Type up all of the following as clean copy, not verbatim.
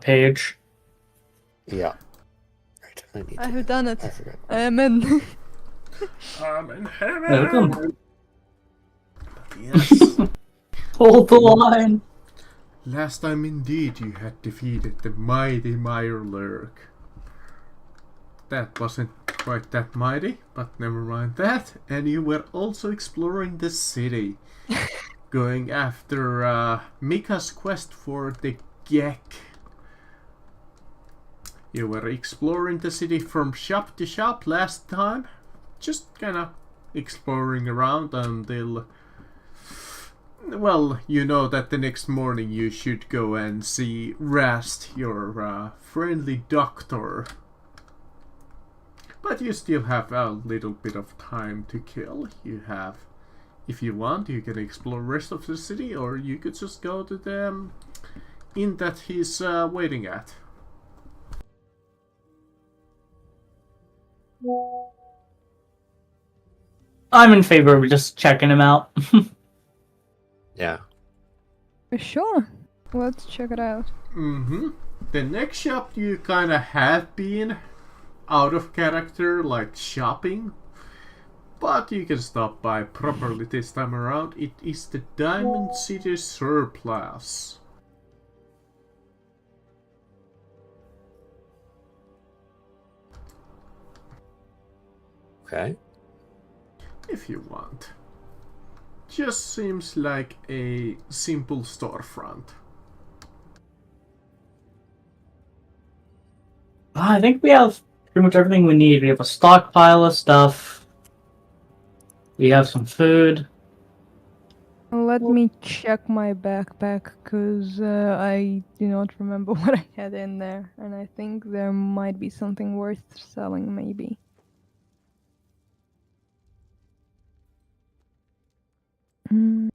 page. Yeah. Right. I have done it. I forgot. Amen. I'm in heaven. Welcome. Yes. Hold the line. Last time indeed you had defeated the mighty Mirelurk. That wasn't quite that mighty, but never mind that. And you were also exploring the city. Going after Mika's quest for the Gek. You were exploring the city from shop to shop last time. Just kinda exploring around until... Well, you know that the next morning you should go and see Rast, your friendly doctor. But you still have a little bit of time to kill. You have, if you want, you can explore the rest of the city, or you could just go to the inn that he's waiting at. I'm in favor of just checking him out. Yeah. Sure. Let's check it out. Mm-hmm. The next shop you kinda have been out of character, like shopping. But you can stop by properly this time around. It is the Diamond City Surplus. Okay. If you want. Just seems like a simple storefront. I think we have pretty much everything we need. We have a stockpile of stuff. We have some food. Let me check my backpack, because I do not remember what I had in there. And I think there might be something worth selling, maybe. Mm.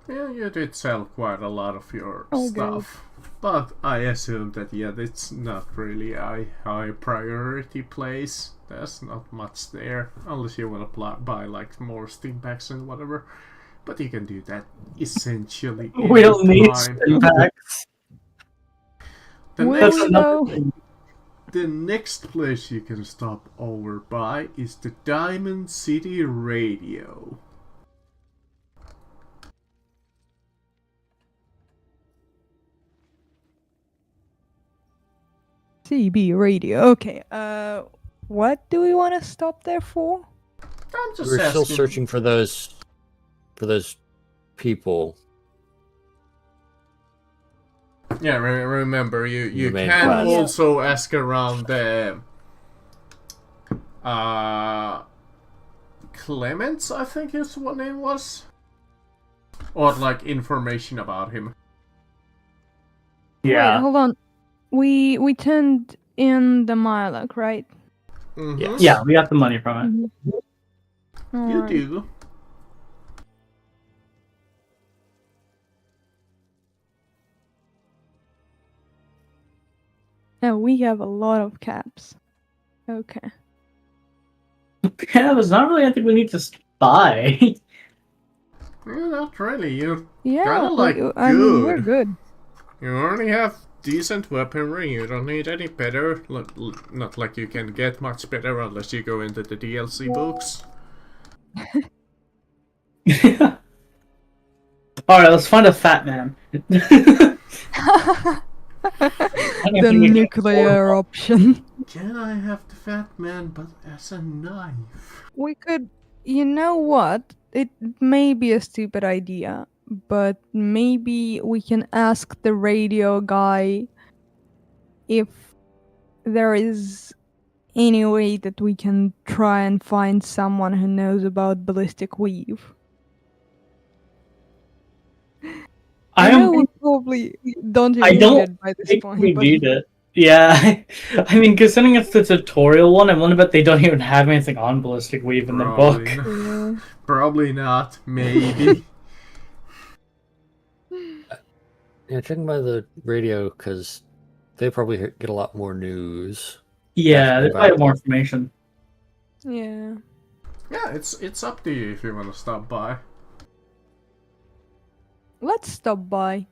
Yeah, you did sell quite a lot of your Oh, stuff. But I assume that, yeah, it's not really a high priority place. There's not much there, unless you want to buy like more steam packs and whatever. But you can do that essentially We don't need anytime. spin packs. The Will next, we another though? thing. the next place you can stop over by is the Diamond City Radio. CB radio. Okay. What do we want to stop there for? I'm just We're still asking. searching for those people. Yeah, remember, you The main can quest. also ask around the Clements, I think his one name was, or like information about him. Yeah. Wait, hold on. We turned in the Miloc, right? Mm-hmm. Yes. Yeah, we got the money from it. You Alright. do. No, we have a lot of caps. Okay. Yeah, there's not really anything we need to buy. Yeah, not really. You Yeah, Kinda like I mean, we're good. good. you already have decent weaponry. You don't need any better. Not like you can get much better unless you go into the DLC books. Alright, let's find a fat man. The nuclear option. Can I have the fat man, but as a knife? We could, you know what? It may be a stupid idea, but maybe we can ask the radio guy if there is any way that we can try and find someone who knows about ballistic weave. I know we probably don't even I don't need it by this think point, we but need it. Yeah, I mean, considering it's the tutorial one, I wonder bet they don't even have anything on ballistic weave in the book. yeah. Probably not. Maybe. Yeah, checking by the radio because they probably get a lot more news. Yeah, Definitely they might have viable. more information. Yeah. Yeah, it's up to you if you want to stop by. Let's stop by.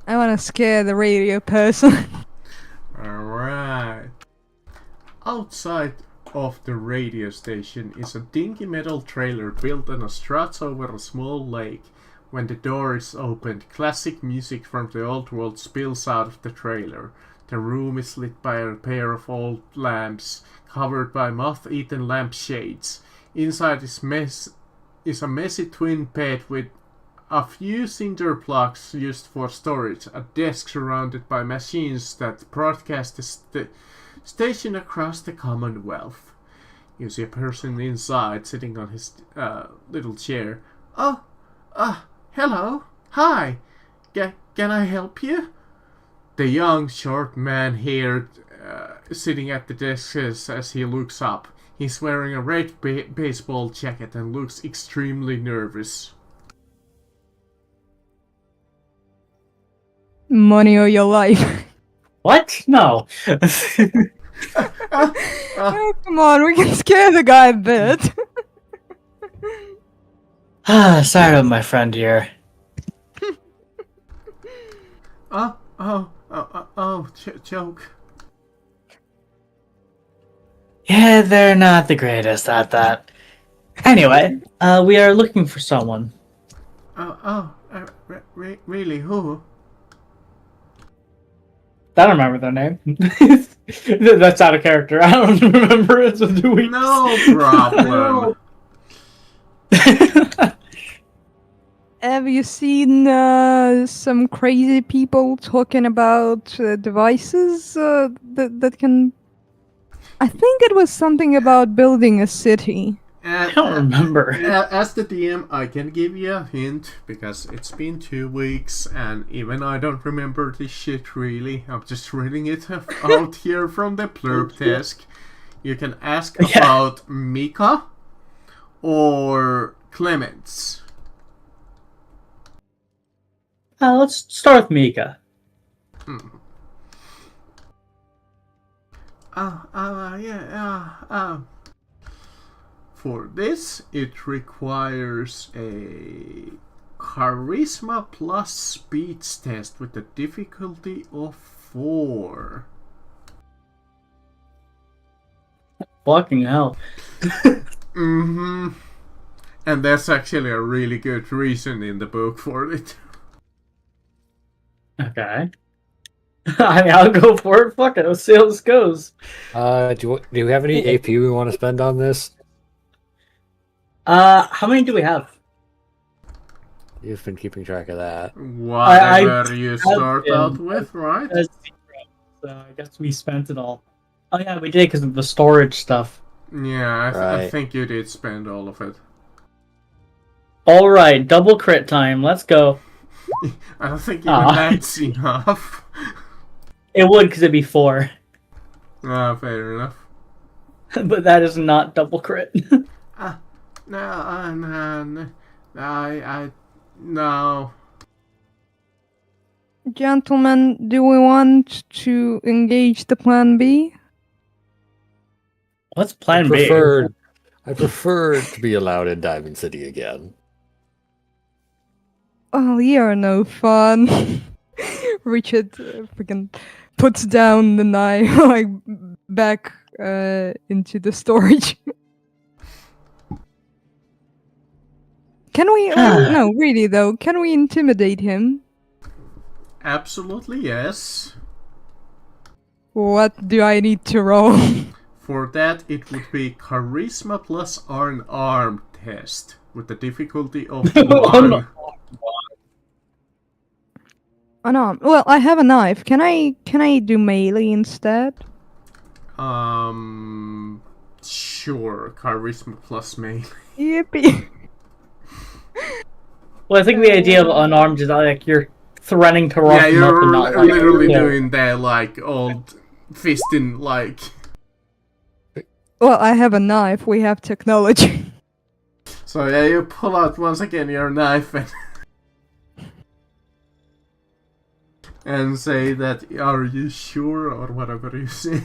I want to scare the radio person. Alright. Outside of the radio station is a dingy metal trailer built on a struts over a small lake. When the door is opened, classic music from the old world spills out of the trailer. The room is lit by a pair of old lamps, covered by moth-eaten lampshades. Inside is a messy twin bed with a few cinder blocks used for storage, a desk surrounded by machines that broadcast the station across the Commonwealth. You see a person inside sitting on his little chair. Oh, hello, hi, can I help you? The young, short man here sitting at the desk says as he looks up. He's wearing a red baseball jacket and looks extremely nervous. Money or your life. What? No. Oh, come on, we can scare the guy a bit. Sorry about my friend here. Joke. Yeah, they're not the greatest at that. Anyway, we are looking for someone. Really, who? I don't remember their name. That's out of character. I don't remember it for 2 weeks. No problem. Have you seen some crazy people talking about devices that can... I think it was something about building a city. I don't remember. As the DM, I can give you a hint because it's been 2 weeks and even I don't remember this shit really. I'm just reading it out here from the blurb desk. You can ask about Mika or Clements. Let's start with Mika. For this, it requires a Charisma plus Speech test with a difficulty of 4. Fucking hell. Mm-hmm. And that's actually a really good reason in the book for it. Okay. I mean, I'll go for it. Fuck it. Let's see how this goes. Do we have any AP we want to spend on this? How many do we have? You've been keeping track of that. Whatever you start out with, right? So I guess we spent it all. Oh yeah, we did because of the storage stuff. Yeah, I Right. think you did spend all of it. All right, double crit time. Let's go. I don't think even that's enough. It would because it'd be 4, Fair enough. but that is not double crit. No. Gentlemen, do we want to engage the plan B? What's Plan B? I prefer to be allowed in Diamond City again. Oh, you're no fun. Richard freaking puts down the knife like back into the storage. Can we? No, really though. Can we intimidate him? Absolutely yes. What do I need to roll? For that, it would be Charisma plus Arm test with the difficulty of 1. Unarmed. Well, I have a knife. Can I do melee instead? Sure. Charisma plus melee. Yippee. Well, I think the idea of unarmed is like you're threatening to rough Yeah, them up you're and not like literally yeah. doing that like old fisting like. Well, I have a knife. We have technology. So yeah, you pull out once again your knife and say that, are you sure, or whatever you say.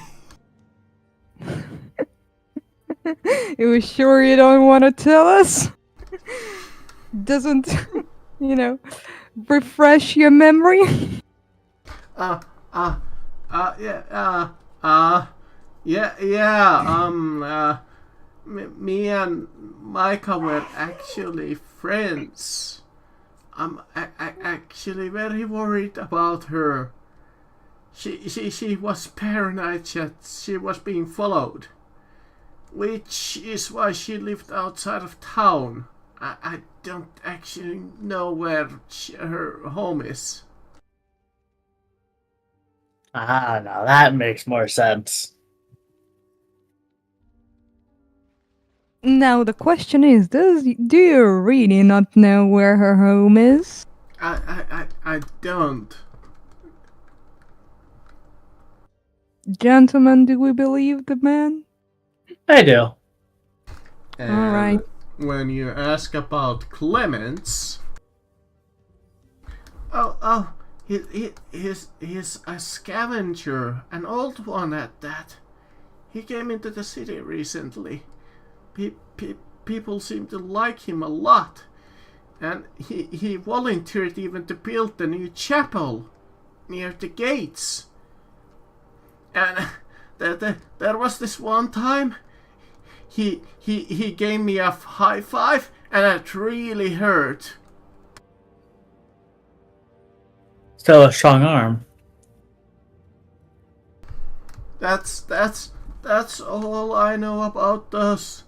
You sure you don't want to tell us? Doesn't, you know, refresh your memory? Uh, uh, yeah, yeah, me and Micah were actually friends. I'm actually very worried about her. She was paranoid that she was being followed, which is why she lived outside of town. I don't actually know where her home is. Ah, now that makes more sense. Now the question is, do you really not know where her home is? I don't. Gentlemen, do we believe the man? I do. And Alright. when you ask about Clements, oh, he's a scavenger, an old one at that. He came into the city recently. People seem to like him a lot, and he volunteered even to build the new chapel near the gates. And there was this one time he gave me a high five, and it really hurt. Still a strong arm. That's all I know about those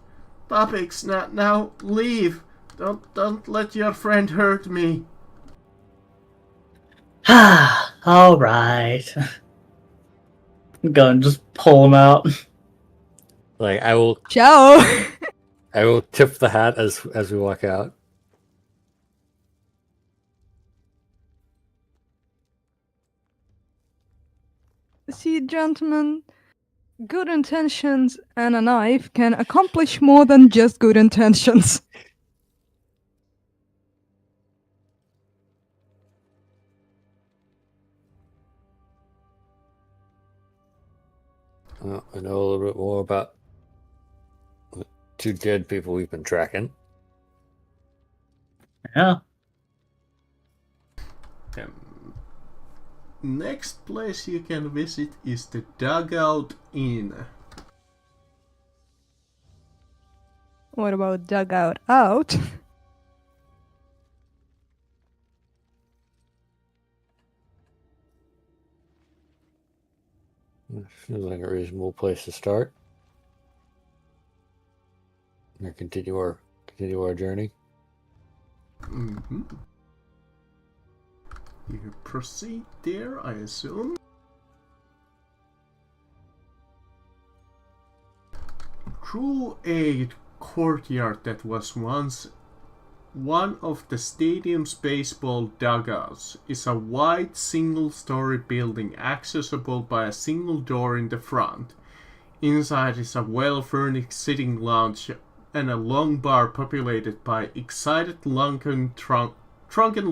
topics. Now leave. Don't let your friend hurt me. Ah, alright. Go and just pull him out. Like I Ciao! will tip the hat as we walk out. See, gentlemen, good intentions and a knife can accomplish more than just good intentions. Well, I know a little bit more about the two dead people we've been tracking. Yeah. Next place you can visit is the Dugout Inn. What about dugout out? Feels like a reasonable place to start. Or continue our journey. Mm-hmm. You proceed there, I assume. Through a courtyard that was once one of the stadium's baseball dugouts is a wide single-story building accessible by a single door in the front. Inside is a well-furnished sitting lounge and a long bar populated by excited drunken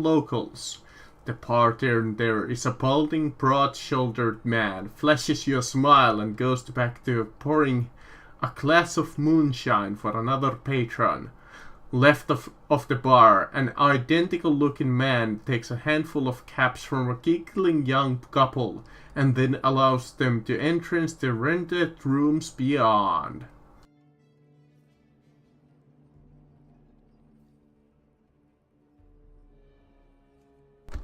locals. The bartender there is a balding, broad-shouldered man, flashes you a smile and goes back to pouring a glass of moonshine for another patron. Left of the bar, an identical-looking man takes a handful of caps from a giggling young couple and then allows them to enter the rented rooms beyond.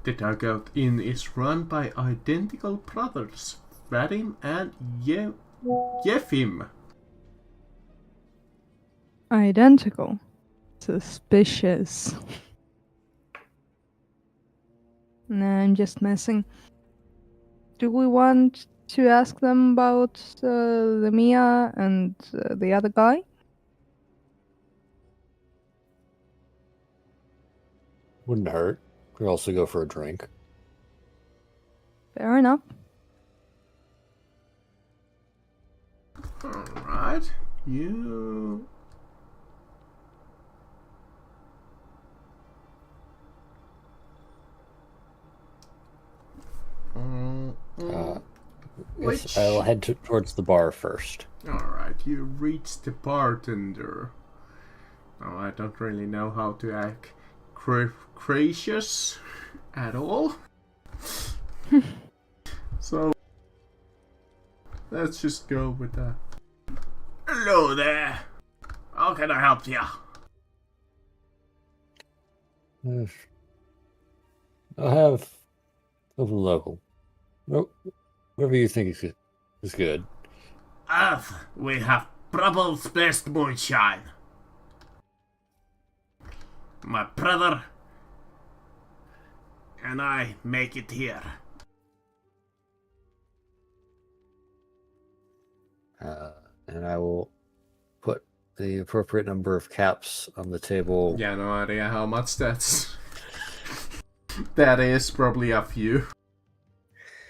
The Dugout Inn is run by identical brothers, Vadim and Yefim. Identical. Suspicious. Nah, I'm just messing. Do we want to ask them about the Mia and the other guy? Wouldn't hurt. Could also go for a drink. Fair enough. Alright, you... Yes, I'll head towards the bar first. Alright, you reach the bartender. Oh, I don't really know how to act gracious at all. So, let's just go with that. Hello there. How can I help you? I'll have something local. Whatever you think is good. We have Brubble's best moonshine. My brother and I make it here. And I will put the appropriate number of caps on the table. Yeah, no idea how much that's. That is probably a few.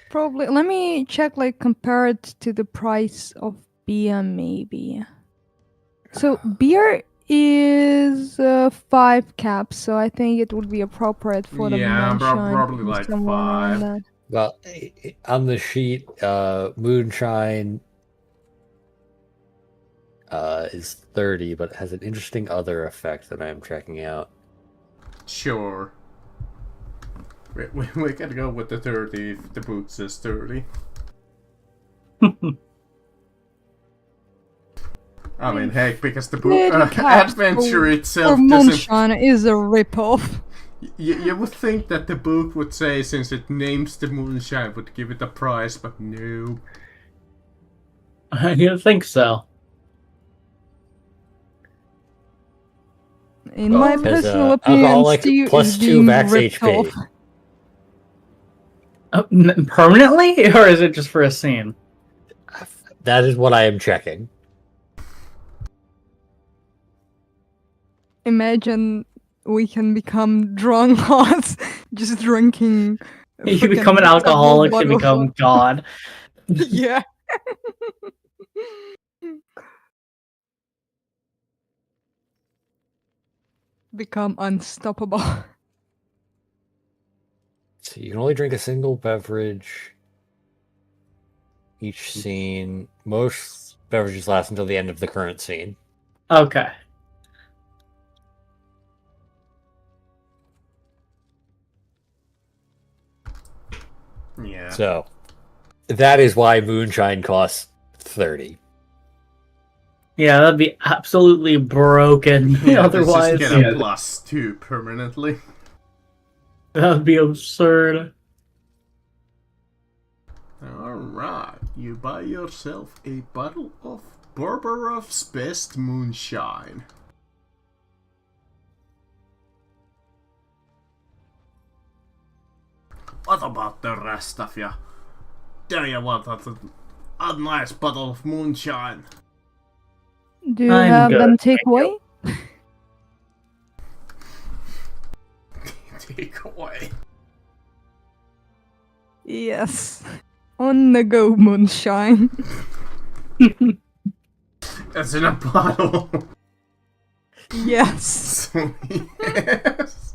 Probably. Let me check, like, compare it to the price of beer, maybe. So, beer is 5 caps, so I think it would be appropriate for the moonshine. Probably to be like somewhere around 5. that. Well, on the sheet, moonshine is 30, but it has an interesting other effect that I am checking out. Sure. We can go with the 30 if the book says 30. I mean, heck, because the book adventure itself or doesn't. moonshine is a ripoff. You would think that the book would say, since it names the moonshine, would give it a price, but no. You think so? In my personal opinion, alcoholic Stu plus is 2 being max ripped HP. off. Permanently, or is it just for a scene? That is what I am checking. Imagine we can become drunk hearts just drinking. You become an alcoholic to become God. Yeah. Become unstoppable. So you can only drink a single beverage each scene. Most beverages last until the end of the current scene. Okay. Yeah. So that is why moonshine costs 30. Yeah, that'd be absolutely broken. Yeah, Otherwise, just get a plus 2 permanently. that would be absurd. Alright, you buy yourself a bottle of Barbaroff's best moonshine. What about the rest of you? Do you want a nice bottle of moonshine? Do you I'm have good, them thank takeaway? Take away. Yes. On the go, moonshine. It's in a bottle. Yes. So, yes.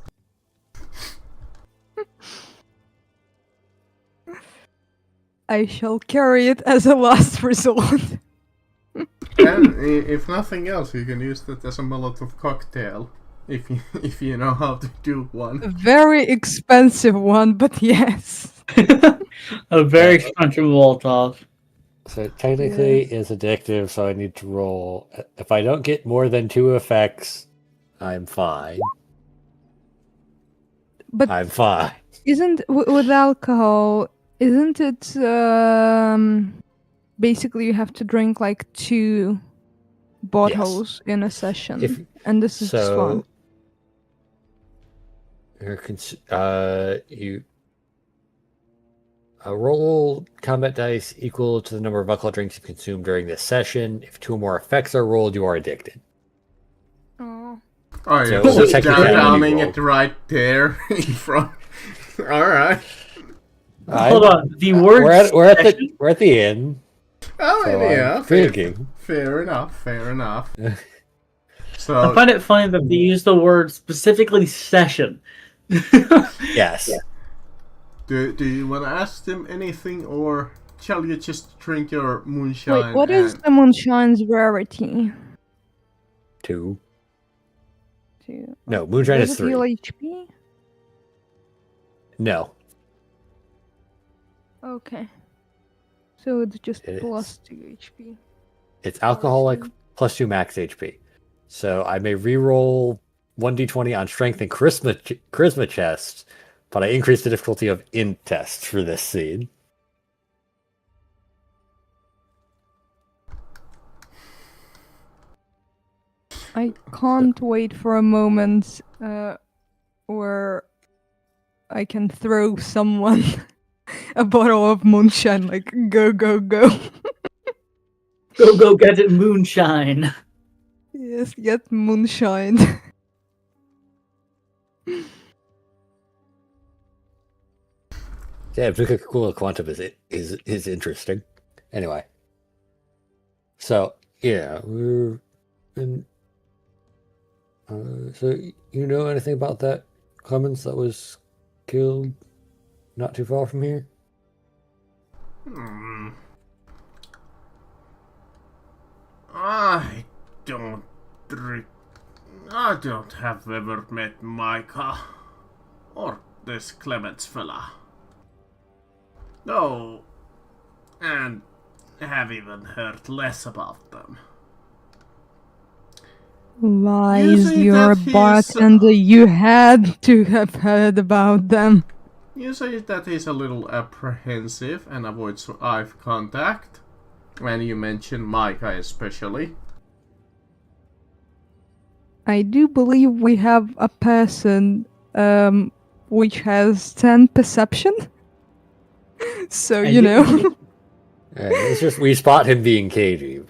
I shall carry it as a last resort. And if nothing else, you can use that as a Molotov cocktail. If you know how to do one. A very expensive one, but yes. A very expensive Molotov. So technically it's addictive, so I need to roll. If I don't get more than 2 effects, I'm fine. But I'm fine. isn't with alcohol? Isn't it basically you have to drink like 2 bottles in a session, and this is just one. You roll combat dice equal to the number of alcohol drinks you consume during this session. If 2 or more effects are rolled, you are addicted. Oh. Oh, So you're just technically downing roll. it right there in front. Alright. Hold on. The word We're at the inn. Oh, So yeah. I'm drinking. Fair enough. I So, find it funny that they use the word specifically session. Yes. do you want to ask them anything, or shall you just drink your moonshine? Wait, what is the moonshine's rarity? 2. 2. No, moonshine Does is it heal 3. HP? No. Okay. So it's just It plus 2 HP. It's alcoholic two. plus 2 max HP. So I may reroll 1d20 on strength and charisma chests, but I increase the difficulty of int tests for this scene. I can't wait for a moment where I can throw someone a bottle of moonshine, like, go, go, go. Go get it, moonshine. Yes, get moonshine. Yeah, Cool Quantum is interesting. Anyway. So, yeah, we're in... so, you know anything about that Clemens that was killed not too far from here? I don't I don't have ever met Micah or this Clements fella. No, and have even heard less about them. Lies, say you're a that he's, bartender. You had to have heard about them. You say that he's a little apprehensive and avoids eye contact, when you mention Micah especially. I do believe we have a person which has 10 perception. So, you know. It's just we spot him being cagey.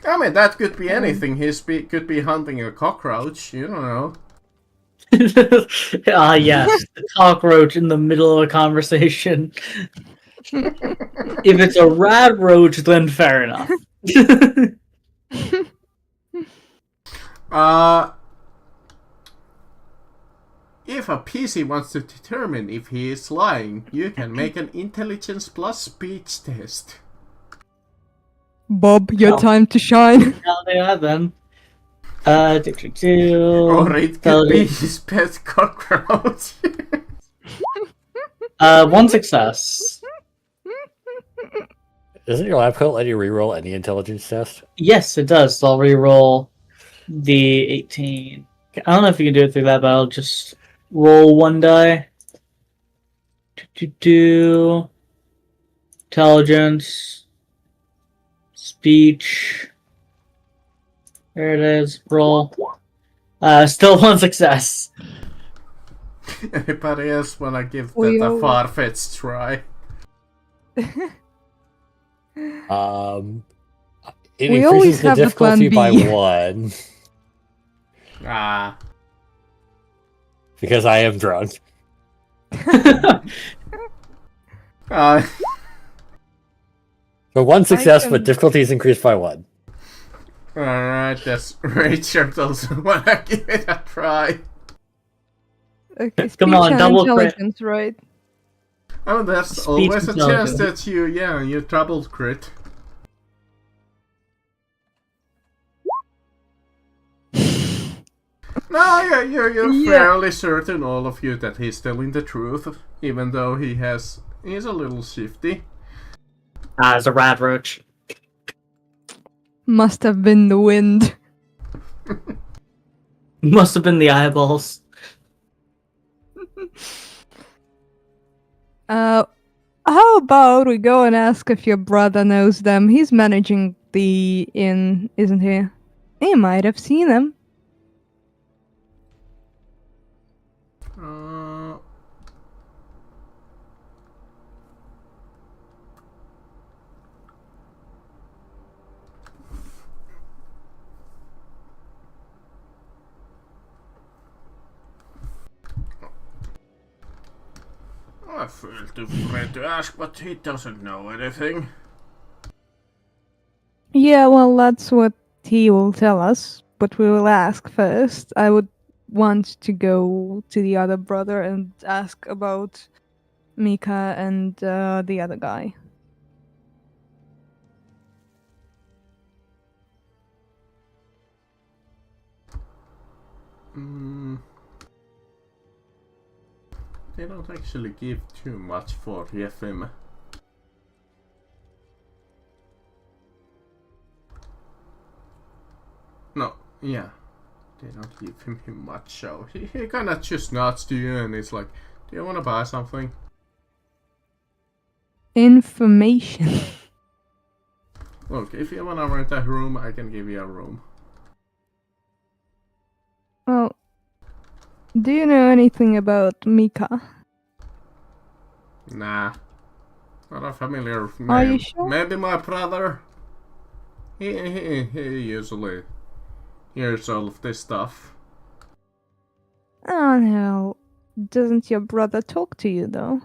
I mean, that could be anything. He could be hunting a cockroach, you don't know. Yes, the cockroach in the middle of a conversation. If it's a rad roach, then fair enough. If a PC wants to determine if he is lying, you can make an intelligence plus speech test. Bob, your Oh. time to shine. Now they are then. Or it could be his pet cockroach. One success. Doesn't your lab coat let you reroll any intelligence test? Yes, it does. So I'll re-roll the 18. I don't know if you can do it through that, but I'll just roll one die. Intelligence. Speech. There it is. Roll. Still one success. Anybody else wanna give We that a all- far-fetched try? It We always increases the have the plan difficulty by B. 1 Ah. because I am drunk. Uh, So 1 success, can- but difficulty is increased by 1. Alright, that's Richard also wanna give it a try. Okay, speech Come on, and double crit. intelligence, right? Oh, there's Speech always a chance intelligence. that you double crit. No, you're Yeah. fairly certain, all of you, that he's telling the truth, even though he's a little shifty. It's a rad roach. Must have been the wind. Must have been the eyeballs. How about we go and ask if your brother knows them? He's managing the inn, isn't he? He might have seen them. I feel too afraid to ask, but he doesn't know anything. Yeah, well, that's what he will tell us, but we will ask first. I would want to go to the other brother and ask about Mika and the other guy. They don't actually give too much for Yefim. No, yeah. They don't give him much, so he kinda just nods to you and it's like, do you wanna buy something? Information. Look, if you wanna rent a room, I can give you a room. Well, do you know anything about Mika? Nah. Not a familiar name. Are you sure? Maybe my brother. He usually hears all of this stuff. Oh no. Doesn't your brother talk to you though?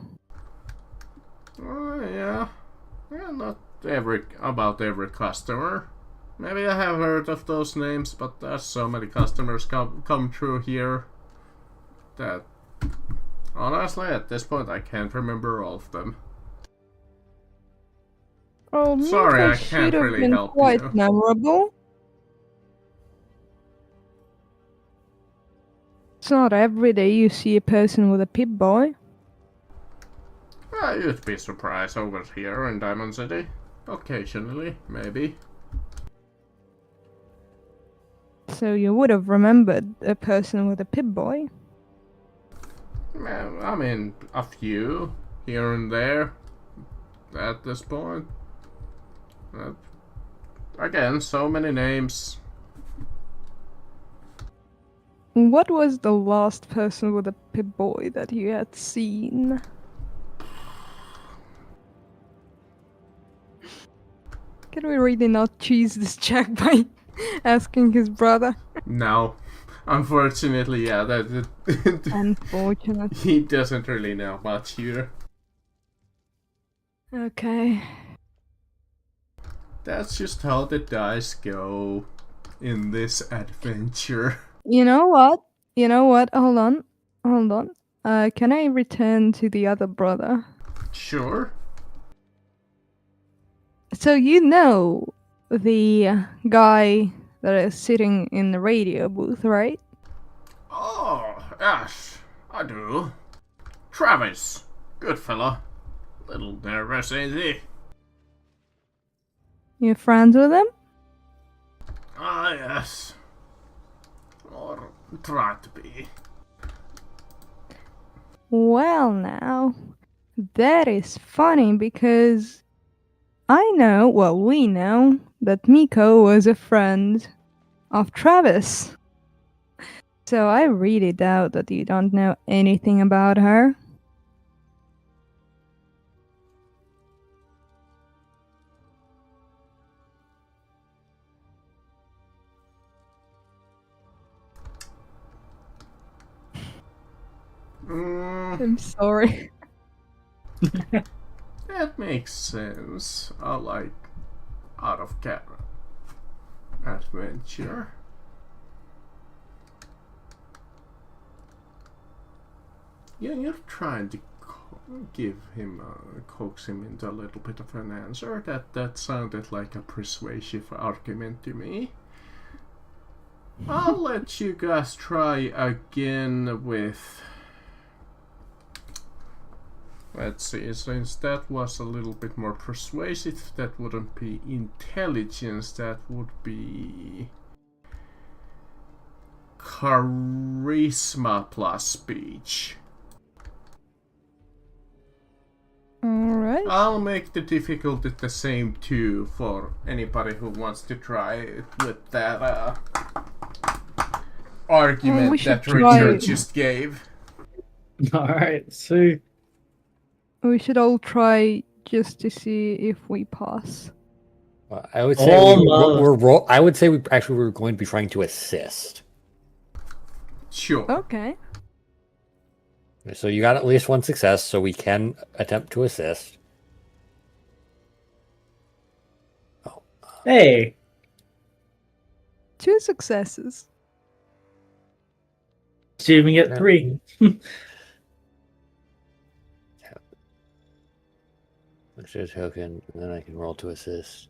Oh, yeah. Yeah, not about every customer. Maybe I have heard of those names, but there's so many customers come through here that honestly at this point I can't remember all of them. Oh, Sorry, Mika I should can't have really been help quite you. memorable. It's not every day you see a person with a Pip-Boy. You'd be surprised over here in Diamond City. Occasionally, maybe. So you would have remembered a person with a Pip-Boy. I mean, a few here and there at this point. Again, so many names. What was the last person with a Pip-Boy that you had seen? Can we really not choose this check by asking his brother? No. Unfortunately, yeah, that Unfortunate. he doesn't really know much here. Okay. That's just how the dice go in this adventure. You know what? Hold on. Can I return to the other brother? Sure. So you know the guy that is sitting in the radio booth, right? Oh, yes, I do. Travis. Good fella. Little nervous, ain't he? You friends with him? Ah, yes. Or try to be. Well, now, that is funny because we know that Miko was a friend of Travis. So I really doubt that you don't know anything about her. I'm sorry. That makes sense. I like out of camera adventure. Yeah, you're trying to give him, coax him into a little bit of an answer. That sounded like a persuasive argument to me. I'll let you guys try again with. Let's see, since that was a little bit more persuasive, that wouldn't be intelligence, that would be charisma plus speech. Alright. I'll make the difficulty the same too for anybody who wants to try it with that argument should that try Richard it. just gave. Alright, so We should all try just to see if we pass. I would say I would say we actually were going to be trying to assist. Sure. Okay. So you got at least one success, so we can attempt to assist. hey, 2 successes. see if we can get 3. Let's do a token, and then I can roll to assist.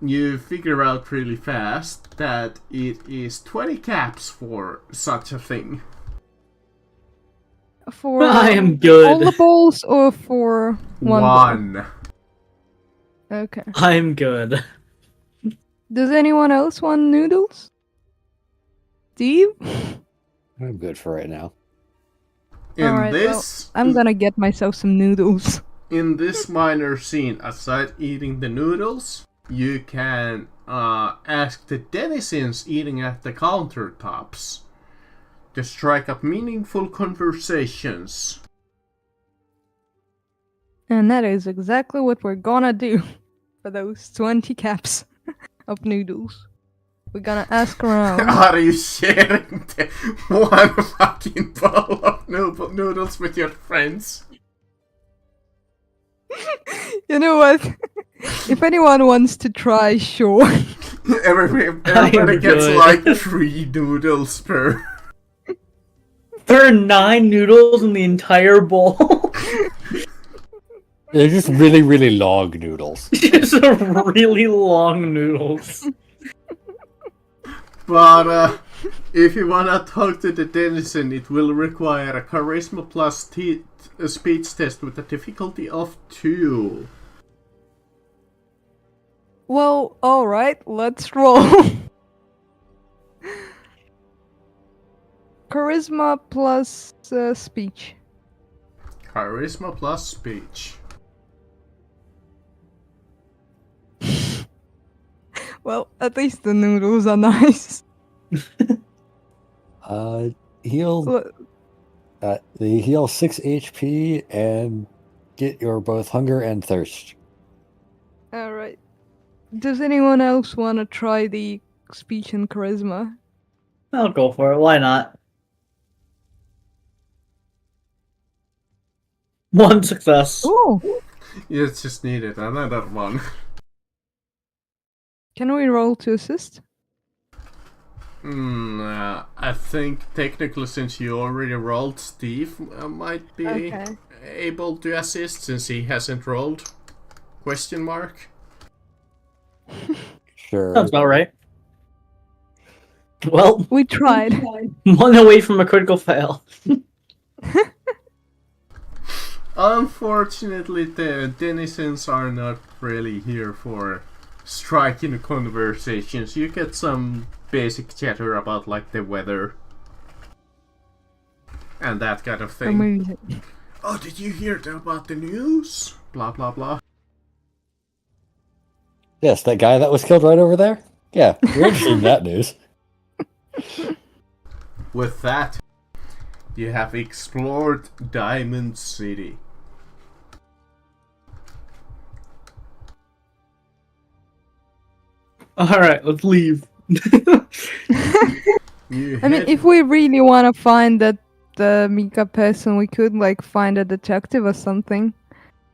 you figure out really fast that it is 20 caps for such a thing. For I am all good. the bowls or for one bowl? One. Okay. I'm good. Does anyone else want noodles? Steve? I'm good for right now. In Alright, well, this, I'm gonna get myself some noodles. in this minor scene, aside eating the noodles, you can ask the denizens eating at the countertops to strike up meaningful conversations. And that is exactly what we're gonna do for those 20 caps of noodles. We're gonna ask around. Are you sharing the one fucking bowl of noodles with your friends? You know what? If anyone wants to try, sure. Everybody gets good. like 3 noodles per. There are 9 noodles in the entire bowl. They're just really, really long noodles. Just really long noodles. But if you wanna talk to the denizen, it will require a charisma plus a speech test with a difficulty of 2. Well, alright, let's roll. Charisma plus speech. Charisma plus speech. Well, at least the noodles are nice. Heal. Look, They heal 6 HP and get your both hunger and thirst. alright. Does anyone else want to try the speech and charisma? I'll go for it. Why not? 1 success. Ooh! You just needed another one. Can we roll to assist? I think technically, since you already rolled, Steve might be Okay. able to assist since he hasn't rolled. Question mark. Sure. Sounds about right. Well, We tried. 1 away from a critical fail. Unfortunately, the denizens are not really here for striking conversations. You get some basic chatter about like the weather and that kind of thing. Amazing. Oh, did you hear about the news? Blah blah blah. Yes, that guy that was killed right over there? Yeah, we're interested in that news. With that, you have explored Diamond City. Alright, let's leave. I mean, if we really want to find that Mika person, we could like find a detective or something.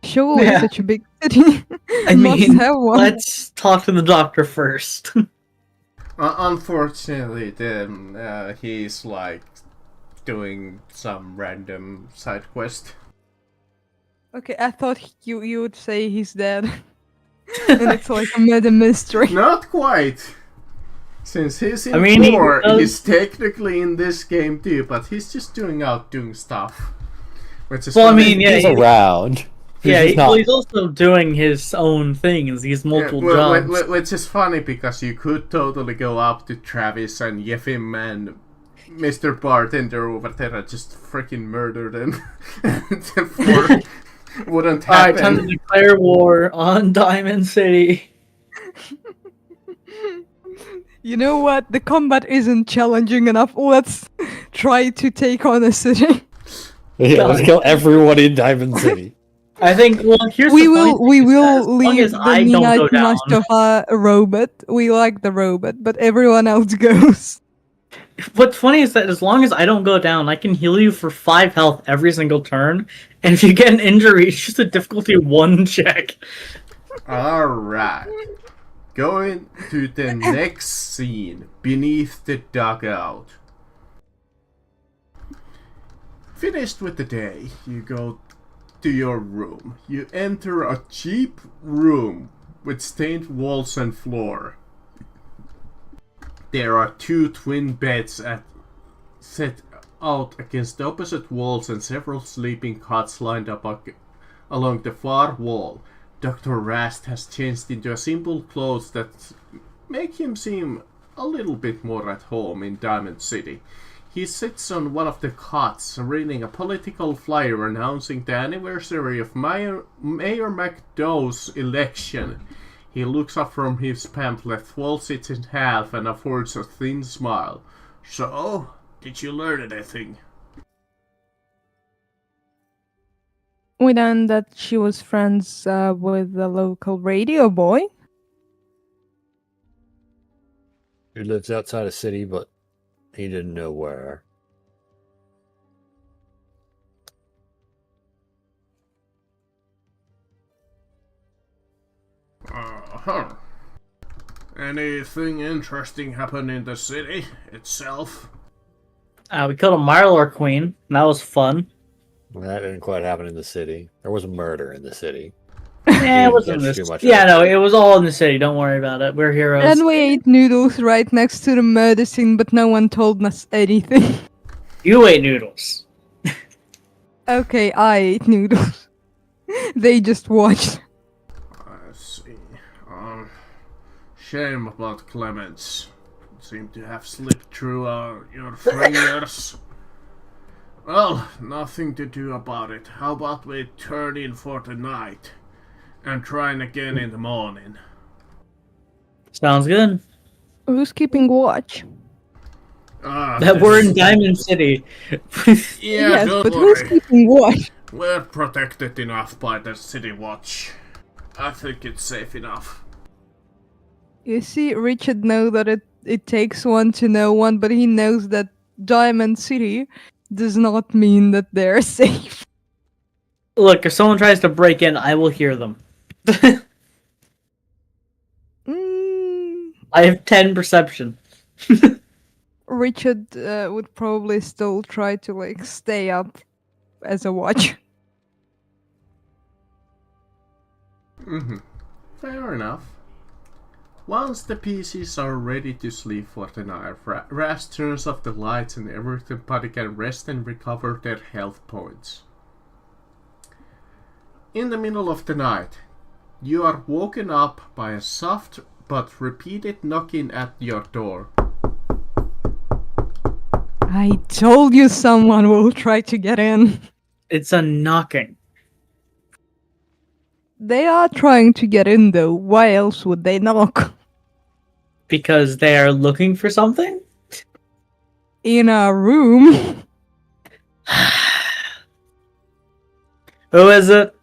Surely, Yeah. such a big city I must mean, have one. let's talk to the doctor first. Unfortunately, then he's like doing some random side quest. Okay, I thought you would say he's dead, and it's like a murder mystery. Not quite. Since he's in I mean, he 4, does- he's technically in this game too, but he's just doing stuff. Which is Well, I funny. mean, yeah, He's he- around. Yeah, just not- well, he's also doing his own things. He's multiple jobs. Which is funny because you could totally go up to Travis and Yefim and Mr. Bartender over there and just freaking murder them. And therefore, wouldn't Alright, time to happen. declare war on Diamond City. You know what? The combat isn't challenging enough. Let's try to take on a city. Yeah, let's kill everyone in Diamond City. I think, well, here's We the funny will thing is that as long leave as the I don't Nina go down. Timashova robot. We like the robot, but everyone else goes. What's funny is that as long as I don't go down, I can heal you for 5 health every single turn. And if you get an injury, it's just a difficulty 1 check. Alright. Going to the next scene. Beneath the dugout. Finished with the day, you go to your room. You enter a cheap room with stained walls and floor. There are 2 twin beds set out against the opposite walls and several sleeping cots lined up along the far wall. Dr. Rast has changed into a simple clothes that make him seem a little bit more at home in Diamond City. He sits on one of the cots, reading a political flyer announcing the anniversary of Mayor McDowell's election. He looks up from his pamphlet, folds it in half, and affords a thin smile. So, did you learn anything? We learned that she was friends with the local radio boy. He lives outside a city, but he didn't know where. Uh-huh. Anything interesting happen in the city itself? We killed a Mirelord queen, and that was fun. Well, that didn't quite happen in the city. There was a murder in the city. Yeah, it didn't wasn't catch this. too much Yeah, of it. no, it was all in the city. Don't worry about it. We're heroes. And we ate noodles right next to the murder scene, but no one told us anything. You ate noodles. Okay, I ate noodles. They just watched. I see. Shame about Clemens. Seem to have slipped through your fingers. Well, nothing to do about it. How about we turn in for the night and try again in the morning? Sounds good. Who's keeping watch? That we're in Diamond City. Yeah, Yes, don't but worry. who's keeping watch? We're protected enough by the city watch. I think it's safe enough. You see, Richard knows that it takes one to know one, but he knows that Diamond City does not mean that they're safe. Look, if someone tries to break in, I will hear them. I have 10 perception. Richard would probably still try to stay up as a watch. Fair enough. Once the PCs are ready to sleep for the night, Rast turns off the lights and everybody can rest and recover their health points. In the middle of the night, you are woken up by a soft but repeated knocking at your door. I told you someone will try to get in. It's a knocking. They are trying to get in though. Why else would they knock? Because they are looking for something? In a room. Who is it?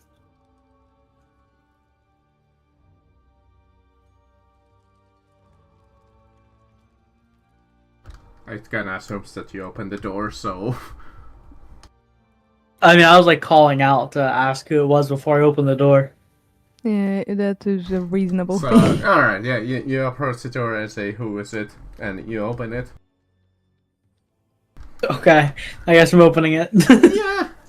It kinda assumes that you open the door, so... I mean, I was calling out to ask who it was before I opened the door. Yeah, that is a reasonable So, thing. alright, yeah, you approach the door and say, who is it? And you open it. Okay, I guess I'm opening it.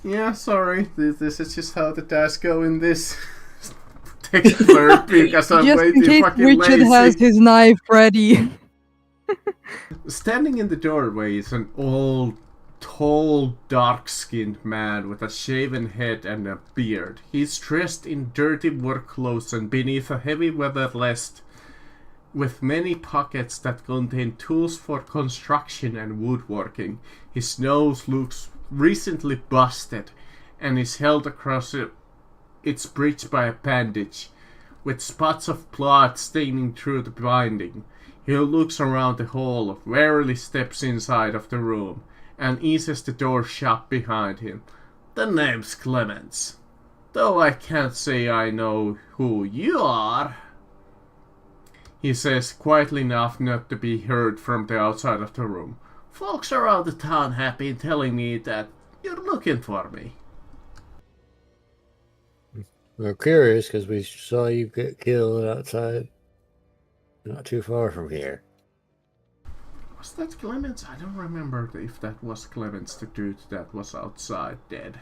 Yeah, sorry. This is just how the tasks go in this particular because I'm Just way in too case fucking Richard lazy. has his knife ready. Standing in the doorway is an old, tall, dark-skinned man with a shaven head and a beard. He's dressed in dirty work clothes and beneath a heavy weather vest with many pockets that contain tools for construction and woodworking. His nose looks recently busted and is held across its bridge by a bandage, with spots of blood staining through the binding. He looks around the hall, warily steps inside of the room, and eases the door shut behind him. The name's Clemens. Though I can't say I know who you are, he says quietly enough not to be heard from the outside of the room. Folks around the town have been telling me that you're looking for me. We're curious because we saw you get killed outside, not too far from here. Was that Clemens? I don't remember if that was Clemens, the dude that was outside dead.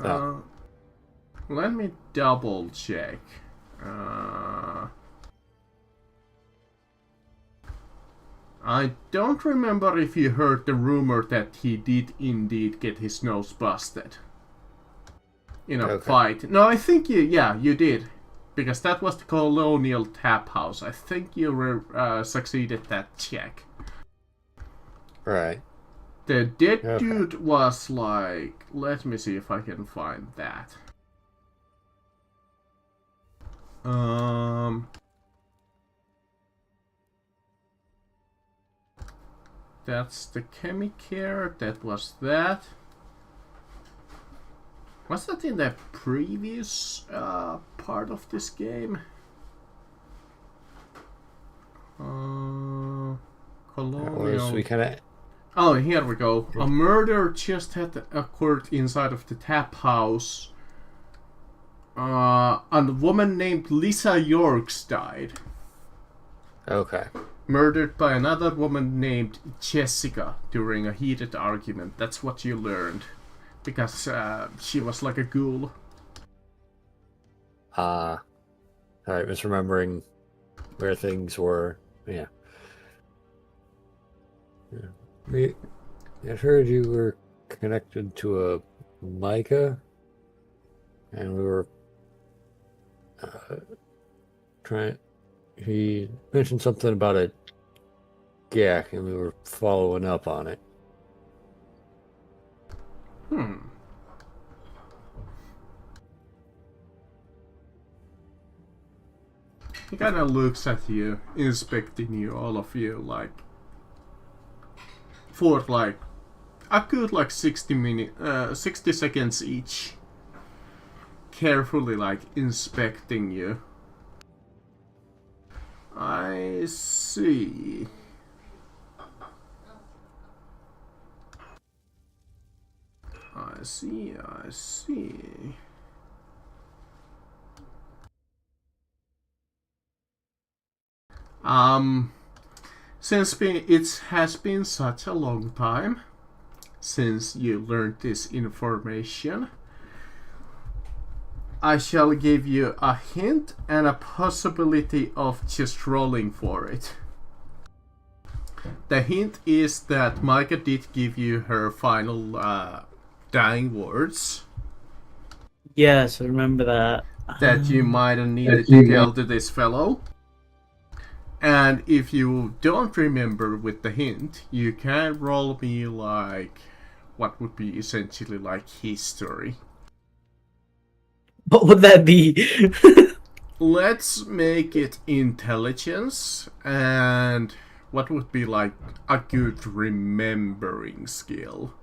No. Let me double check. I don't remember if you heard the rumor that he did indeed get his nose busted in a fight. No, I think you did. Because that was the Colonial Tap House. I think you succeeded that check. Right. The dead dude was like... Let me see if I can find that. That's the Chemicare. That was that. Was that in the previous part of this game? Colonial. We kind of. Oh, here we go. A murder just had occurred inside of the tap house. And a woman named Lisa Yorks died. Okay. Murdered by another woman named Jessica during a heated argument. That's what you learned. Because she was like a ghoul. Alright, misremembering where things were. Yeah. I heard you were connected to a Micah, and we were he mentioned something about a GAC, and we were following up on it. He kind of looks at you, inspecting you, all of you, like for like a good like 60 seconds each, carefully like inspecting you. I see. I see. Since it has been such a long time since you learned this information, I shall give you a hint and a possibility of just rolling for it. The hint is that Micah did give you her final dying words. Yes, I remember that. That you might have needed to tell to this fellow. And if you don't remember with the hint, you can roll me like what would be essentially like history. What would that be? Let's make it intelligence, and what would be like a good remembering skill?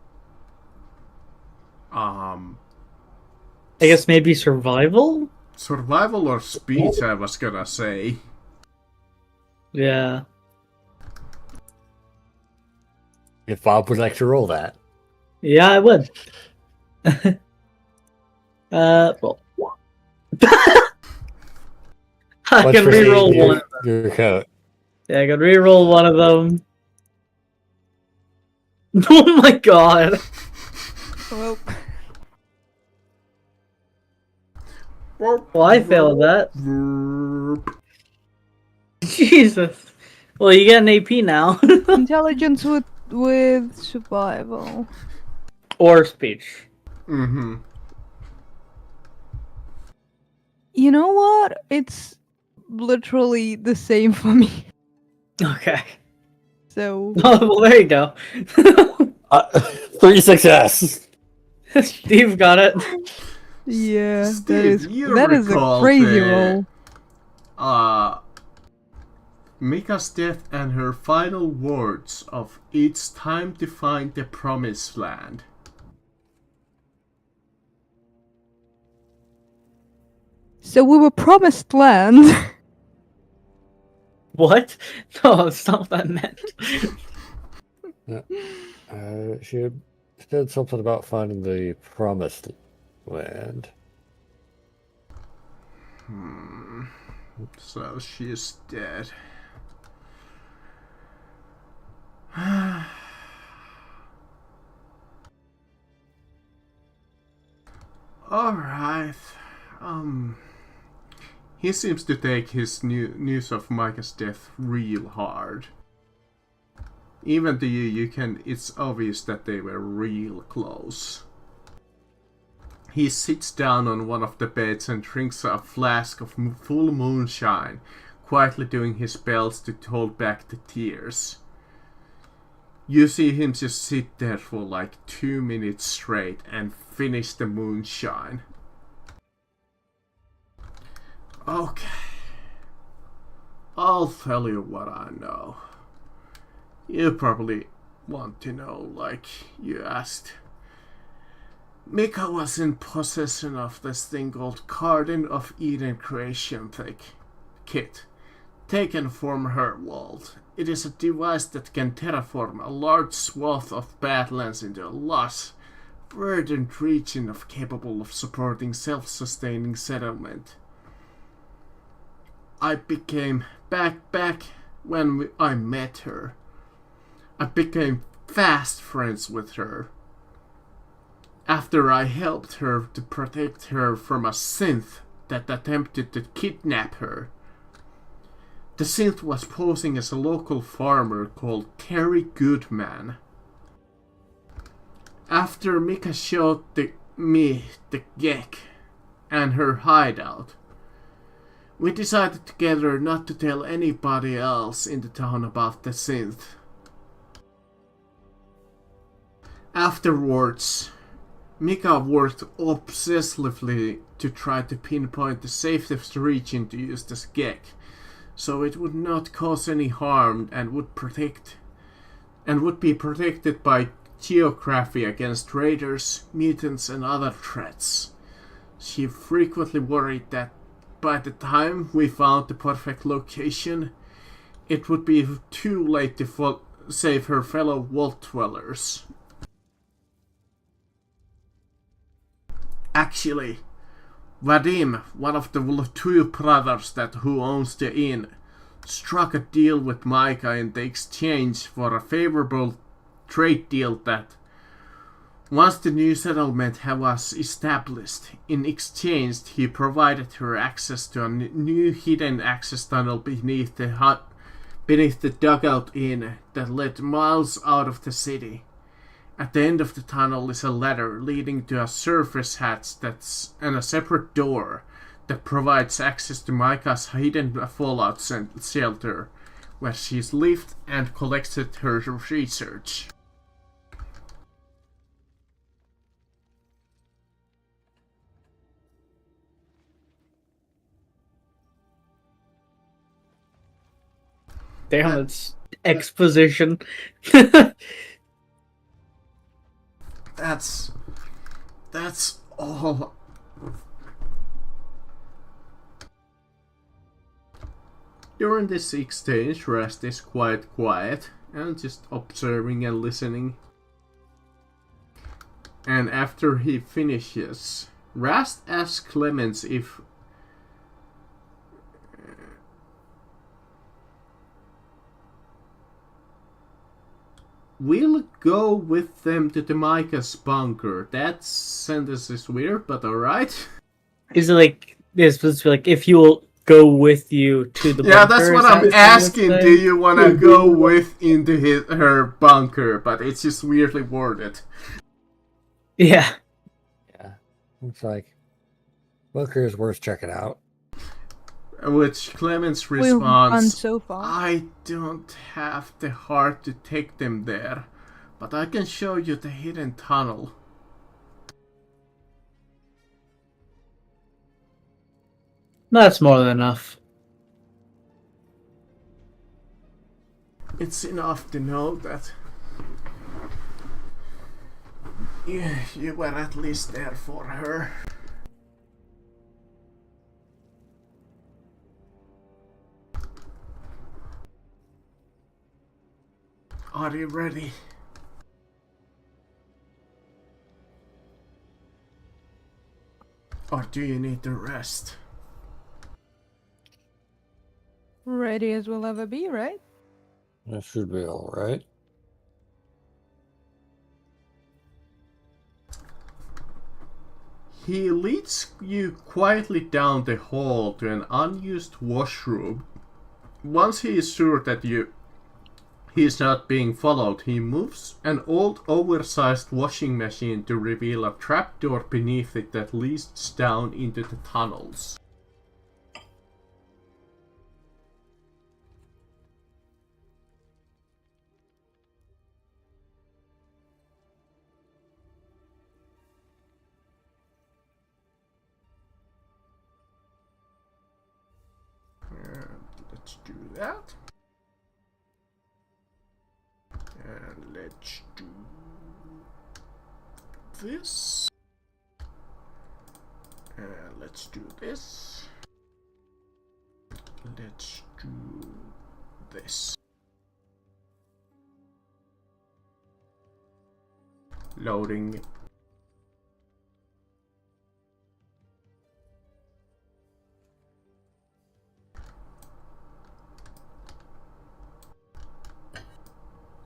I guess maybe survival? Survival or speech, I was gonna say. Yeah. If Bob would like to roll that. Yeah, I would. Well. I can reroll one. Your coat. Yeah, I can reroll one of them. Oh my god. Well, Well, I failed that. Jesus. Well, you get an AP now. intelligence with survival. Or speech. Mm-hmm. You know what? It's literally the same for me. Okay. So Oh, well, there you go. 3 success. Steve got it. yeah, Steve, that is a crazy roll. Mika's death and her final words of "It's time to find the promised land." So we were promised land. What? No, it's not what that meant. She said something about finding the promised land. So she's dead. Alright. He seems to take his news of Micah's death real hard. Even to you, it's obvious that they were real close. He sits down on one of the beds and drinks a flask of full moonshine, quietly doing his best to hold back the tears. You see him just sit there for like 2 minutes straight and finish the moonshine. Okay. I'll tell you what I know. You probably want to know, like you asked. Mika was in possession of this thing called Garden of Eden Creation Kit, taken from her vault. It is a device that can terraform a large swath of Badlands into a lush, verdant region capable of supporting self-sustaining settlement. I became back when I met her. I became fast friends with her. After I helped her to protect her from a synth that attempted to kidnap her. The synth was posing as a local farmer called Terry Goodman. After Mika showed me the Gek and her hideout, we decided together not to tell anybody else in the town about the synth. Afterwards, Mika worked obsessively to try to pinpoint the safest region to use the Gek, so it would not cause any harm and would be protected by geography against raiders, mutants and other threats. She frequently worried that by the time we found the perfect location, it would be too late to save her fellow vault dwellers. Actually, Vadim, one of the 2 brothers who owns the inn, struck a deal with Micah in the exchange for a favorable trade deal that once the new settlement was established, in exchange he provided her access to a new hidden access tunnel beneath the dugout inn that led miles out of the city. At the end of the tunnel is a ladder leading to a surface hatch and a separate door that provides access to Micah's hidden fallout shelter, where she's lived and collected her research. Damn, it's exposition. That's all. During this exchange, Rast is quite quiet and just observing and listening. And after he finishes, Rast asks Clemens if we'll go with them to the Micah's bunker. That sentence is weird, but alright. Is it like this? Supposed to be like if you will go with you to the bunker? Yeah, that's what I'm asking. Do you want to go with into her bunker? But it's just weirdly worded. Yeah. Yeah. Looks like bunker is worth checking out. Which Clemens We've gone responds, so far. I don't have the heart to take them there, but I can show you the hidden tunnel. That's more than enough. It's enough to know that you were at least there for her. Are you ready? Or do you need to rest? Ready as we'll ever be, right? That should be alright. He leads you quietly down the hall to an unused washroom. Once he is sure that he is not being followed, he moves an old oversized washing machine to reveal a trapdoor beneath it that leads down into the tunnels. Let's do that. And let's do this. And let's do this. Let's do this. Loading.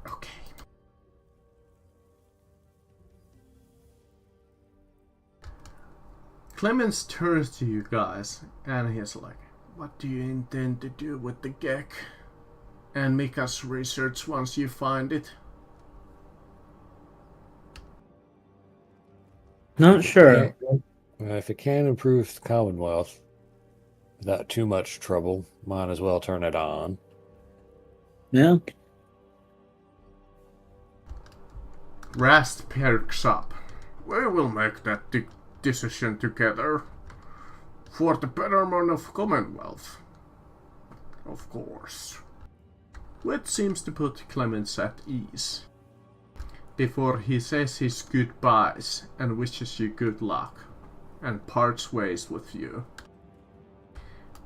Okay. Clemens turns to you guys and he's like, what do you intend to do with the Gek? And make us research once you find it. Not sure. If it can improve the Commonwealth without too much trouble, might as well turn it on. Yeah. Rast perks up. We will make that decision together. For the betterment of Commonwealth. Of course. Which seems to put Clemens at ease. Before he says his goodbyes and wishes you good luck. And parts ways with you.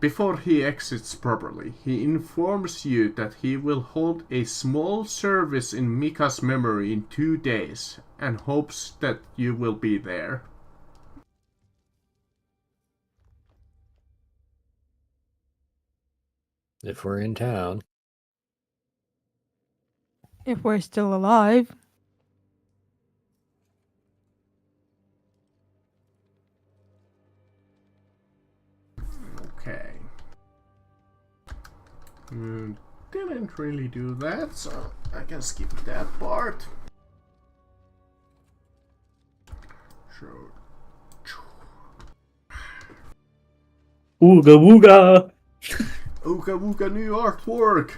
Before he exits properly, he informs you that he will hold a small service in Mika's memory in 2 days, and hopes that you will be there. If we're in town. If we're still alive. Okay. Didn't really do that, so I can skip that part. So, Ooga wooga. ooga wooga new artwork.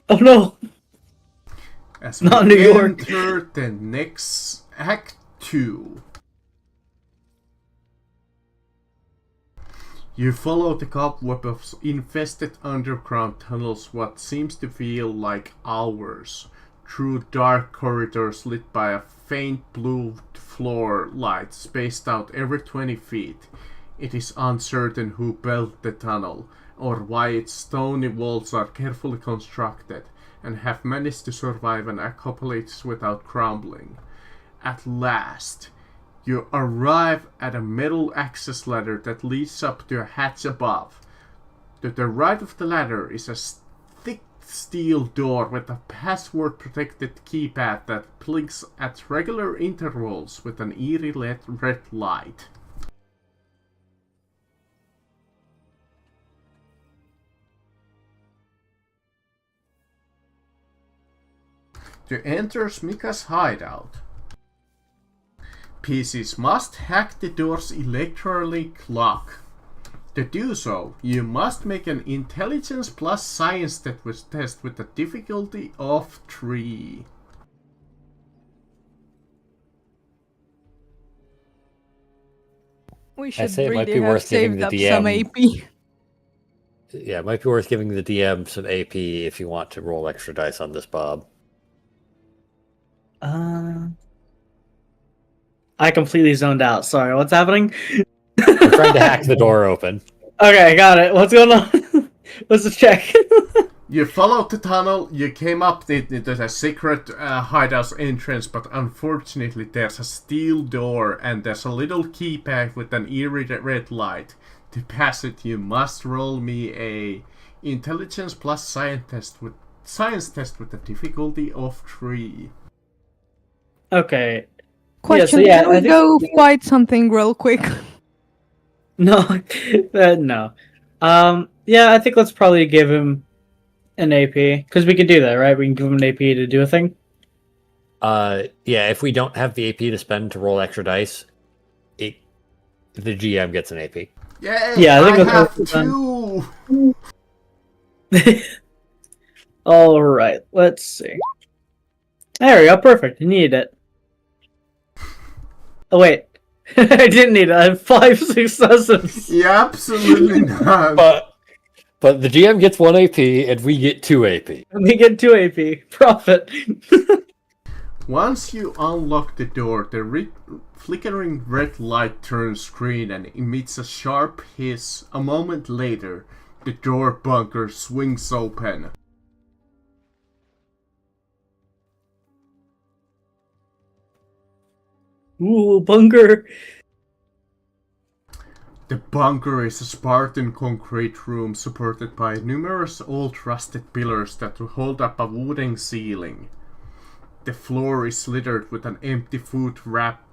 Oh no. As Not we New York. enter the next Act 2. You follow the cobweb of infested underground tunnels what seems to feel like hours, through dark corridors lit by a faint blue floor light spaced out every 20 feet. It is uncertain who built the tunnel, or why its stony walls are carefully constructed, and have managed to survive an apocalypse without crumbling. At last, you arrive at a metal access ladder that leads up to a hatch above. To the right of the ladder is a thick steel door with a password-protected keypad that blinks at regular intervals with an eerie red light. To enter Mika's hideout, PCs must hack the door's electronic lock. To do so, you must make an intelligence plus science test with a difficulty of 3. We should say it might really be have worth giving saved the up some DM AP. Yeah, it might be worth giving the DM some AP if you want to roll extra dice on this, Bob. I completely zoned out. Sorry, what's happening? We're trying to hack the door open. Okay, got it. What's going on? Let's just check. You followed the tunnel, you came up into the secret hideout entrance, but unfortunately there's a steel door and there's a little keypad with an eerie red light. To pass it, you must roll me a intelligence plus science test with a difficulty of 3. Okay. Question: yeah, Can we I think- go fight something real quick? No, no. Yeah, I think let's probably give him an AP because we can do that, right? We can give him an AP to do a thing. Yeah, if we don't have the AP to spend to roll extra dice, the GM gets an AP. Yay! Yeah, I I think have that's two! All right, let's see. There we go. Perfect. You needed it. Oh wait, I didn't need it. I have 5 successes. Yeah, absolutely not. But the GM gets 1 AP and we get 2 AP. And we get 2 AP. Profit. Once you unlock the door, the flickering red light turns green and emits a sharp hiss. A moment later, the door bunker swings open. Ooh, bunker. The bunker is a Spartan concrete room supported by numerous old rusted pillars that hold up a wooden ceiling. The floor is littered with an empty food wrap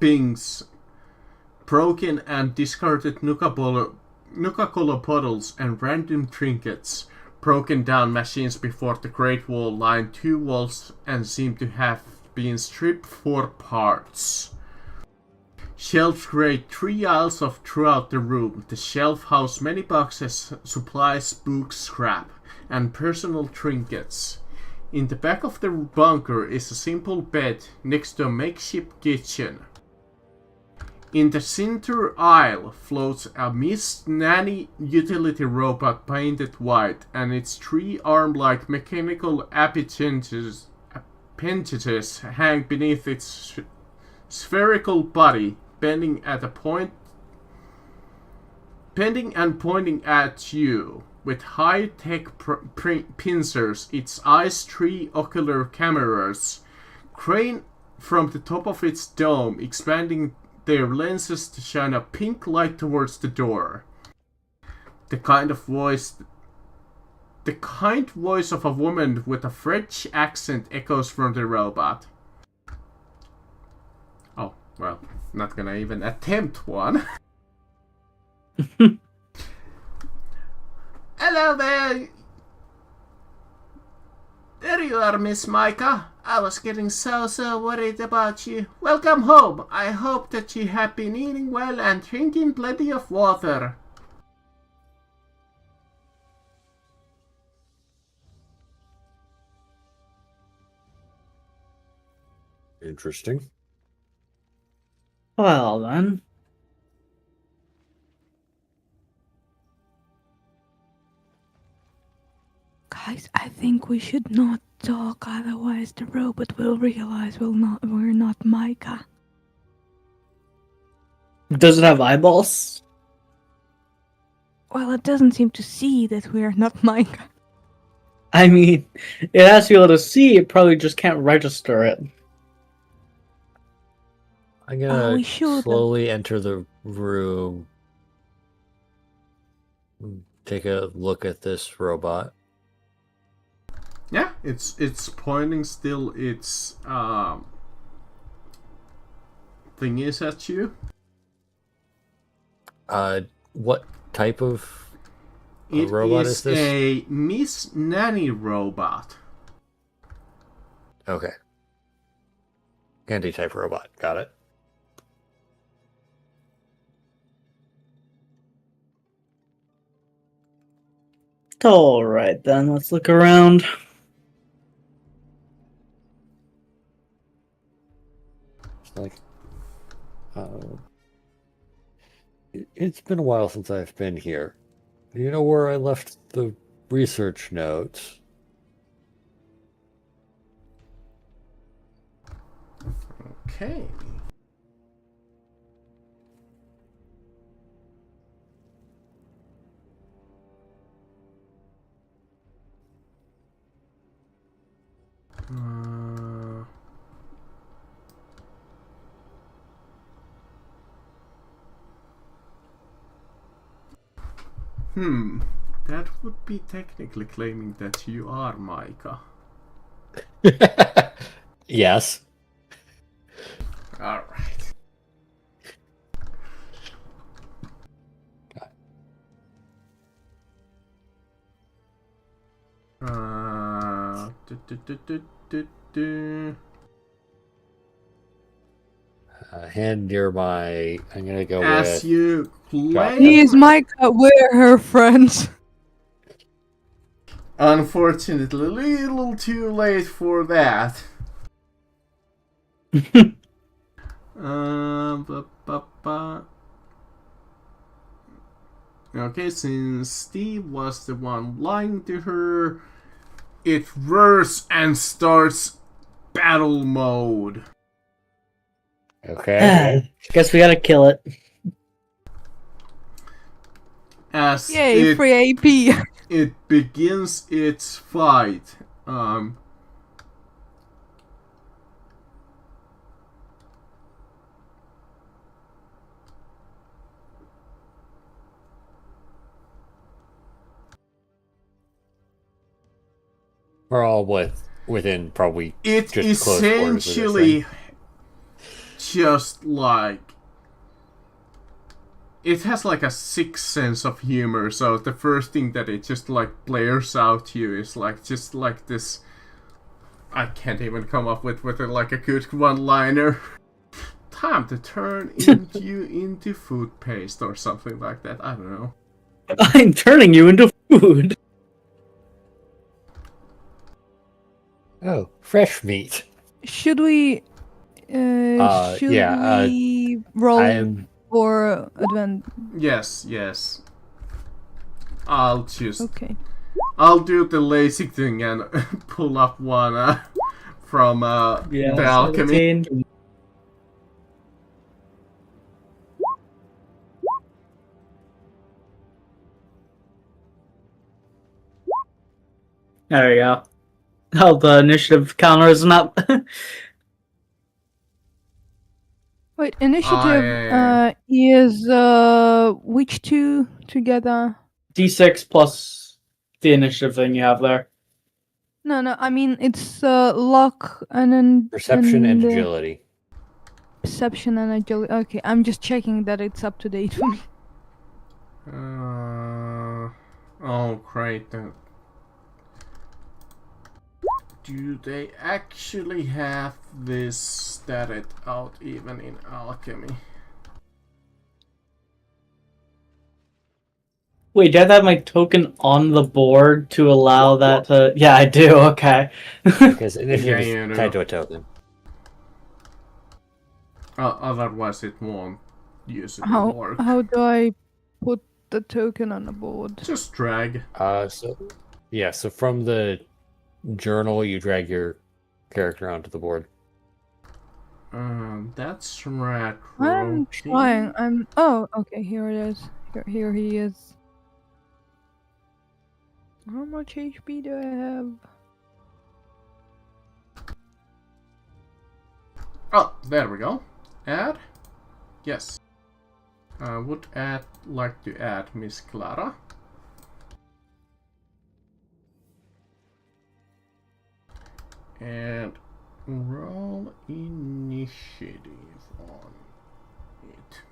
pings, broken and discarded Nuka-Cola bottles and random trinkets. Broken down machines before the Great Wall line 2 walls and seem to have been stripped for parts. Shelves grade 3 aisles throughout the room. The shelf house many boxes, supplies, books, scrap, and personal trinkets. In the back of the bunker is a simple bed next to a makeshift kitchen. In the center aisle floats a Miss Nanny utility robot painted white, and its 3 arm-like mechanical appendages hang beneath its spherical body, bending and pointing at you. With high-tech pincers, its eyes 3 ocular cameras crane from the top of its dome, expanding their lenses to shine a pink light towards the door. The kind voice of a woman with a French accent echoes from the robot. Oh, well, not gonna even attempt one. Hello there! There you are, Miss Micah. I was getting so worried about you. Welcome home. I hope that you have been eating well and drinking plenty of water. Interesting. Well then. Guys, I think we should not talk, otherwise the robot will realize we're not Micah. Does it have eyeballs? Well, it doesn't seem to see that we're not Micah. I mean, it has to be able to see, it probably just can't register it. I'm gonna we should. slowly enter the room. Take a look at this robot. Yeah, it's pointing still its thingies at you. What type of It robot is is this? a Miss Nanny robot. Okay. Candy type robot. Got it. Alright then, let's look around. It's like, it's been a while since I've been here. Do you know where I left the research notes? Okay. That would be technically claiming that you are Micah. Yes. Alright. Do. Hand nearby. I'm gonna go As with. you claim, Please, Micah, we're her friends. unfortunately, a little too late for that. Ba, ba, ba. Okay, since Steve was the one lying to her, it roars and starts battle mode. Okay. Guess we gotta kill it. As Yay, free AP. it begins its fight. We're all within probably It just close quarters with this essentially thing. just like it has like a sixth sense of humor. So the first thing that it just like blares out to you is like just like this. I can't even come up with like a good one-liner. Time to turn you into food paste or something like that. I don't know. I'm turning you into food. Oh, fresh meat. Should we? Should we roll I'm for advent? Yes, yes. I'll just Okay. I'll do the lazy thing and pull up one from Yeah, the alchemy. 17. There we go. Oh, the initiative counter isn't up. Wait, initiative I- is which two together? D6 plus the initiative thing you have there. No, I mean it's luck and then perception and agility. perception and agility. Okay, I'm just checking that it's up to date for me. Oh, great. Do they actually have this statted out even in alchemy? Wait, do I have my token on the board to allow that to... Yeah, I do, okay. Because initiative Yeah, is tied to a token. Otherwise it won't usually How work. do I put the token on the board? Just drag. So from the journal you drag your character onto the board. That's right. I'm trying. Oh, okay. Here it is. Here he is. How much HP do I have? Oh, there we go. Add? Yes. I would like to add Miss Clara. And roll initiative on it.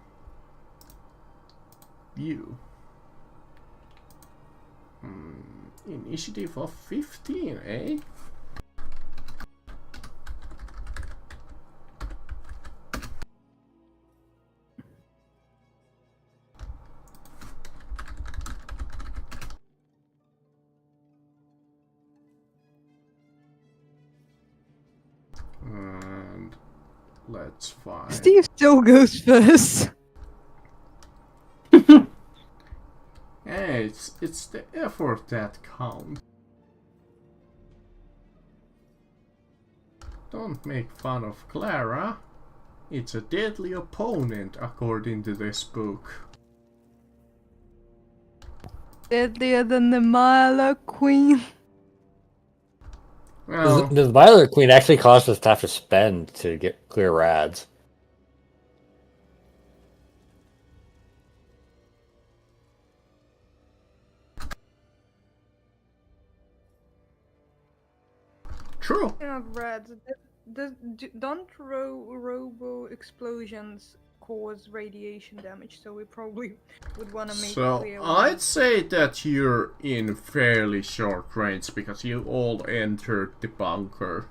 View. Initiative of 15, eh? And let's find. Steve still goes first. Hey, it's the effort that counts. Don't make fun of Clara. It's a deadly opponent, according to this book. Deadlier than the Milo Queen. Well, Does Violet Queen actually cause us to have to spend to get clear rads? true. Not reds. don't robo explosions cause radiation damage? So we probably would want to make So clear. I'd say that you're in fairly short range because you all entered the bunker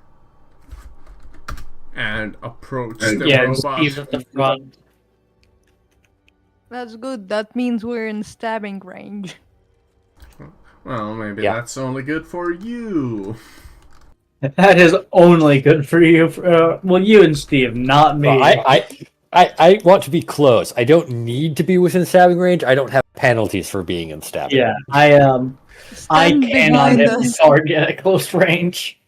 and approached the Yeah, robot. Steve's at the front. That's good. That means we're in stabbing range. Well, maybe Yeah. that's only good for you. That is only good for you. Well, you and Steve, not me. Well, I want to be close. I don't need to be within stabbing range. I don't have penalties for being in stabbing. Yeah, I Stand cannot behind hit us. the target at close range.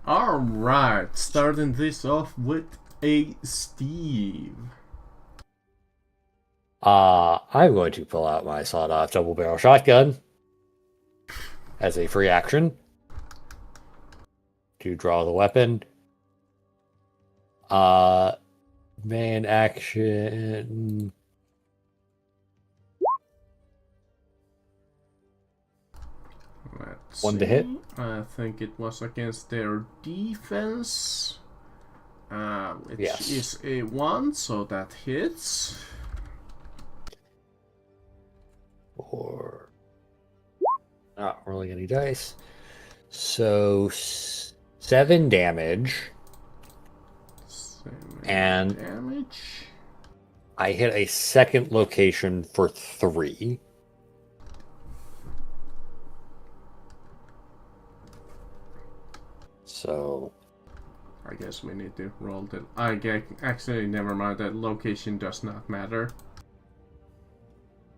Alright, starting this off with a Steve. I'm going to pull out my sawed-off double-barrel shotgun as a free action to draw the weapon. Main action. Let's One to see. hit. I think it was against their defense, which Yes. is a 1, so that hits. Or not rolling any dice. So 7 damage. 7 And- damage. I hit a second location for 3. So I guess we need to roll that. Actually, never mind. That location does not matter.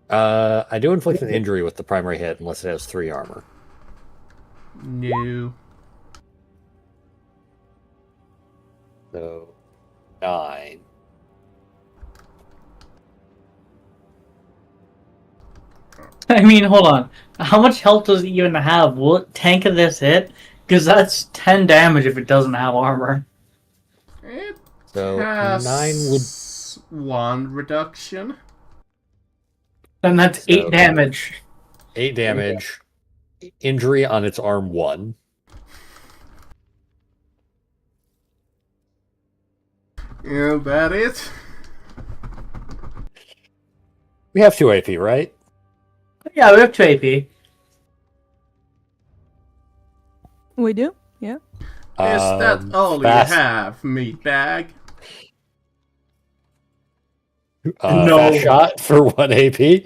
I do inflict an injury with the primary hit unless it has 3 armor. No. So 9. I mean, hold on. How much health does it even have? Will it tank this hit? Because that's 10 damage if it doesn't have armor. It So has 9 would 1 reduction. Then that's So- 8 damage. 8 damage. Injury on its arm 1. Is that it? We have 2 AP, right? Yeah, we have 2 AP. We do? Yeah. Is that all fast, you have, meatbag? No. Fast shot for 1 AP.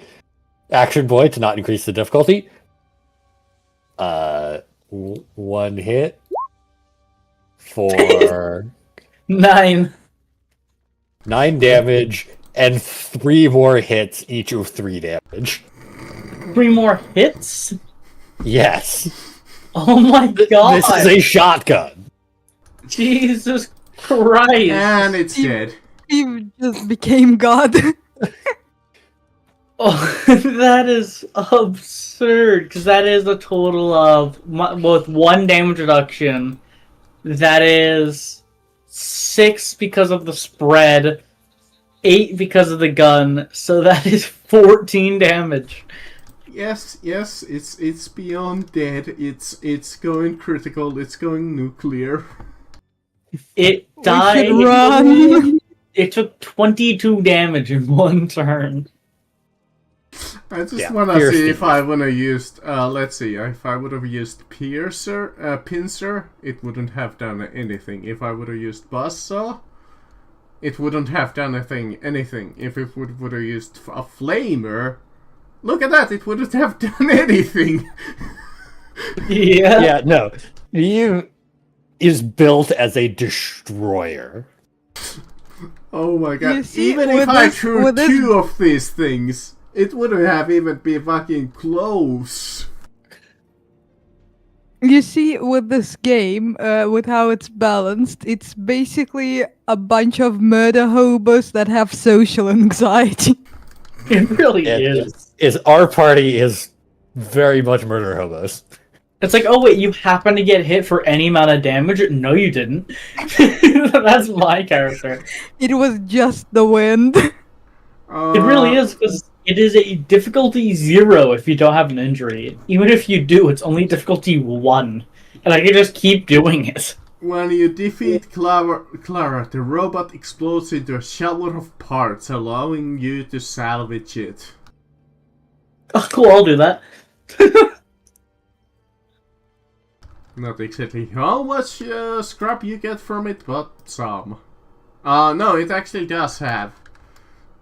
Action point to not increase the difficulty. 1 hit for 9. 9 damage and 3 more hits, each of 3 damage. 3 more hits? Yes. Oh my god! This is a shotgun. Jesus Christ! And it's You- dead. Steve just became God. Oh, that is absurd, because that is a total of both 1 damage reduction, that is 6 because of the spread, 8 because of the gun, so that is 14 damage. Yes, it's beyond dead. It's going critical. It's going nuclear. It We died. should run. It took 22 damage in 1 turn. I just Yeah, wanna pierced see it. if I would have used. Let's see. If I would have used pincer, it wouldn't have done anything. If I would have used buzzsaw, it wouldn't have done anything. If it would have used a flamer, look at that! It wouldn't have done anything. Yeah. Yeah, no. You is built as a destroyer. Oh my god! You see, Even if with I this- threw with this- 2 of these things, it wouldn't have even been fucking close. You see, with this game, with how it's balanced, it's basically a bunch of murder hobos that have social anxiety. It really It is. our party is very much murder hobos. It's like, oh wait, you happen to get hit for any amount of damage? No, you didn't. That's my character. It was just the wind. It really is, because it is a difficulty 0 if you don't have an injury. Even if you do, it's only difficulty 1. And I can just keep doing it. When you defeat Clara, the robot explodes into a shower of parts, allowing you to salvage it. Oh, cool, I'll do that. Not exactly how much scrap you get from it, but some. No, it actually does have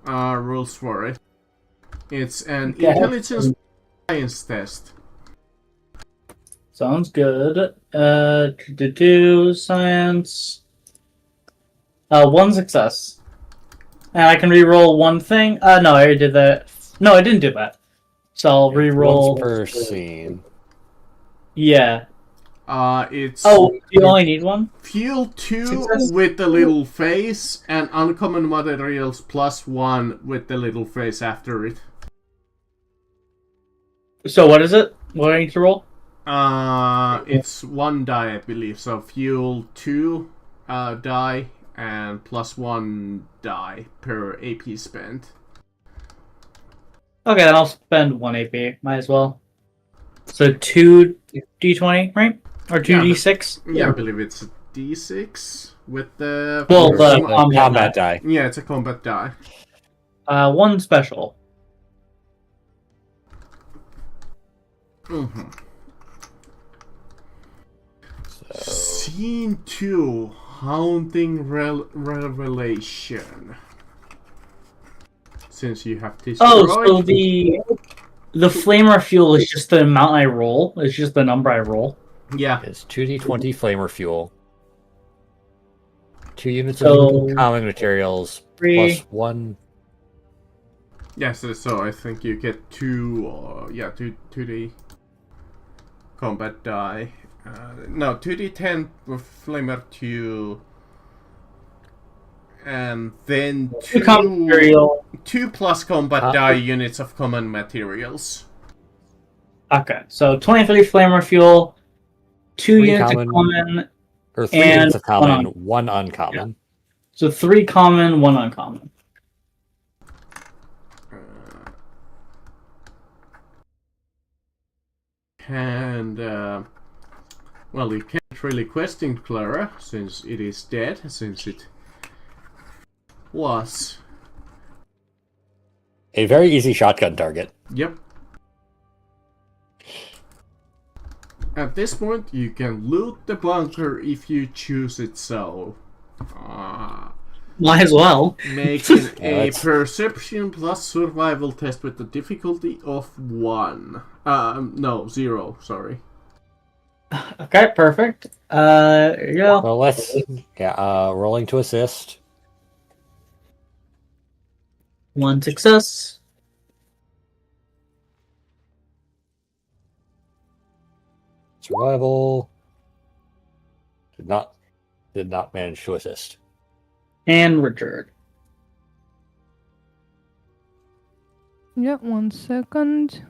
rules for it. It's an Okay. intelligence science test. Sounds good. Do science. 1 success. And I can re-roll one thing. No, I already did that. No, I didn't do that. So I'll re-roll. Once per scene. Yeah. It's Oh, you only need one? fuel 2 Success. with the little face, and uncommon materials +1 with the little face after it. So what is it? What do I need to roll? It's 1 die, I believe. So fuel 2 die and +1 die per AP spent. Okay, then I'll spend 1 AP. Might as well. So 2 D20, right? Or 2 Yeah, D6? Yeah, I believe it's a D6 with the. Well, the The combat die. Yeah, it's a combat die. 1 special. Mm-hmm. So, Scene 2, Haunting Revelation. Since you have destroyed... Oh, so the flamer fuel is just the amount I roll? It's just the number I roll? Yeah. it's 2d20 flamer fuel. 2 units So- of common materials 3. plus 1. Yes, so I think you get 2d combat die. No, 2d10 with flamer 2. And then 2 common material. 2 plus combat die units of common materials. Okay, so 23 flamer fuel, 2 3 units common. of common, Or 3 And units of common, one 1 uncommon. so 3 common, 1 uncommon. And, well, you can't really question Clara, since it is dead, since it was. A very easy shotgun target. Yep. At this point, you can loot the bunker if you choose it so. Might as well. Making a that's- perception plus survival test with the difficulty of 1. No, 0, sorry. Okay, perfect. Here you go. Well, let's... Yeah, rolling to assist. 1 success. Survival. Did not manage to assist. And Richard. Yeah, 1 second.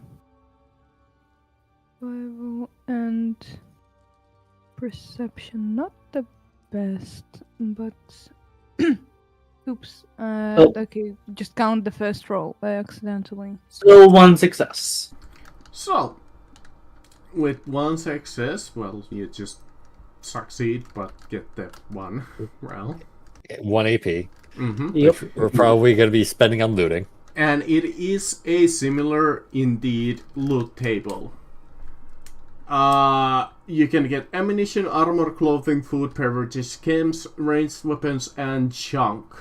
Survival and perception, not the best, but oops. Okay, just count the first roll by accidentally. So 1 success. So, with 1 success, well, you just succeed, but get the 1 round. 1 AP. Mm-hmm. Yep. Which we're probably going to be spending on looting. And it is a similar, indeed, loot table. You can get ammunition, armor, clothing, food, beverages, chems, ranged weapons, and junk.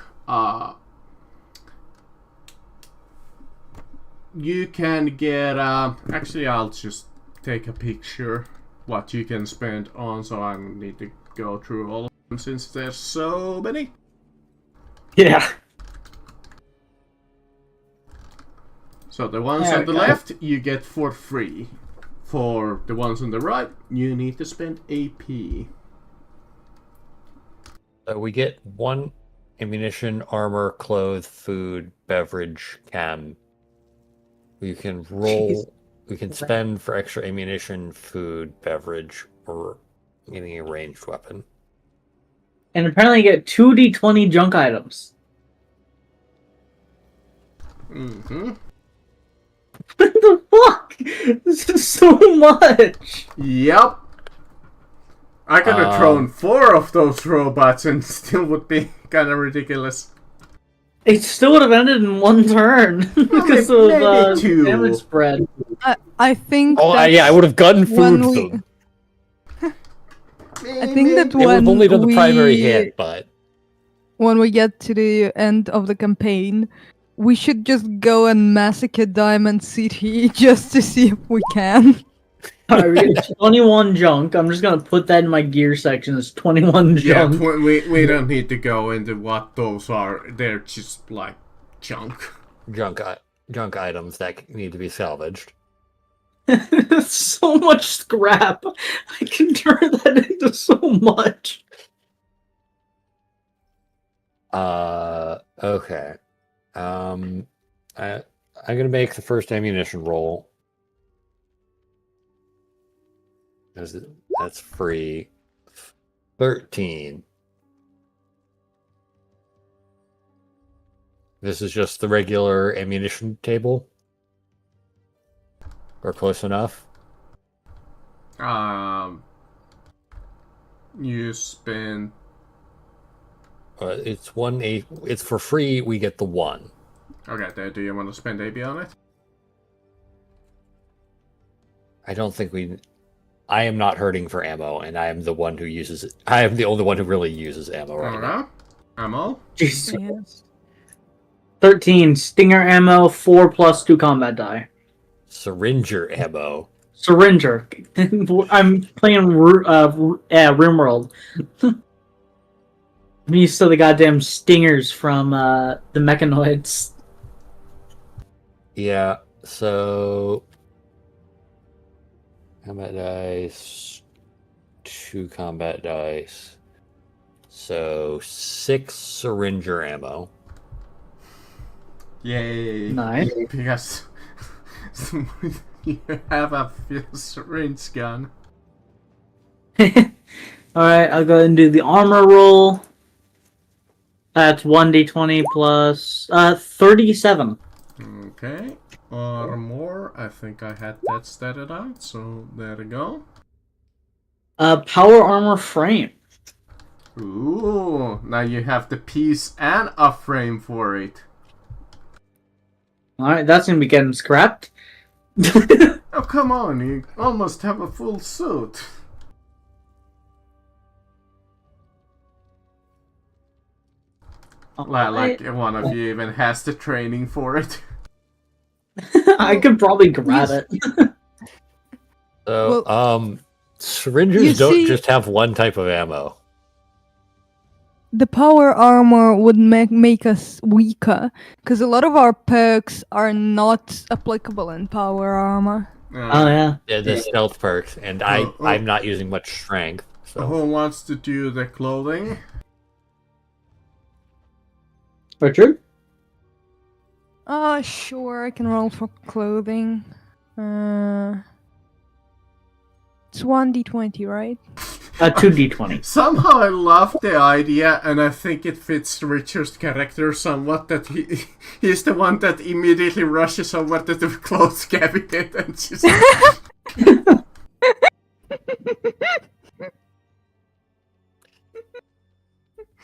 You can get... actually, I'll just take a picture what you can spend on, so I don't need to go through all of them since there's so many. Yeah. So the ones There on the we go. left you get for free. For the ones on the right, you need to spend AP. So we get 1 ammunition, armor, clothes, food, beverage, chem. We can roll. Jeez. We can spend for extra ammunition, food, beverage, or any ranged weapon. And apparently you get 2 D20 junk items. Mm-hmm. What the fuck? This is so much! Yep. I could have thrown 4 of those robots and still would be kind of ridiculous. It still would have ended in 1 turn because maybe of 2. damage spread. I think. Oh, yeah, I would have gun when food we- them. I think that It would have when only done the primary we hit, but when we get to the end of the campaign, we should just go and massacre Diamond City just to see if we can. Alright, we get 21 junk. I'm just gonna put that in my gear section as 21 Yeah, junk. we don't need to go into what those are. They're just like junk. junk items that need to be salvaged. So much scrap. I can turn that into so much. Okay. I'm gonna make the first ammunition roll. That's free. 13. This is just the regular ammunition table? Or close enough? You spend. It's 1 It's for free. We get the 1. Okay, do you want to spend AB on it? I don't think we. I am not hurting for ammo, and I am the one who uses it. I am the only one who really uses ammo right now. Okay. Ammo. Jesus. Yes. 13 stinger ammo, 4 plus 2 combat die. Syringer ammo. Syringer. I'm playing RimWorld. I'm used to the goddamn stingers from the mechanoids. Yeah, so combat dice, 2 combat dice. So 6 syringer ammo. Yay. Nice. Because you have a syringe gun. Alright, I'll go ahead and do the armor roll. That's 1d20 plus 37. Okay. Or more. I think I had that statted out, so there we go. Power armor frame. Ooh, now you have the piece and a frame for it. Alright, that's gonna be getting scrapped. Oh, come on, you almost have a full suit. Like one of you even has the training for it. I could probably grab it. So, You syringers don't see- just have one type of ammo. The power armor would make us weaker, because a lot of our perks are not applicable in power armor. Oh yeah. Yeah, the stealth perks, and I'm not using much strength. So Who wants to do the clothing? Richard? Sure, I can roll for clothing. It's 1d20, right? 2d20. Somehow I love the idea, and I think it fits Richard's character somewhat that he's the one that immediately rushes over to the clothes cabinet and just...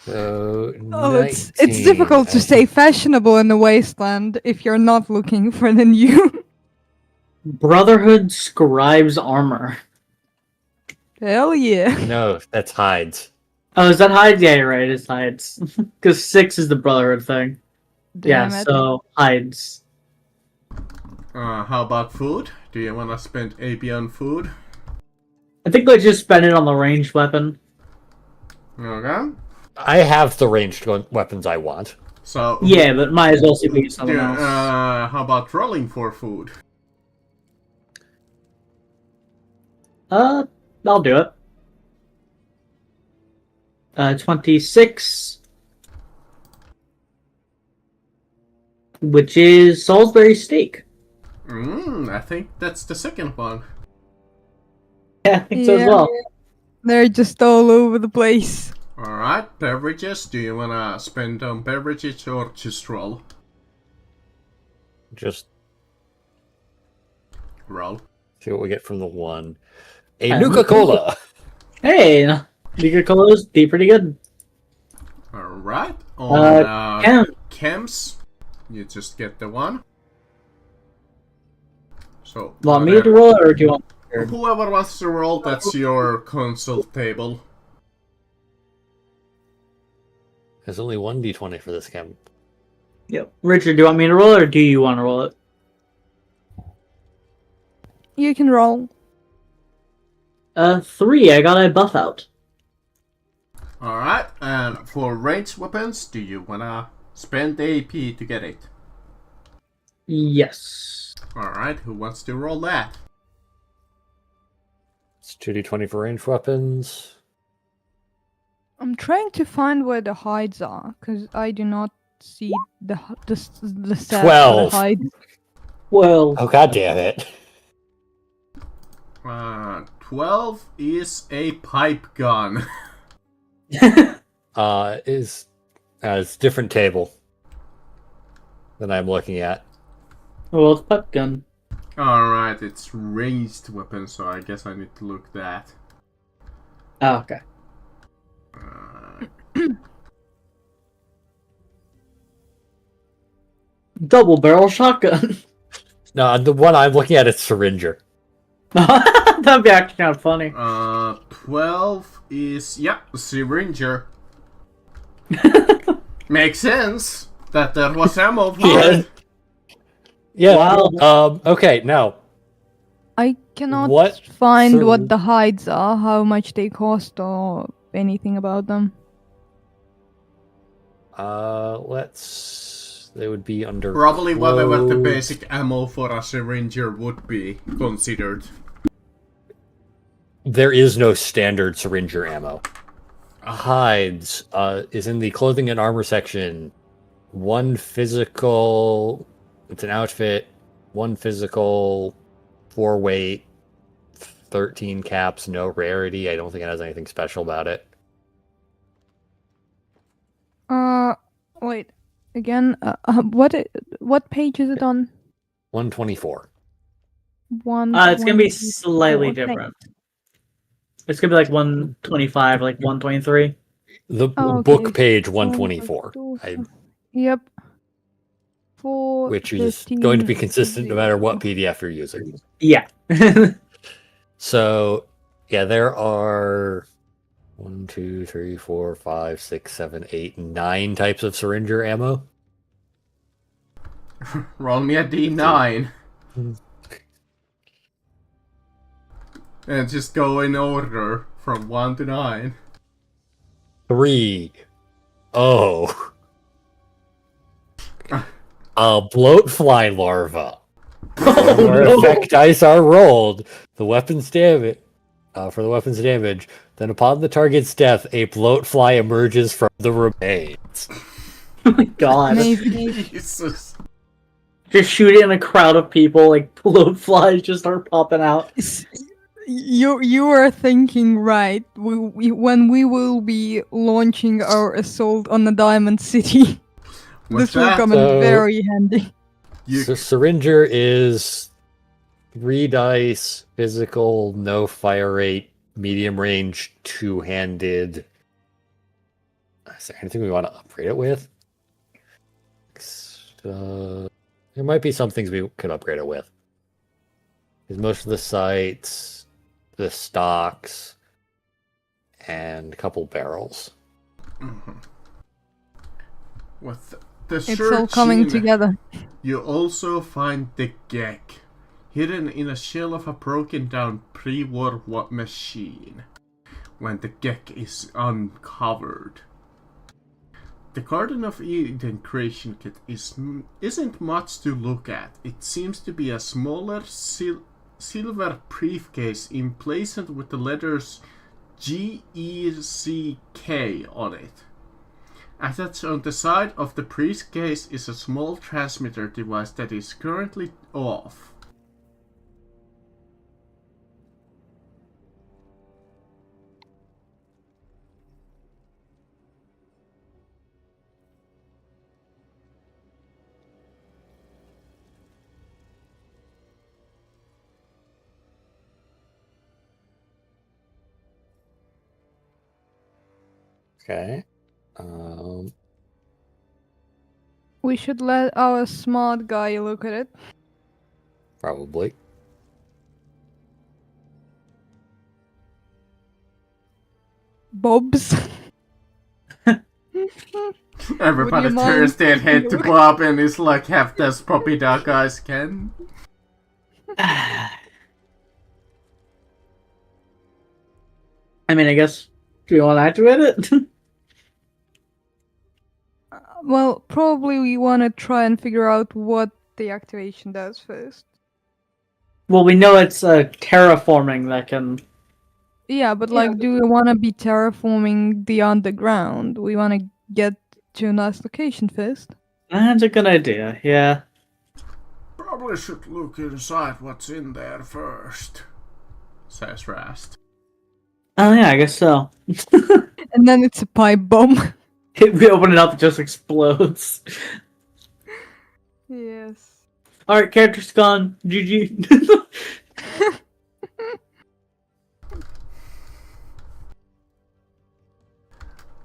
So Oh, it's 19, difficult to I stay fashionable in the wasteland if you're not looking for the new. Brotherhood Scribe's armor. Hell yeah. No, that's hides. Oh, is that hides? Yeah, you're right, it's hides. Because 6 is the Brotherhood thing. Damn Yeah, it. so hides. how about food? Do you want to spend AB on food? I think let's just spend it on the ranged weapon. Okay. I have the ranged weapons I want. So... Yeah, but might as well see if we get something else. how about rolling for food? I'll do it. 26. Which is Salisbury steak. I think that's the second one. Yeah, I think so as Yeah. well. They're just all over the place. Alright, beverages. Do you want to spend on beverages or just roll? Just Roll. see what we get from the one. A Nuka Cola. Hey, the colors be pretty good. Alright. On Chem. chems, you just get the one. So, Want me to roll it, or do you want? whoever wants to roll, that's your console table. There's only one d20 for this chem. Yep. Richard, do you want me to roll it, or do you want to roll it? You can roll. 3. I got a buff out. Alright, and for ranged weapons, do you wanna spend AP to get it? Yes. Alright, who wants to roll that? It's 2d20 for ranged weapons. I'm trying to find where the hides are, because I do not see the set 12. for the hides. Well. Oh, god damn it. 12 is a pipe gun. It's different table than I'm looking at. Well, it's pipe gun. Alright, it's ranged weapon, so I guess I need to look that. Oh, okay. Double barrel shotgun. No, the one I'm looking at is syringer. That'd be actually kind of funny. 12 is, yeah, syringer. Makes sense that there was ammo for it. Yeah. Wow. Okay, now. I cannot What find sort- what the hides are, how much they cost, or anything about them. They would be under Probably whatever the clothes. basic ammo for a syringer would be considered. There is no standard syringer ammo. Hides is in the clothing and armor section. One physical, it's an outfit. One physical, 4 weight, 13 caps, no rarity. I don't think it has anything special about it. Wait, again, what page is it on? 124. It's gonna be slightly 124. different. It's gonna be like 125, like 123. The Oh, book okay. page 124. Yep. 4, Which is going to be consistent no matter what PDF you're using. Yeah. So, yeah, there are 1, 2, 3, 4, 5, 6, 7, 8, 9 types of syringer ammo. Roll me a D9. And just go in order from 1 to 9. 3. Oh. A bloatfly larva. Where effect dice are rolled, the weapon's damage for the weapon's damage. Then, upon the target's death, a bloatfly emerges from the remains. Oh my god. Maybe. Jesus. Just shoot it in a crowd of people, like bloatflies just start popping out. You are thinking right. When we will be launching our assault on the Diamond City, What's this will that? come in very handy. So, syringer is 3 dice, physical, no fire rate, medium range, 2-handed. Is there anything we want to upgrade it with? There might be some things we could upgrade it with. Because most of the sights, the stocks, and a couple barrels. Mm-hmm. With the It's all coming together. You also find the Gek, hidden in a shell of a broken down pre-war machine. When the Gek is uncovered, the Garden of Eden creation kit isn't much to look at. It seems to be a smaller silver briefcase emblazoned with the letters GECK on it. Attached on the side of the briefcase is a small transmitter device that is currently off. Okay. We should let our smart guy look at it. Probably. Bob's. Everybody mind turns their head to look? Bob and is like half as puppy dog eyes can. I mean, I guess, do you want to activate it? Well, probably we want to try and figure out what the activation does first. Well, we know it's terraforming that can... Yeah, but like, do we want to be terraforming the underground? We want to get to a nice location first. That's a good idea, yeah. Probably should look inside what's in there first, says Rast. Oh yeah, I guess so. And then it's a pipe bomb. We open it up, it just explodes. Yes. Alright, character's gone. GG.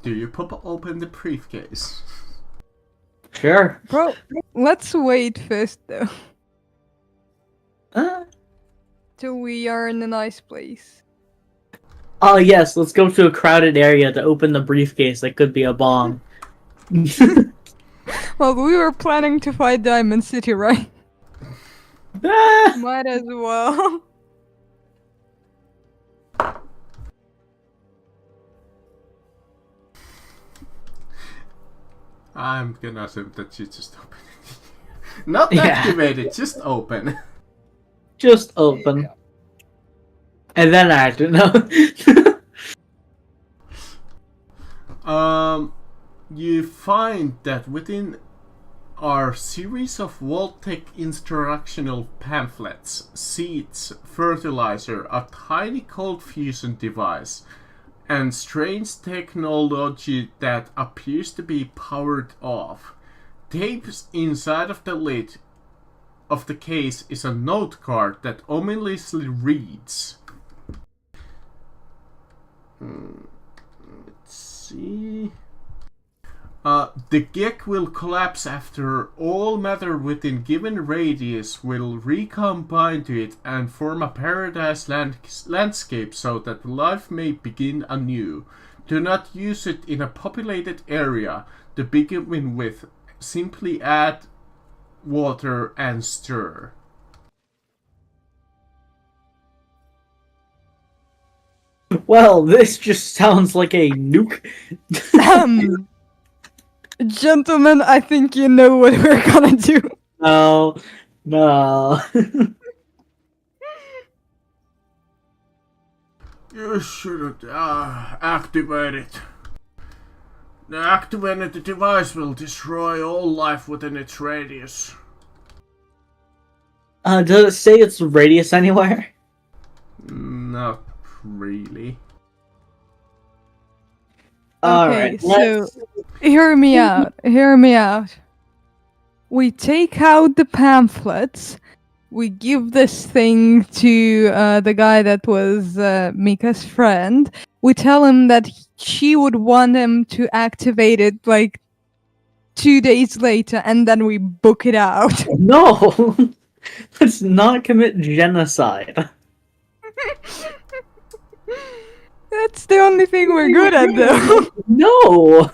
Do you pop open the briefcase? Sure. Bro, let's wait first though. Till we are in a nice place. Oh yes, let's go to a crowded area to open the briefcase that could be a bomb. Well, we were planning to fight Diamond City, right? Ah! Might as well. I'm gonna assume that you just open it. Not Yeah. activate it, just open. Just open. And then I don't know. You find that within our series of Vault-Tec instructional pamphlets, seeds, fertilizer, a tiny cold fusion device, and strange technology that appears to be powered off. Taped inside of the lid of the case is a note card that ominously reads. Let's see. The GEC will collapse after all matter within given radius will recombine to it and form a paradise landscape so that life may begin anew. Do not use it in a populated area to begin with. Simply add water and stir. Well, this just sounds like a nuke. Gentlemen, I think you know what we're gonna do. No. No. You shouldn't activate it. The activated device will destroy all life within its radius. Does it say its radius anywhere? Not really. Okay, Alright, so hear me out. Hear me out. We take out the pamphlets. We give this thing to the guy that was Mika's friend. We tell him that she would want him to activate it like 2 days later, and then we book it out. No! Let's not commit genocide. That's the only thing we're good at, though. No!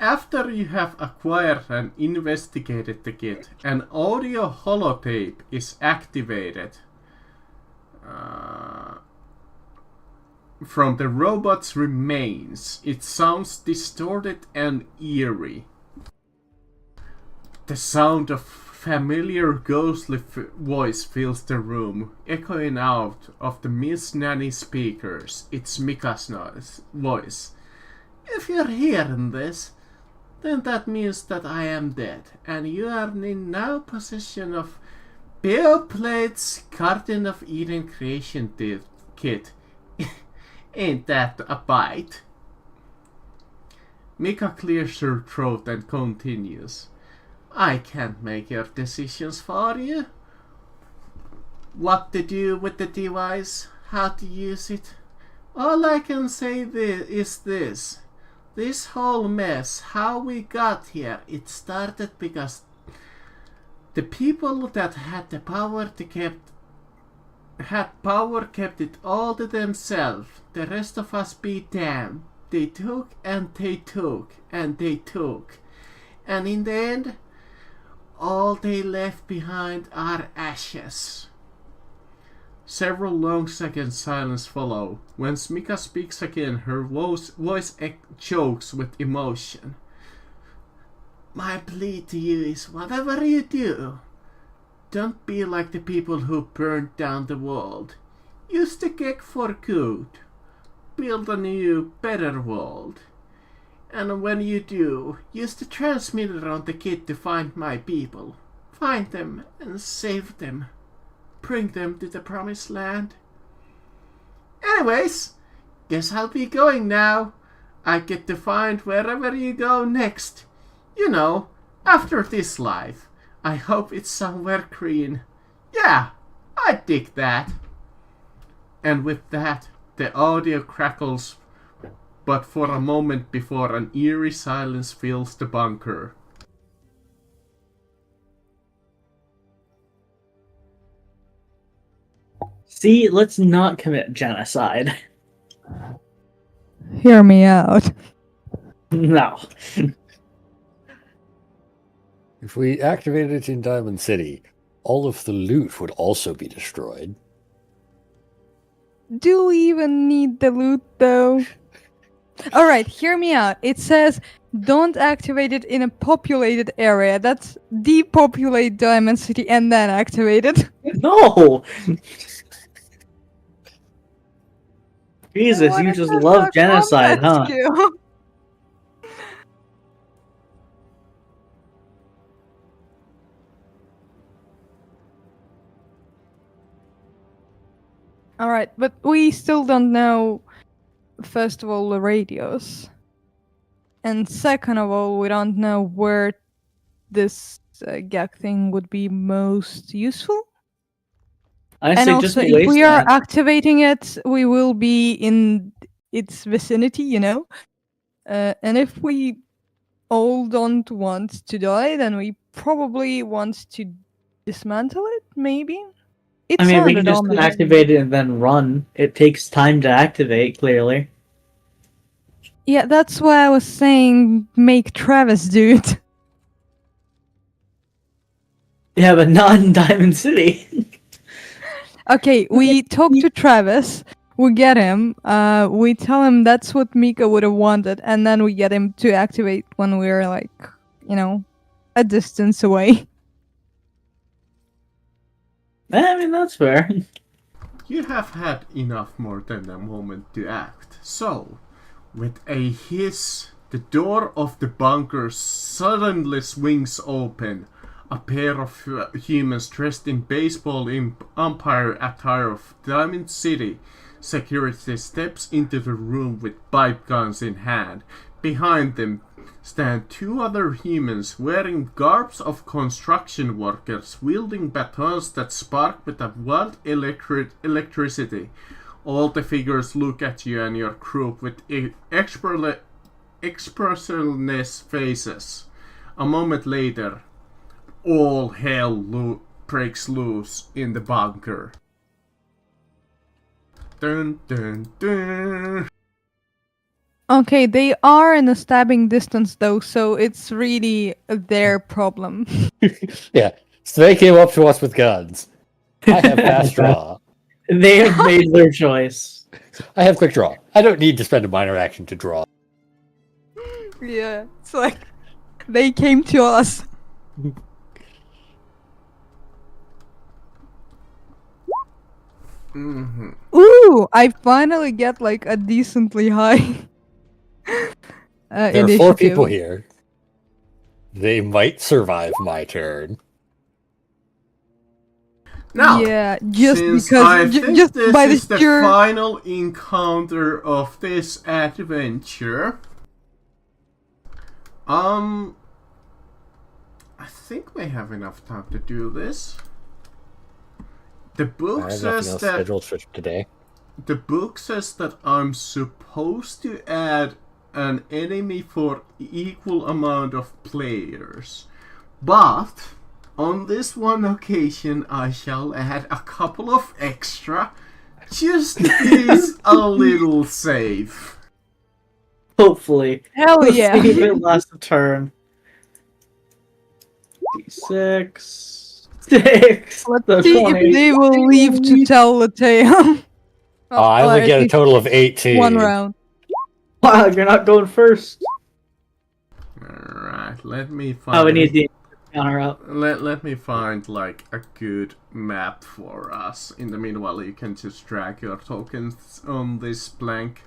After you have acquired and investigated the kit, an audio holotape is activated from the robot's remains. It sounds distorted and eerie. The sound of familiar ghostly voice fills the room, echoing out of the Miss Nanny speakers. It's Mika's voice. If you're hearing this, then that means that I am dead, and you are in now possession of Beoplate's Garden of Eden creation kit. Ain't that a bite? Mika clears her throat and continues. I can't make your decisions for you. What to do with the device, how to use it. All I can say is this. this whole mess, how we got here, it started because the people that had the power kept it all to themselves. The rest of us be damned. They took and they took and they took. And in the end, all they left behind are ashes. Several long seconds silence follow. When Smika speaks again, her voice chokes with emotion. My plea to you is whatever you do, don't be like the people who burned down the world. Use the gig for good. Build a new, better world. And when you do, use the transmitter on the kid to find my people. Find them and save them. Bring them to the promised land. Anyways, guess I'll be going now. I get to find wherever you go next. You know, after this life. I hope it's somewhere green. Yeah, I dig that. And with that, the audio crackles, but for a moment before an eerie silence fills the bunker. See, let's not commit genocide. Hear me out. No. If we activated it in Diamond City, all of the loot would also be destroyed. Do we even need the loot though? Alright, hear me out. It says don't activate it in a populated area. That's depopulate Diamond City and then activate it. No! Jesus, What you if just that's love our genocide, combat huh? skill? Alright, but we still don't know, first of all, the radios. And second of all, we don't know where this gag thing would be most useful. I And say also, just if waste we are that. activating it, we will be in its vicinity, you know? And if we all don't want to die, then we probably want to dismantle it, maybe? It I mean, we can sounded just ominous. activate it and then run. It takes time to activate, clearly. Yeah, that's why I was saying make Travis do it. Yeah, but not in Diamond City. Okay, we talk to Travis, we get him, we tell him that's what Mika would have wanted, and then we get him to activate when we're like, you know, a distance away. I mean, that's fair. You have had enough more than a moment to act. So, with a hiss, the door of the bunker suddenly swings open. A pair of humans dressed in baseball umpire attire of Diamond City security steps into the room with pipe guns in hand. Behind them stand two other humans wearing garbs of construction workers, wielding batons that spark with a wild electricity. All the figures look at you and your group with expressionless faces. A moment later, all hell breaks loose in the bunker. Dun dun dun. Okay, they are in a stabbing distance though, so it's really their problem. Yeah, so they came up to us with guns. I have fast draw. They have made their choice. I have quick draw. I don't need to spend a minor action to draw. Yeah, it's like they came to us. Mm-hmm. Ooh, I finally get like a decently high There are 4 people here. They might survive my turn. Now, yeah, just since because I think just this by is the the sheer final encounter of this adventure, I think we have enough time to do this. The I book have nothing says else that scheduled for today. the book says that I'm supposed to add an enemy for equal amount of players. But on this one occasion I shall add a couple of extra just to be a little safe. Hopefully. Hell Let's yeah. see if it lasts a turn. D6. 6. Let's So see 20. if they will leave to tell the tale. I Or only at get a least total of 18. one round. Wow, you're not going first. Alright, let me find... Oh, we need the counter up. Let me find like a good map for us. In the meanwhile, you can just drag your tokens on this blank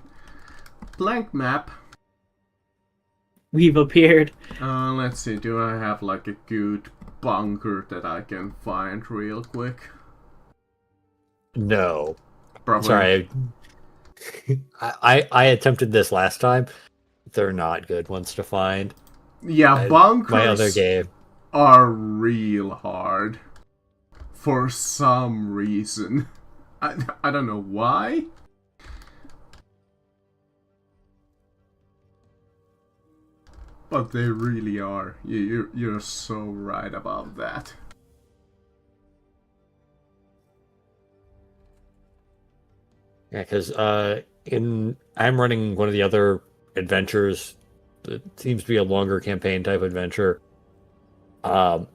map. We've appeared. Let's see, do I have like a good bunker that I can find real quick? No. Probably. Sorry. I attempted this last time. They're not good ones to find. Yeah, bunkers My other game. are real hard. For some reason. I don't know why. But they really are. You're so right about that. Yeah, because I'm running one of the other adventures. It seems to be a longer campaign type adventure. One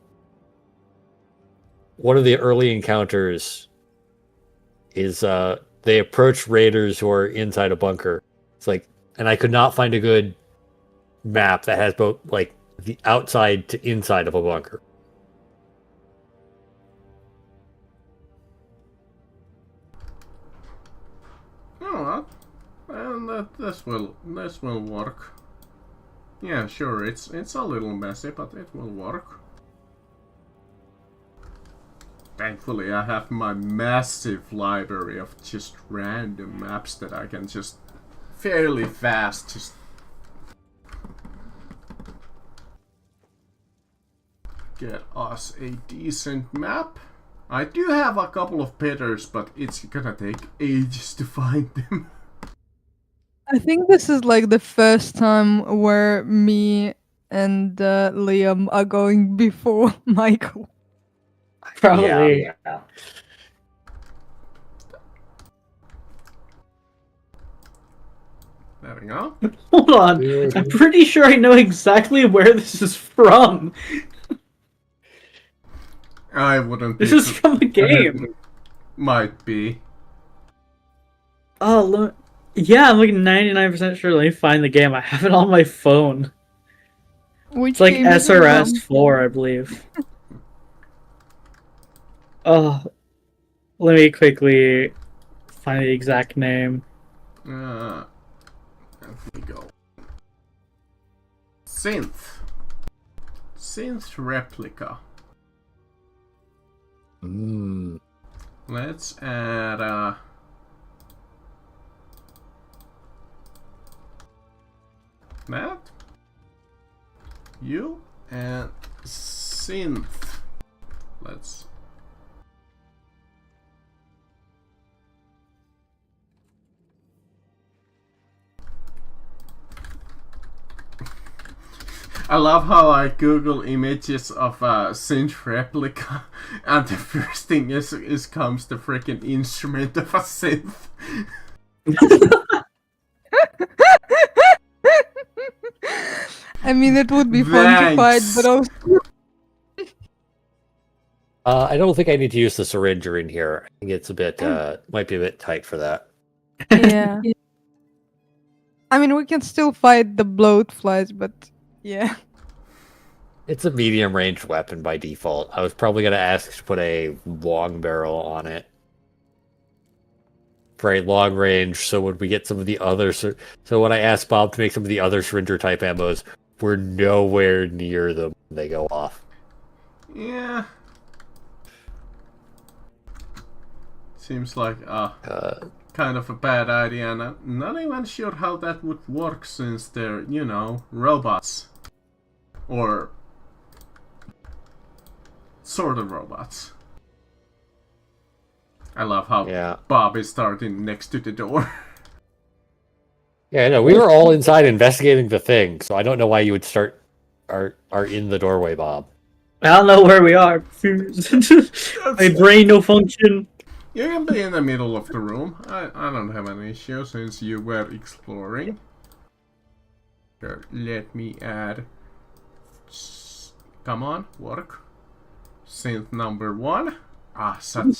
of the early encounters is they approach raiders who are inside a bunker. It's like, and I could not find a good map that has both like the outside to inside of a bunker. Oh, well, this will work. Yeah, sure. It's a little messy, but it will work. Thankfully, I have my massive library of just random maps that I can just fairly fast just get us a decent map. I do have a couple of pitters, but it's gonna take ages to find them. I think this is like the first time where me and Liam are going before Michael. Probably. Yeah. There we go. Hold on. I'm pretty sure I know exactly where this is from. I wouldn't. This is from a game. Might be. Oh, yeah, I'm like 99% sure. Let me find the game. I have it on my phone. Which It's like game is it from? SRS4, I believe. Oh, let me quickly find the exact name. There we go. Synth replica. Let's add that, you, and synth. Let's. I love how I Google images of a synth replica, and the first thing is comes the freaking instrument of a synth. I mean, it would be fun to fight, but also... I don't think I need to use the syringer in here. I think it's a bit might be a bit tight for that. Yeah. I mean, we can still fight the bloat flies, but yeah. It's a medium range weapon by default. I was probably going to ask to put a long barrel on it. For a long range, so when we get some of the other... So when I asked Bob to make some of the other syringer type ammos, we're nowhere near them when they go off. Yeah. Seems like kind of a bad idea, and I'm not even sure how that would work since they're, you know, robots. Or sort of robots. I love how Bob is starting next to the door. Yeah, no, we were all inside investigating the thing, so I don't know why you would start are in the doorway, Bob. I don't know where we are. My brain no function. You can be in the middle of the room. I don't have an issue since you were exploring. Here, let me add. Come on, work. Synth number 1. Ah, such.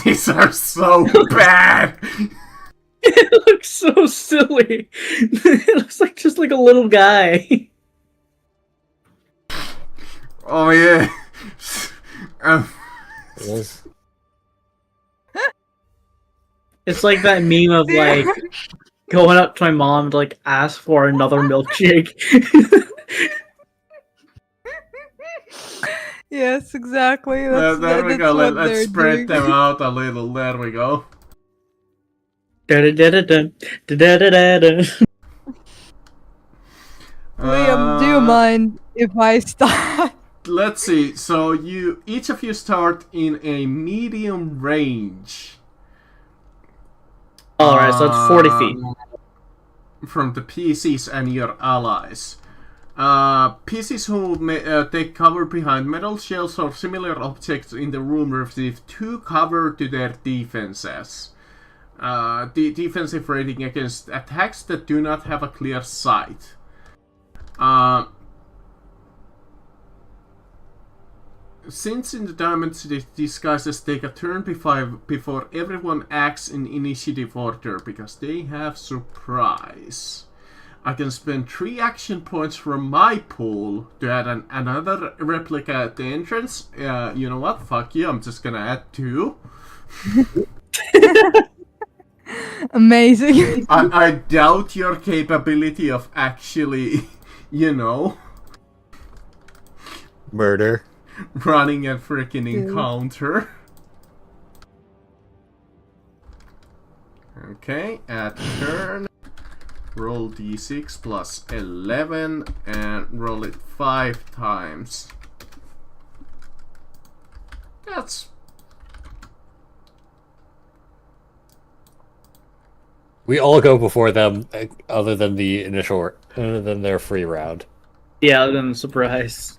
These are so bad. It looks so silly. It looks like just like a little guy. Oh yeah. Yes. It's like that meme of like going up to my mom to like ask for another milkshake. Yes, exactly. There we go. what Let's they're spread doing. them out a little. There we go. Da-da-da-da-dun, da-da-da-da-dun. Liam, do you mind if I start? Let's see. So each of you start in a medium range. Alright, so it's 40 feet. From the PCs and your allies. PCs who take cover behind metal shells or similar objects in the room receive 2 cover to their defenses. The defensive rating against attacks that do not have a clear sight. Since in the diamond disguises take a turn before everyone acts in initiative order because they have surprise. I can spend 3 action points from my pool to add another replica at the entrance. You know what? Fuck you, I'm just gonna add 2. Amazing. I doubt your capability of actually, Murder. running a freaking encounter. Okay, at turn, roll d6 plus 11 and roll it 5 times. That's... We all go before them, other than their free round. Yeah, then surprise.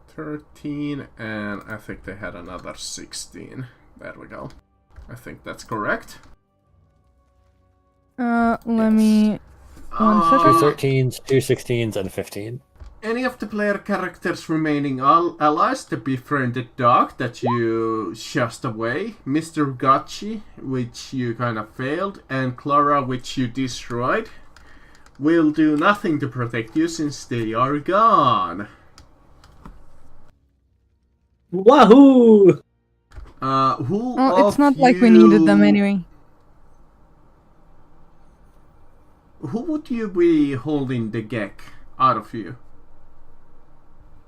13, and I think they had another 16. There we go. I think that's correct. Let me... One Uh, second. 2 13s, 2 16s, and 15. Any of the player characters remaining allies, the befriended dog that you shoved away, Mr. Gotchi, which you kind of failed, and Clara, which you destroyed, will do nothing to protect you since they are gone. Wahoo! Who Well, it's of not like we needed them you- anyway. Who would you be holding the gek out of you?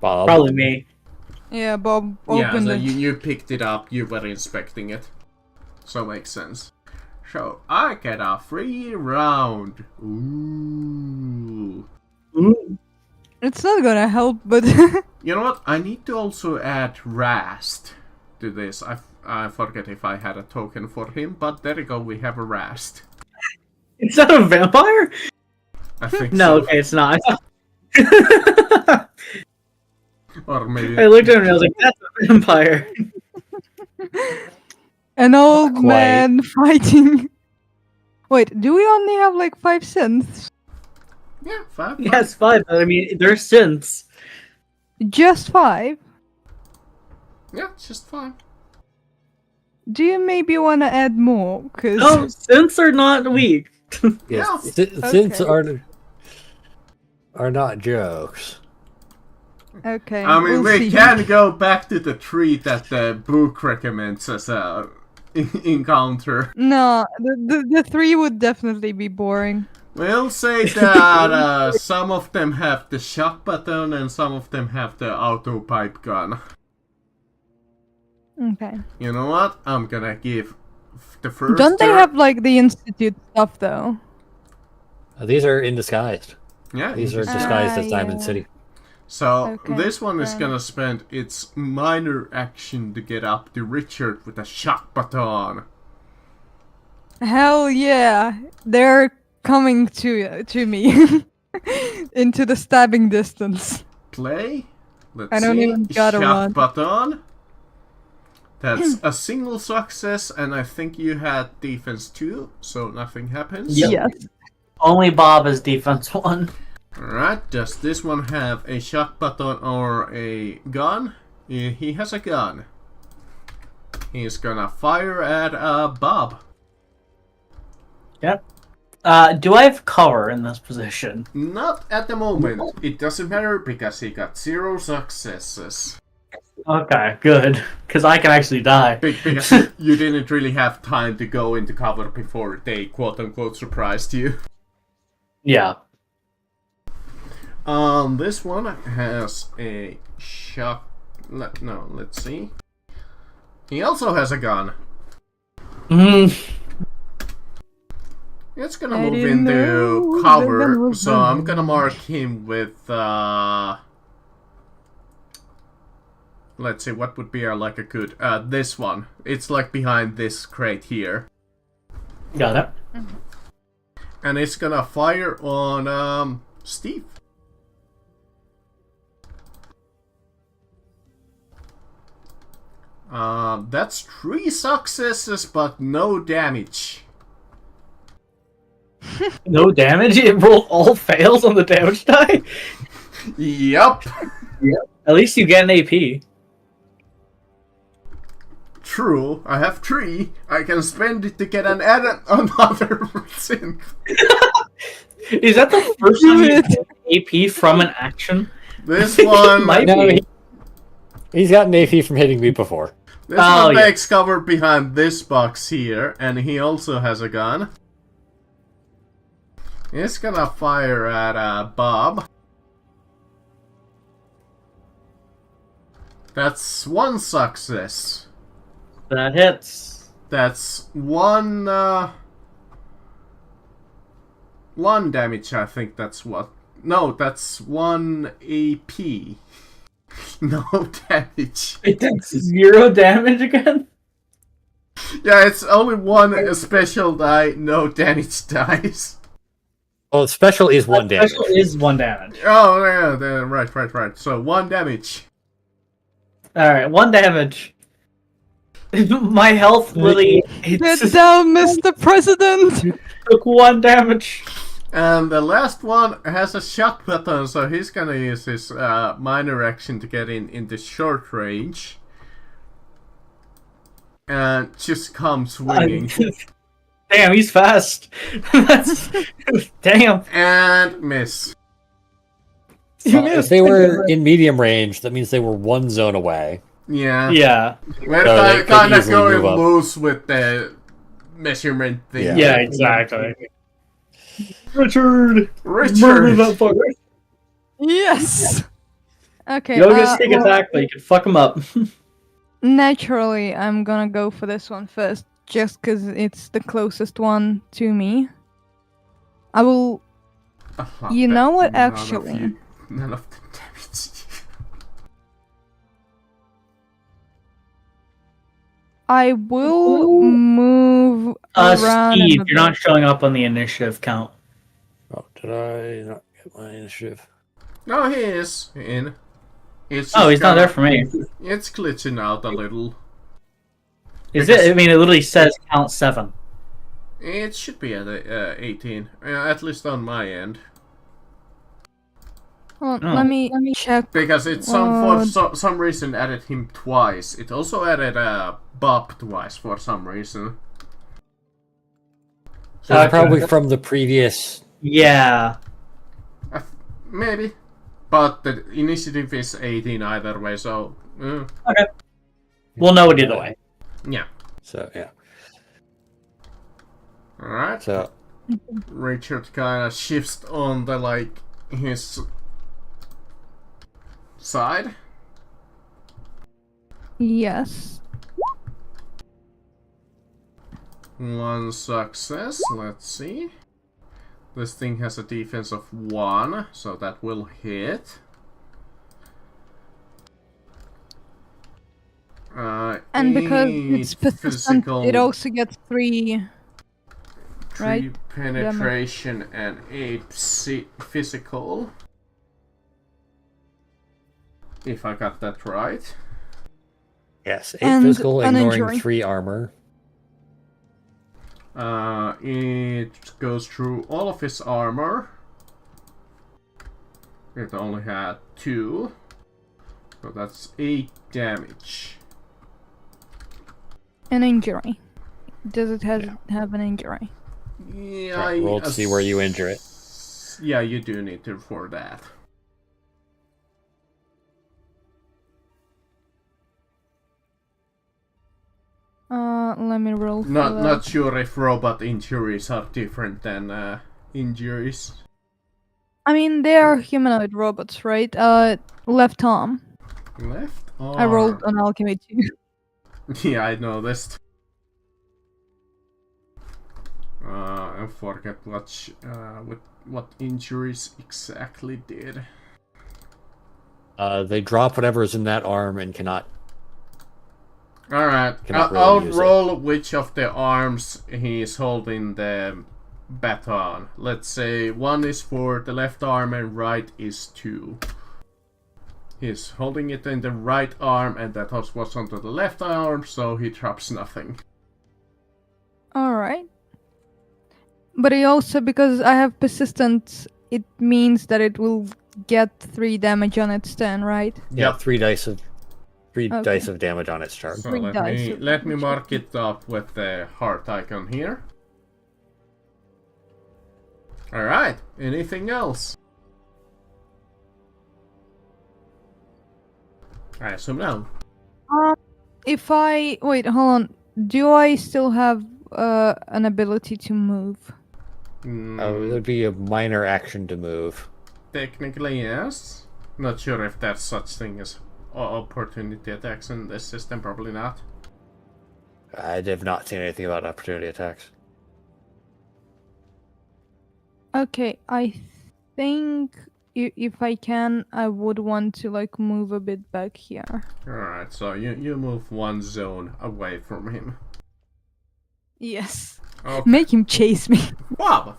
Bob. Probably me. Yeah, Bob Yeah, opened so it. you picked it up, you were inspecting it. So makes sense. So I get a free round. Ooh. Ooh. It's not gonna help, but... You know what? I need to also add Rast to this. I forget if I had a token for him, but there you go, we have a Rast. Is that a vampire? I think No, so. okay, it's not. Or maybe... I looked at him and I was like, that's a vampire. An old Quite. man fighting... Wait, do we only have like 5 synths? Yeah, 5. Yes, 5. I mean, they're synths. Just 5? Yeah, it's just 5. Do you maybe want to add more? Cause... No, synths are not weak. Yes. Yeah. Since Okay. are not jokes. Okay, I mean, we'll we see. can go back to the tree that the book recommends as a encounter. No, the 3 would definitely be boring. We'll say that some of them have the shock button and some of them have the auto pipe gun. Okay. You know what? I'm gonna give the first. Don't they turn- have like the institute stuff though? These are in disguise. Yeah, These are interesting. disguised as yeah. Diamond City. So Okay, this one is then. gonna spend its minor action to get up to Richard with a shock button. Hell yeah! They're coming to me into the stabbing distance. Play. Let's I don't see. even gotta Shot run. button. That's a single success, and I think you had defense 2, so nothing happens. Yep. Yes. Only Bob is defense 1. Alright, does this one have a shot button or a gun? Yeah, he has a gun. He's gonna fire at Bob. Yep. Do I have cover in this position? Not at the moment. It doesn't matter because he got 0 successes. Okay, good. Because I can actually die. Because you didn't really have time to go into cover before they quote-unquote surprised you. Yeah. This one has a shot. No, let's see. He also has a gun. It's gonna I move didn't know into that cover, was so I'm mine. gonna mark him with, let's see, what would be like a good, this one. It's like behind this crate here. Got it. And it's gonna fire on, Steve. That's 3 successes, but no damage. No damage? It rolled all fails on the damage die? Yup. At least you get an AP. True, I have 3. I can spend it to get another synth. Is that the first time you get AP from an action? This one, Might No, be. he's got an AP from hitting me before. this Oh, one yeah. makes cover behind this box here, and he also has a gun. He's gonna fire at Bob. That's 1 success. That hits. That's 1 damage, I think that's what. No, that's 1 AP. No damage. It did 0 damage again? Yeah, it's only 1 special die, no damage dice. Well, special is 1 damage. Special is 1 damage. Oh, yeah, right. So 1 damage. Alright, 1 damage. My health really Get down, Mr. President! took 1 damage. And the last one has a shot button, so he's gonna use his minor action to get into short range. And just come swinging. Damn, he's fast. That's damn. And miss. You If missed. they were in medium range, that means they were 1 zone away. Yeah. Yeah. We're So they could kind of easily going move up. loose with the measurement thing. Yeah. Yeah, exactly. Richard! Murder Richard! that fucker. Yes! Okay, You don't get sneak well, attack, but you can fuck him up. naturally, I'm gonna go for this one first, just because it's the closest one to me. I will... You know what, actually? None of the damage. I will move around... Steve, a you're not bit. showing up on the initiative count. Oh, did I not get my initiative? No, he is in. It's Oh, just he's not there kinda- for me. It's glitching out a little. Is it? I mean, it literally says count 7. It should be at 18, at least on my end, Hold on, Oh. let me check. because it's some reason added him twice. It also added Bob twice for some reason. So it's Okay. probably from the previous. Yeah. Maybe, but the initiative is 18 either way. So We'll know it either way. yeah. So yeah. All right. So Richard kind of shifts on the his side. Yes. 1 success. Let's see. This thing has a defense of 1, so that will hit. And because Eight it's persistent, physical- it also gets 3 3 right? penetration and 8 physical. If I got that right. Yes, 8 And physical, an ignoring injury. 3 armor. It goes through all of his armor. It only had 2. So that's 8 damage. An injury. Does it have an injury? Yeah, Right, roll to see where you injure it. Yeah, you do need to for that. Let me roll for Not that. sure if robot injuries are different than injuries. I mean, they are humanoid robots, right? Left arm. Left arm. I rolled on alchemy too. Yeah, I noticed. I forget what injuries exactly did. They drop whatever's in that arm and cannot. Alright, Cannot really I'll use it. roll which of the arms he's holding the baton. Let's say one is for the left arm and right is 2. He's holding it in the right arm and that was onto the left arm, so he drops nothing. Alright. But it also, because I have persistence, it means that it will get 3 damage on its turn, right? Yeah, Yep. 3 dice of Okay. dice of damage on its turn. So 3 dice of let me damage. mark it up with the heart icon here. Alright, anything else? I assume no. If I wait, hold on. Do I still have an ability to move? Oh, it would be a minor action to move. Technically, yes. Not sure if there's such thing as opportunity attacks in this system, probably not. I have not seen anything about opportunity attacks. Okay, I think if I can, I would want to like move a bit back here. Alright, so you move one zone away from him. Yes. Okay. Make him chase me. Bob!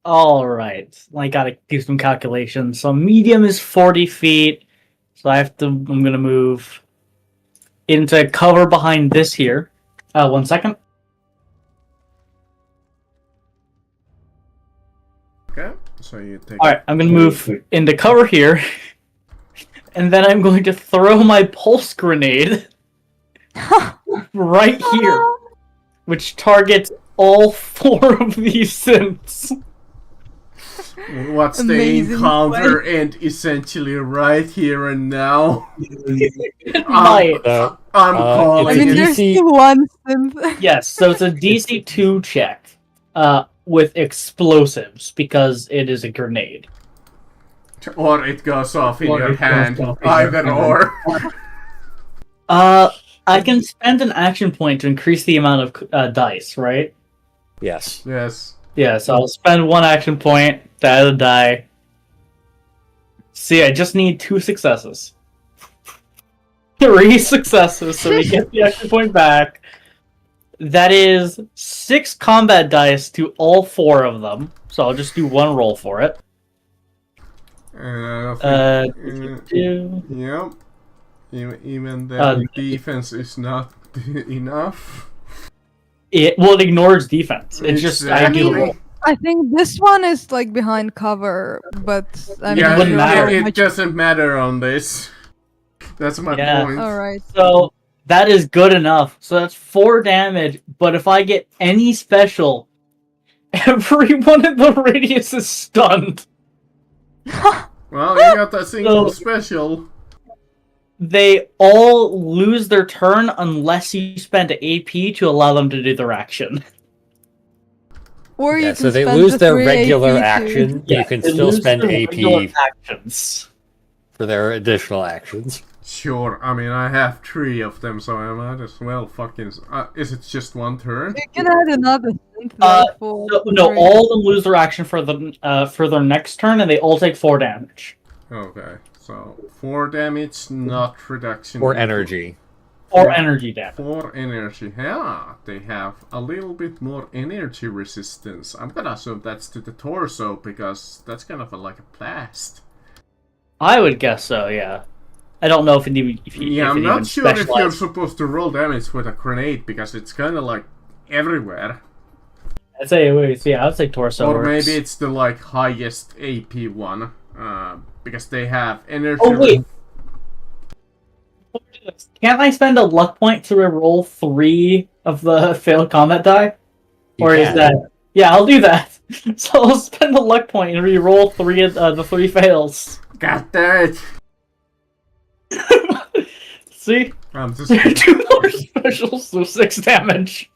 Alright, I gotta do some calculations. So medium is 40 feet. So I'm gonna move into cover behind this here. 1 second. Okay, so you take. Alright, I'm gonna move into cover here. And then I'm going to throw my pulse grenade right here, which targets all 4 of these synths. What's the Amazing encounter and essentially right here and now? Might. I'm calling I mean, it's a it. there's DC still one synth. Yes, so it's a DC 2 check with explosives because it is a grenade. Or it goes off in Or your it goes hand. off in your Either hand. or. I can spend an action point to increase the amount of dice, right? yes. Yes. Yeah, so I'll spend 1 action point to add a die. See, I just need 2 successes. 3 successes, so we get the action point back. That is 6 combat dice to all 4 of them. So I'll just do 1 roll for it. Yep. Even the defense is not enough. It ignores defense. It's just I Exactly. do roll. I think this one is like behind cover, but I'm Yeah, not wouldn't sure matter. how it much. doesn't matter on this. That's my Yeah. point. Alright. So that is good enough. So that's 4 damage. But if I get any special, everyone in the radius is stunned. Well, you got a single So- special. They all lose their turn unless you spend AP to allow them to do their action. Or you Yeah, can so they spend lose the their 3 regular AP to- action. Yeah, You can they still lose spend their regular AP actions. for their additional actions. Sure, I mean, I have 3 of them, so I might as well fucking... is it just 1 turn? You can add another synth Uh, there for No, three. all of them lose their action for their next turn, and they all take 4 damage. Okay, so 4 damage, not reduction. Or energy. Or energy damage. 4 energy. Yeah, they have a little bit more energy resistance. I'm gonna assume that's to the torso because that's kind of like a blast. I would guess so, yeah. I don't know if it even I'm not sure if you're specialized. supposed to roll damage with a grenade because it's kind of like everywhere. I'd say I'd say torso Or works. maybe it's the like highest AP one, because they have energy. Oh wait. Can't I spend a luck point to reroll 3 of the failed combat die? You Or is can. that... Yeah, I'll do that. So I'll spend a luck point and reroll 3 of the 3 fails. God damn it! See? I'm just 2 more specials, so 6 damage.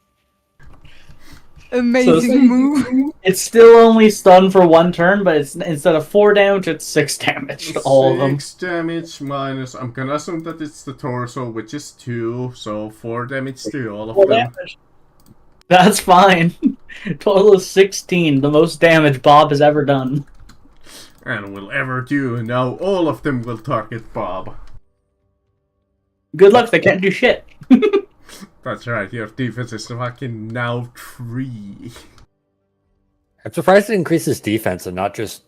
Amazing move. It's still only stunned for 1 turn, but it's instead of 4 damage, it's 6 damage to all of them. 6 damage minus. I'm gonna assume that it's the torso, which is 2, so 4 damage to all of 4 them. damage. That's fine. Total is 16, the most damage Bob has ever done. And will ever do. Now all of them will target Bob. Good luck, they can't do shit. That's right, your defense is fucking now 3. I'm surprised it increases defense and not just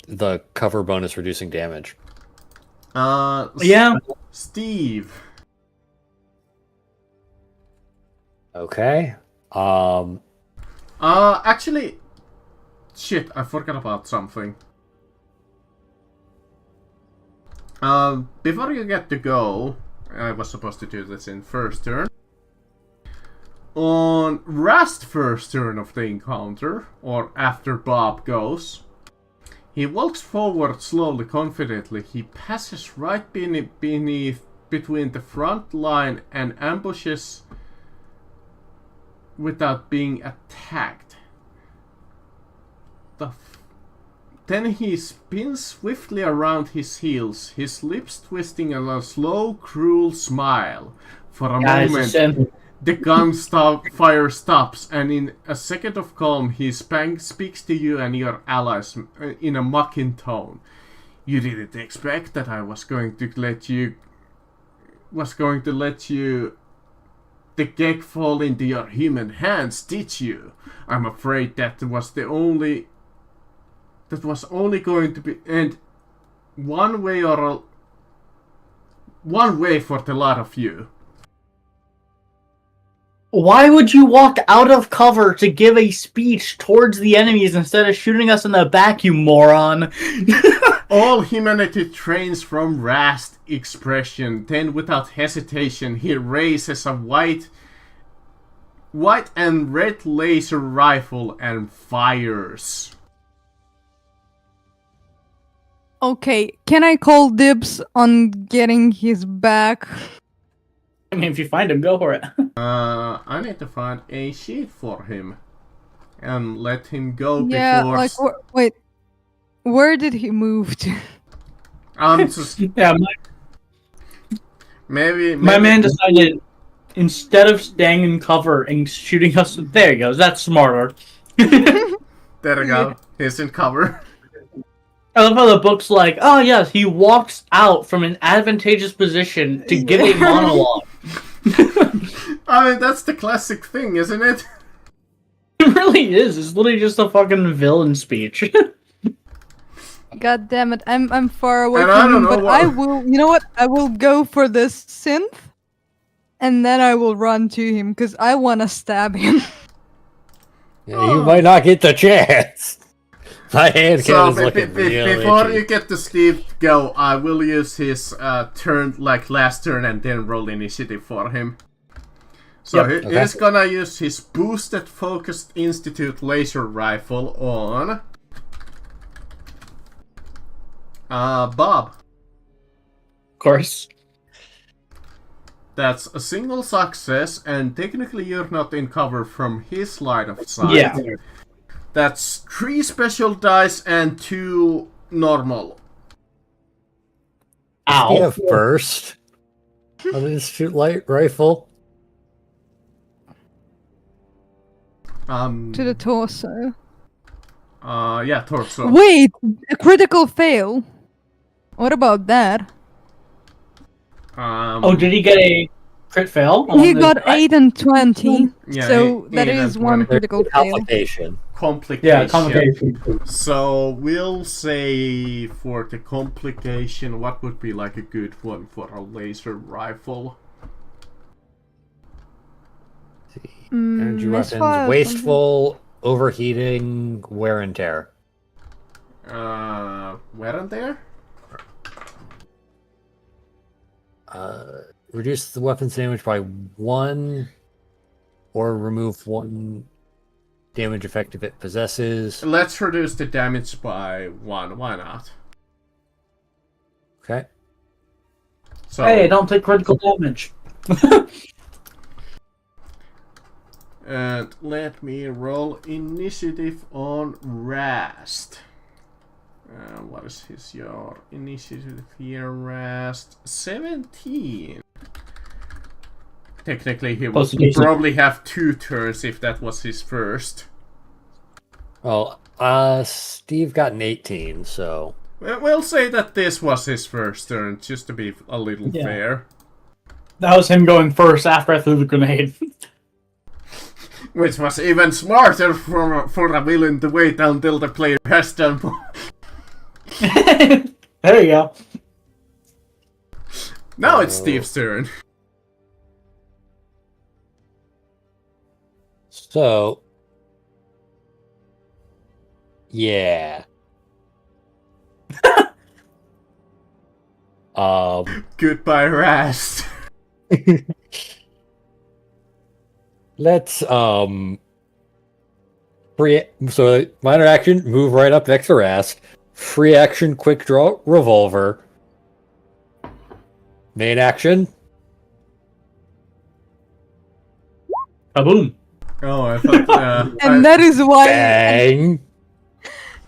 the cover bonus reducing damage. Yeah. Steve. Okay. Actually, shit, I forgot about something. Before you get to go, I was supposed to do this in first turn. On Rast's first turn of the encounter, or after Bob goes, he walks forward slowly, confidently. He passes right between the front line and ambushes without being attacked. Then he spins swiftly around his heels, his lips twisting in a slow, cruel smile. For a moment, the fire stops, and in a second of calm, he speaks to you and your allies in a mocking tone. You didn't expect that I was going to let you the gag fall into your human hands, did you? I'm afraid that was only going to be, and one way for the lot of you. Why would you walk out of cover to give a speech towards the enemies instead of shooting us in the back, you moron? All humanity trains from Rast expression. Then, without hesitation, he raises a white and red laser rifle and fires. Okay, can I call dibs on getting his back? I mean, if you find him, go for it. I need to find a sheet for him and let him go Yeah, before. like, wait, where did he move to? Just Yeah, maybe my man decided instead of staying in cover and shooting us, there he goes. That's smarter. There we go. He's in cover. I love how the book's like, oh yes, he walks out from an advantageous position to give a monologue. I mean, that's the classic thing, isn't it? It really is. It's literally just a fucking villain speech. God damn it, I'm far away And I from don't him, know but what- I will, you know what? I will go for this synth, and then I will run to him, because I want to stab him. Yeah, you might not get the chance. My hand So cannon's looking real before itchy. you get to Steve go, I will use his turn, like last turn, and then roll initiative for him. So Yep. he's gonna use his boosted focused institute laser rifle on Bob. Of course. That's a single success, and technically you're not in cover from his line of sight. Yeah. That's 3 special dice and 2 normal. He Ow. a first on his shoot light rifle. To the torso. Yeah, torso. Wait, a critical fail. What about that? Oh, did he get a crit fail. He on got the- 8 and 20, Yeah, so that 8 and is one 20. critical fail. Complication. Complication. Yeah, complication. So we'll say for the complication, what would be like a good one for a laser rifle? Energy weapons, misfire or wasteful, overheating, wear and tear. Wear and tear? Reduce the weapon's damage by 1, or remove 1 damage effect if it possesses. Let's reduce the damage by 1. Why not? Okay. So, Hey, don't take critical damage. and let me roll initiative on Rast. What is your initiative here, Rast? 17. Technically, he would probably have 2 turns if that was his first. Well, Steve got an 18, so... We'll say that this was his first turn, just to be a little fair. That was him going first after I threw the grenade. Which was even smarter for a villain to wait until the player has done more. There you go. Now it's Steve's turn. So... Yeah. Goodbye, Rast. Let's, free... So, minor action, move right up next to Rast. Free action, quick draw, revolver. Main action. Kaboom. Oh, I thought. And that is why. Bang!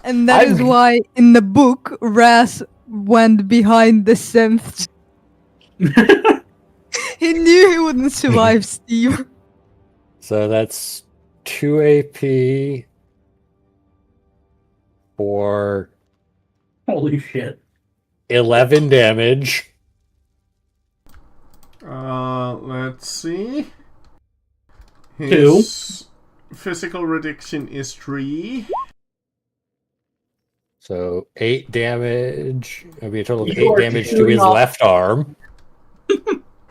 And that is why in the book Raz went behind the synth. He knew he wouldn't survive Steve. So that's 2 AP for Holy shit. 11 damage. Let's see. 2. His physical reduction is 3. So 8 damage. It'll be a total of You 8 are damage to doing his all- left arm.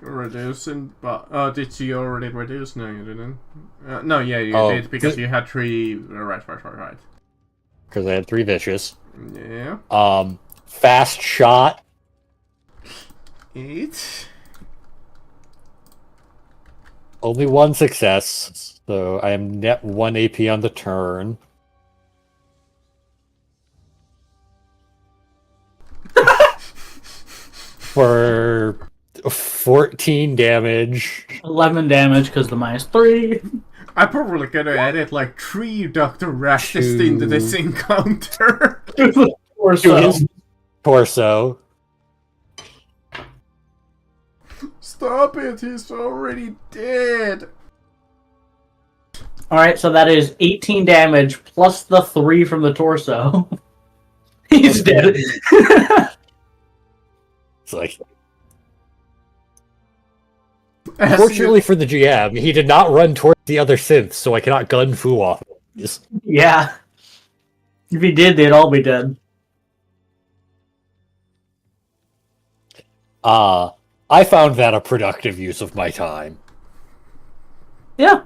Reducing, but did you already reduce? No, you didn't. No, yeah, you Oh, did because you had 3. Right. Because I had 3 vicious. Yeah. Fast shot. 8. Only 1 success. So I am net 1 AP on the turn. For 14 damage. 11 damage because the -3. I probably could have added like 3 Dr. Rastus into this encounter. Or To so. his torso. Stop it, he's already dead. Alright, so that is 18 damage plus the 3 from the torso. He's dead. It's like... As Fortunately for the GM, he did not run towards the other synths, so I cannot gun Fu off. Yeah. If he did, they'd all be dead. I found that a productive use of my time. Yeah.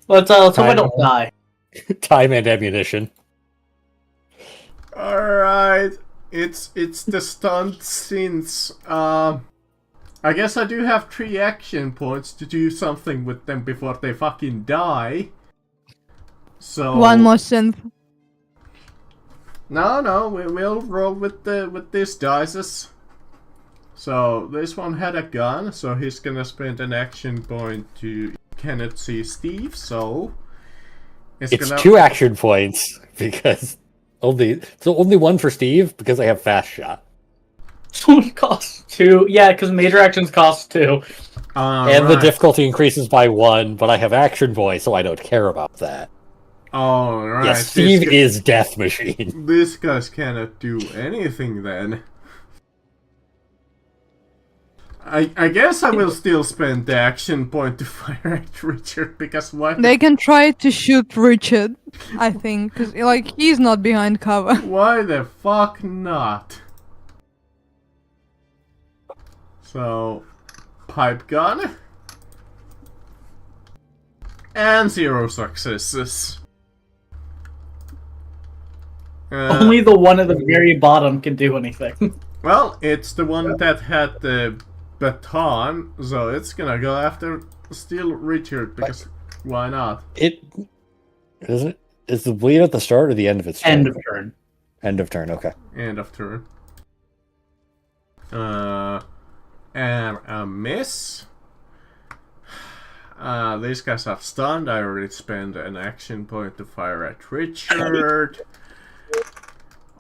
Let's hope I don't die. Time and ammunition. Alright, it's the stunt since I guess I do have 3 action points to do something with them before they fucking die. So One more synth. No, we'll roll with these dices. So this one had a gun, so he's gonna spend an action point to cannot see Steve, so It's 2 action points because only 1 for Steve because I have fast shot. So it costs 2. Yeah, because major actions cost 2. And the difficulty increases by 1, but I have action voice, so I don't care about that. Alright. Yeah, Steve is Death Machine. These guys cannot do anything then. I guess I will still spend the action point to fire at Richard, because why They can try to shoot Richard, I think, because like he's not behind cover. why the fuck not? So, pipe gun. And 0 successes. Only the one at the very bottom can do anything. Well, it's the one that had the baton, so it's gonna go after still Richard, because why not? It isn't. Is the bleed at the start or the end of its turn? End of turn. End of turn. Okay. End of turn. And a miss. These guys are stunned. I already spent an action point to fire at Richard.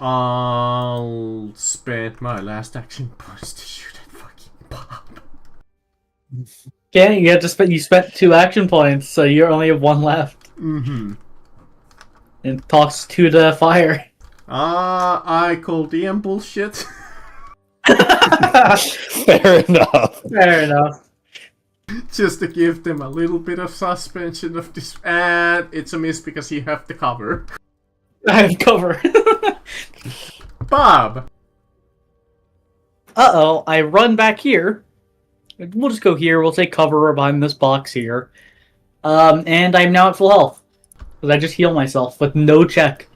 I'll spend my last action points to shoot at fucking Bob. Okay, you spent 2 action points, so you only have 1 left. Mm-hmm. And toss 2 to fire. I call DM bullshit. Fair enough. Fair enough. Just to give them a little bit of suspension of this. And it's a miss because you have the cover. I have cover. Bob! Uh-oh, I run back here. We'll just go here. We'll take cover behind this box here. And I'm now at full health. Because I just heal myself with no check.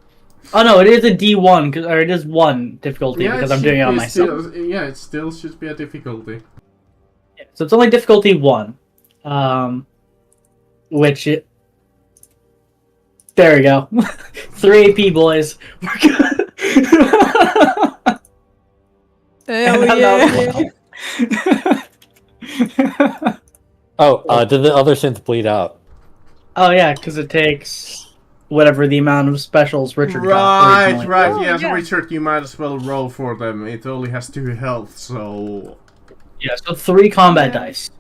Oh no, it is a D1, or it is 1 difficulty because I'm doing it on myself. It still should be a difficulty. Yeah, so it's only difficulty 1. Which it... There we go. 3 AP, boys. We're good. Hell yeah! Oh, did the other synth bleed out? Oh yeah, because it takes whatever the amount of specials Richard got originally. Right, Oh, yes, yeah. Richard, you might as well roll for them. It only has 2 health, so... Yeah, so 3 combat dice.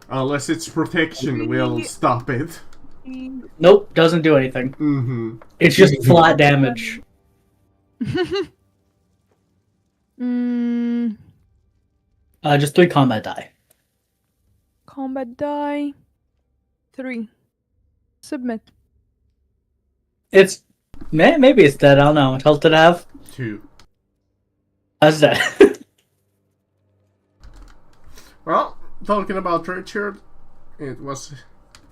Unless it's protection, we'll stop it. Nope, doesn't do anything. Mm-hmm. It's just flat damage. Just 3 combat die. Combat die. 3. Submit. It's... Maybe it's dead, I don't know. What else did it have? 2. That's dead. Well, talking about Richard, it was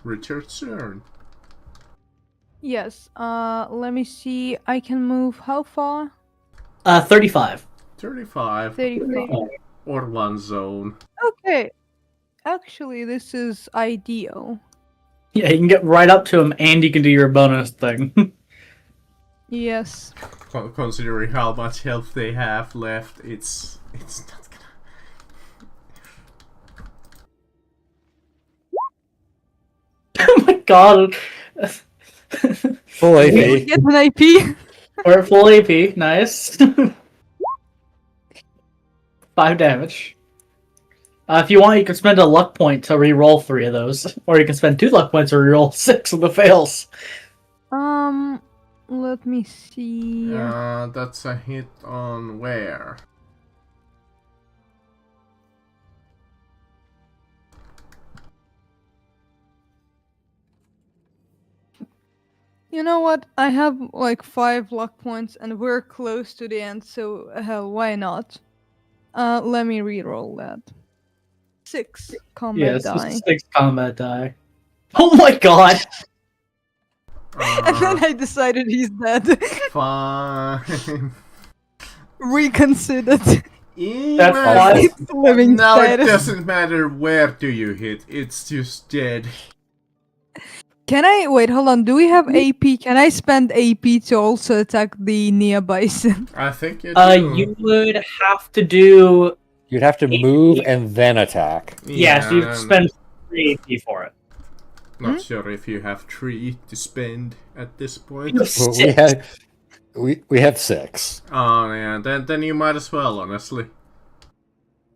Richard's turn. Yes. Let me see. I can move how far? 35. 35. 35. Or 1 zone. Okay. Actually, this is ideal. Yeah, you can get right up to him and you can do your bonus thing. Yes. Considering how much health they have left, it's not gonna... Oh my god. Full You AP. get an AP. We're at full AP, nice. 5 damage. If you want, you can spend a luck point to re-roll 3 of those. Or you can spend 2 luck points to re-roll 6 of the fails. Let me see. That's a hit on where? You know what? I have like 5 luck points and we're close to the end, so hell, why not? Let me re-roll that. 6 combat Yes, die. 6 combat die. Oh my god! And then I decided he's dead. Fine. Reconsidered. That's fine. It's living Now it status. doesn't matter where do you hit, it's just dead. Can I wait? Hold on. Do we have AP? Can I spend AP to also attack the near bison? I think you do. You would have to do... You'd have to move and then attack. Yeah, so you and spend 3 AP for it. Not sure if you have 3 to spend at this point. You have Well, 6. we have 6. Oh yeah, then you might as well, honestly.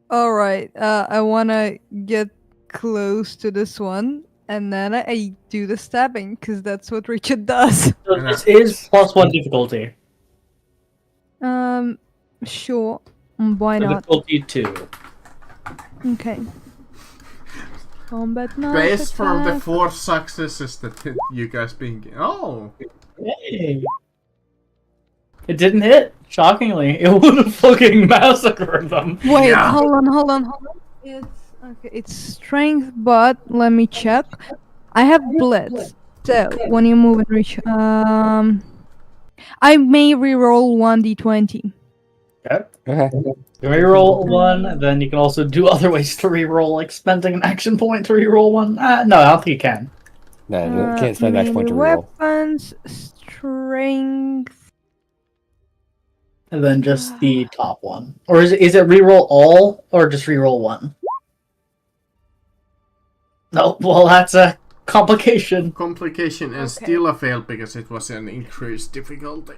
All right. I wanna get close to this one, and then I do the stabbing because that's what Richard does. So this is +1 difficulty. Sure. Why So not? difficulty 2. Okay. Combat knife Based from the attack. 4 successes that you guys been. Oh! Hey. It didn't hit. Shockingly, it would have fucking massacred them. Wait, Yeah. hold on. It's okay. It's strength, but let me check. I have blitz. So when you move and reach, I may reroll 1d20. Okay. Okay. You reroll one, then you can also do other ways to reroll, like spending an action point to reroll one. No, I don't think you can. No, you can't spend an action point to melee reroll. weapons, strength. And then just the top one. Or is it reroll all, or just reroll one? No, well, that's a complication. Complication and Okay. still a fail because it was an increased difficulty.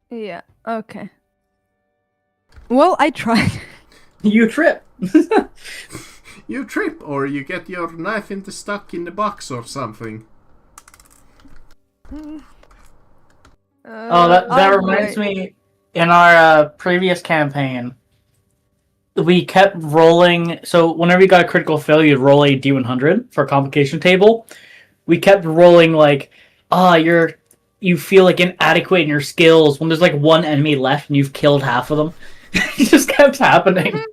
Yeah. Okay. Well, I tried. You trip. You trip, or you get your knife stuck in the box or something. Oh, that reminds me. In our previous campaign, we kept rolling. So whenever you got a critical failure, you'd roll a D100 for a complication table. We kept rolling like, you feel like inadequate in your skills when there's like one enemy left and you've killed half of them. It just kept happening.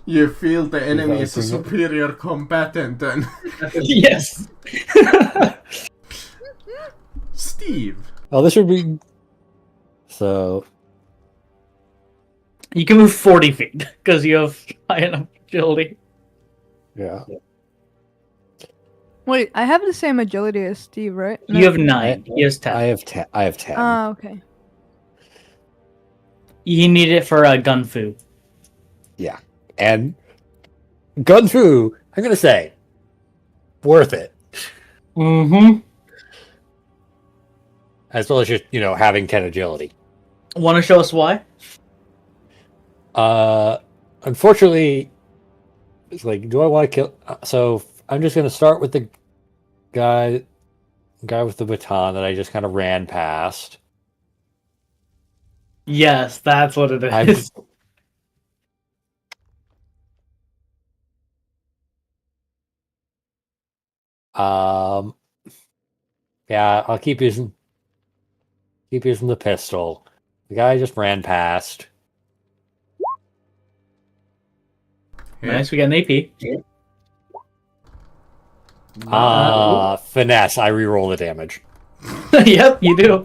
You feel the enemy is a superior combatant then. Yes. Steve. Oh, this would be. So. You can move 40 feet because you have high enough agility. Yeah. Wait, I have the same agility as Steve, right? You have 9. He has 10. I have 10. I have 10. Ah, okay. You need it for gun fu. Yeah. And Gun Fu, I'm gonna say, worth it. Mm-hmm. As well as just, having 10 agility. Want to show us why? Unfortunately, it's like, do I want to kill? So I'm just gonna start with the guy with the baton that I just kind of ran past. Yes, that's what it is. Yeah, I'll keep using the pistol. The guy I just ran past. Nice, we got an AP. Finesse. I reroll the damage. Yep, you do.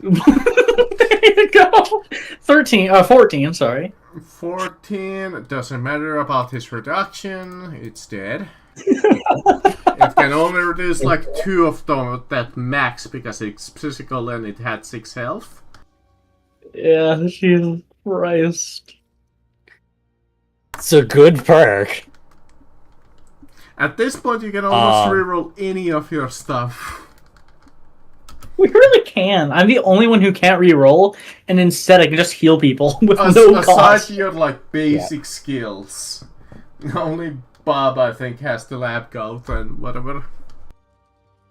There you go. 14, sorry. 14, doesn't matter about his reduction, it's dead. It can only reduce like 2 of them that max because it's physical and it had 6 health. Yeah, Jesus Christ. It's a good perk. At this point, you can almost reroll any of your stuff. We really can. I'm the only one who can't re-roll, and instead I can just heal people with no cost. Aside your like basic skills, only Bob I think has the lab coat and whatever.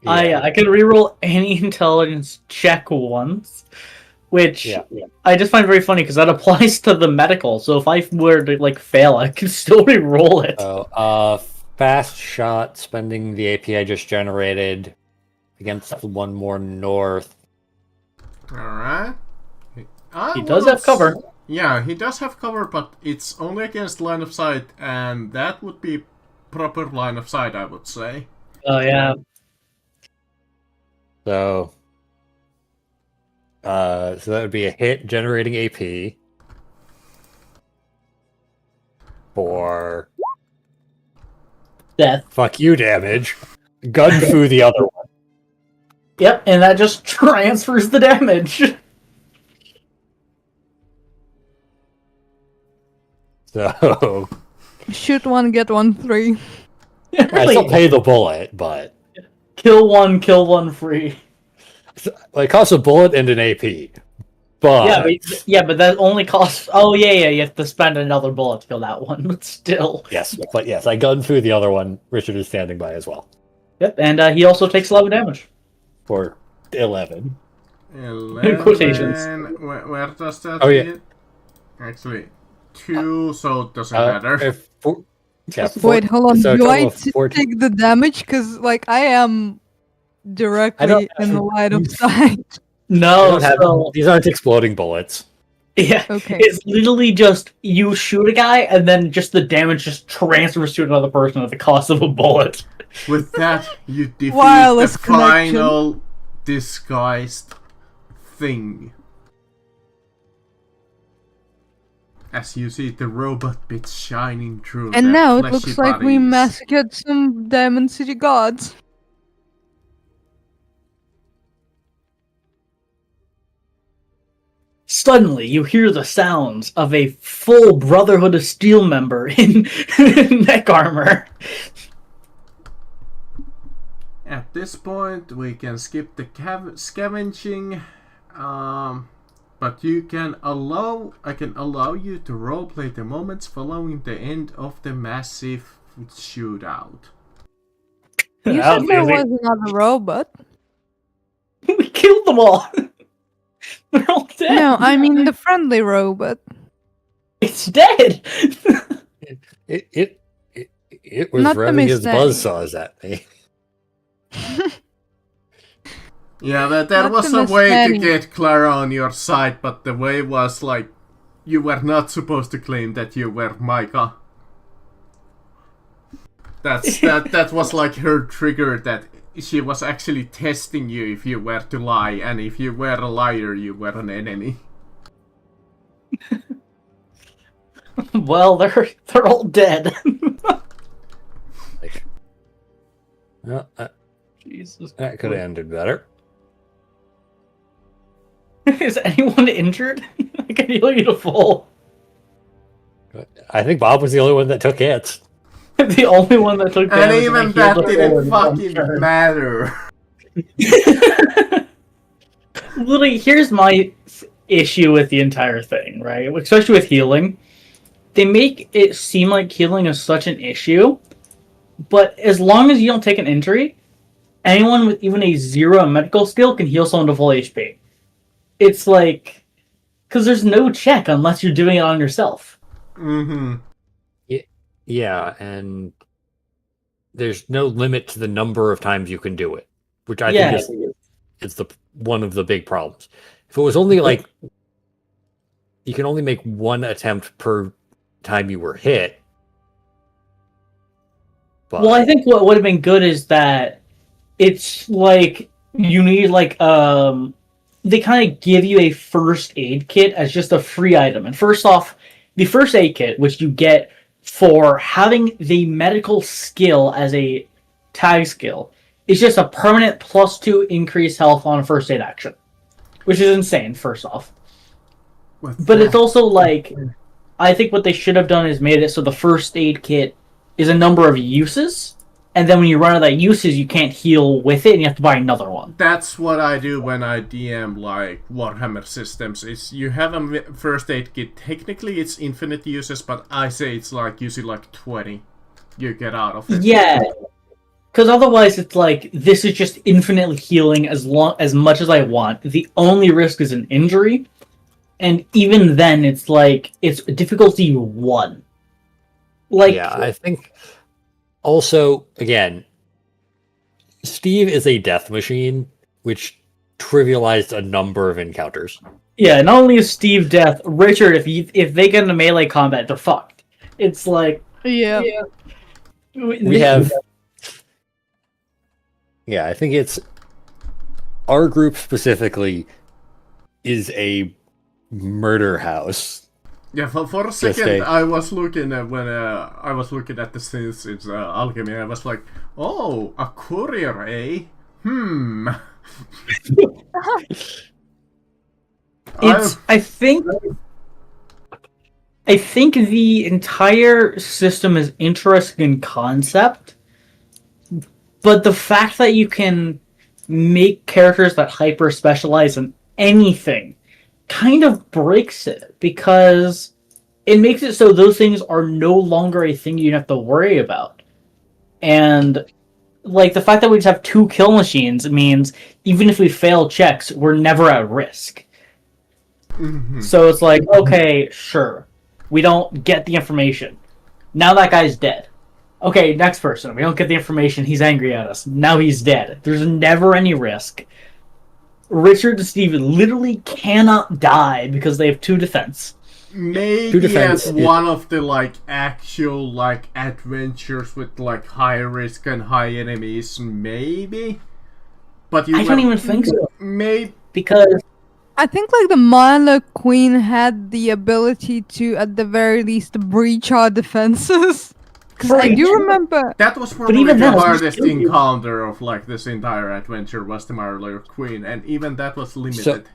Yeah. I can re-roll any intelligence check once, which I just find very funny because that applies to the medical. So if I were to fail, I can still re-roll it. Oh, fast shot, spending the AP I just generated against one more north. Alright. He does have cover. Yeah, he does have cover, but it's only against line of sight, and that would be proper line of sight, I would say. Oh, yeah. So that would be a hit generating AP for Death. Fuck you damage. Gun Fu the other one. Yep, and that just transfers the damage. So Shoot one, get one free. I still pay the bullet, but kill one free. it costs a bullet and an AP. But but that only costs. Oh yeah, you have to spend another bullet to kill that one. But still. yes, I Gun Fu the other one. Richard is standing by as well. Yep, and he also takes 11 damage. For 11. 11. Quotations. Where does that Oh, yeah. hit? Actually, 2, so it doesn't Uh, matter. if four- yeah, Wait, hold on. so a Do total I of four- take the damage? Because, like, I am directly in the line of sight. I No, don't have, so these aren't exploding bullets. yeah, Okay. it's literally just you shoot a guy and then just the damage just transfers to another person at the cost of a bullet. With that, you defeat Wireless the connection. final disguised thing. As you see the robot bits shining through And their now it fleshy looks like we bodies. massacred some Diamond City gods. Suddenly, you hear the sounds of a full Brotherhood of Steel member in neck armor. At this point, we can skip the scavenging, but I can allow you to roleplay the moments following the end of the massive shootout. You That said was there easy. was another robot. We killed them all. They're all dead. No, I mean the friendly robot. It's dead. It was Not the revving his mistake. buzzsaws at me. Yeah, there Not was the a way to mistake. get Clara on your side, but the way was like you were not supposed to claim that you were Micah. That was like her trigger that she was actually testing you if you were to lie, and if you were a liar, you were an enemy. Well, they're all dead. Like, well, Jesus. that could have ended better. Is anyone injured? I can heal you to full. I think Bob was the only one that took hits. The only one that took And damage. even I that healed to didn't full in one fucking turn. matter. Literally, here's my issue with the entire thing, right? Especially with healing. They make it seem like healing is such an issue, but as long as you don't take an injury, anyone with even a 0 medical skill can heal someone to full HP. It's like, because there's no check unless you're doing it on yourself. Mm-hmm. Yeah, and there's no limit to the number of times you can do it, which I Yeah. think is the one of the big problems. If it was only like you can only make one attempt per time you were hit. But Well, I think what would have been good is that it's like you need like they kind of give you a first aid kit as just a free item. And first off, the first aid kit, which you get for having the medical skill as a tag skill, is just a permanent +2 increased health on a first aid action, which is insane. First off, but it's also like I think what they should have done is made it so the first aid kit is a number of uses, and then when you run out of that uses, you can't heal with it, and you have to buy another one. That's what I do when I DM like Warhammer systems. Is you have a first aid kit. Technically, it's infinite uses, but I say it's like usually like 20. You get out of it. Yeah, because otherwise it's like this is just infinitely healing as much as I want. The only risk is an injury, and even then, it's like it's difficulty 1. Like, yeah, I think also again, Steve is a death machine, which trivialized a number of encounters. yeah. Not only is Steve death, Richard. If they get into melee combat, they're fucked. It's like Yeah. We have yeah, I think it's our group specifically is a murder house. Yeah, for a second I was looking at when I was looking at the scenes in Alchemy. I was like, oh, a courier, eh? It's. I think the entire system is interesting in concept, but the fact that you can make characters that hyper specialize in anything kind of breaks it, because it makes it so those things are no longer a thing you have to worry about. And like the fact that we just have 2 kill machines means even if we fail checks, we're never at risk. So it's like, okay, sure. We don't get the information. Now that guy's dead. Okay, next person. We don't get the information. He's angry at us. Now he's dead. There's never any risk. Richard and Steven literally cannot die because they have 2 defense. Maybe defense, at one of the like actual like adventures with like high risk and high enemies, maybe. But you I don't even think so. Maybe Because I think like the Milo Queen had the ability to, at the very least, breach our defenses. Because I do remember. that was probably even the then, it's hardest still- encounter of like this entire adventure was the Marlowe Queen, and even that was limited.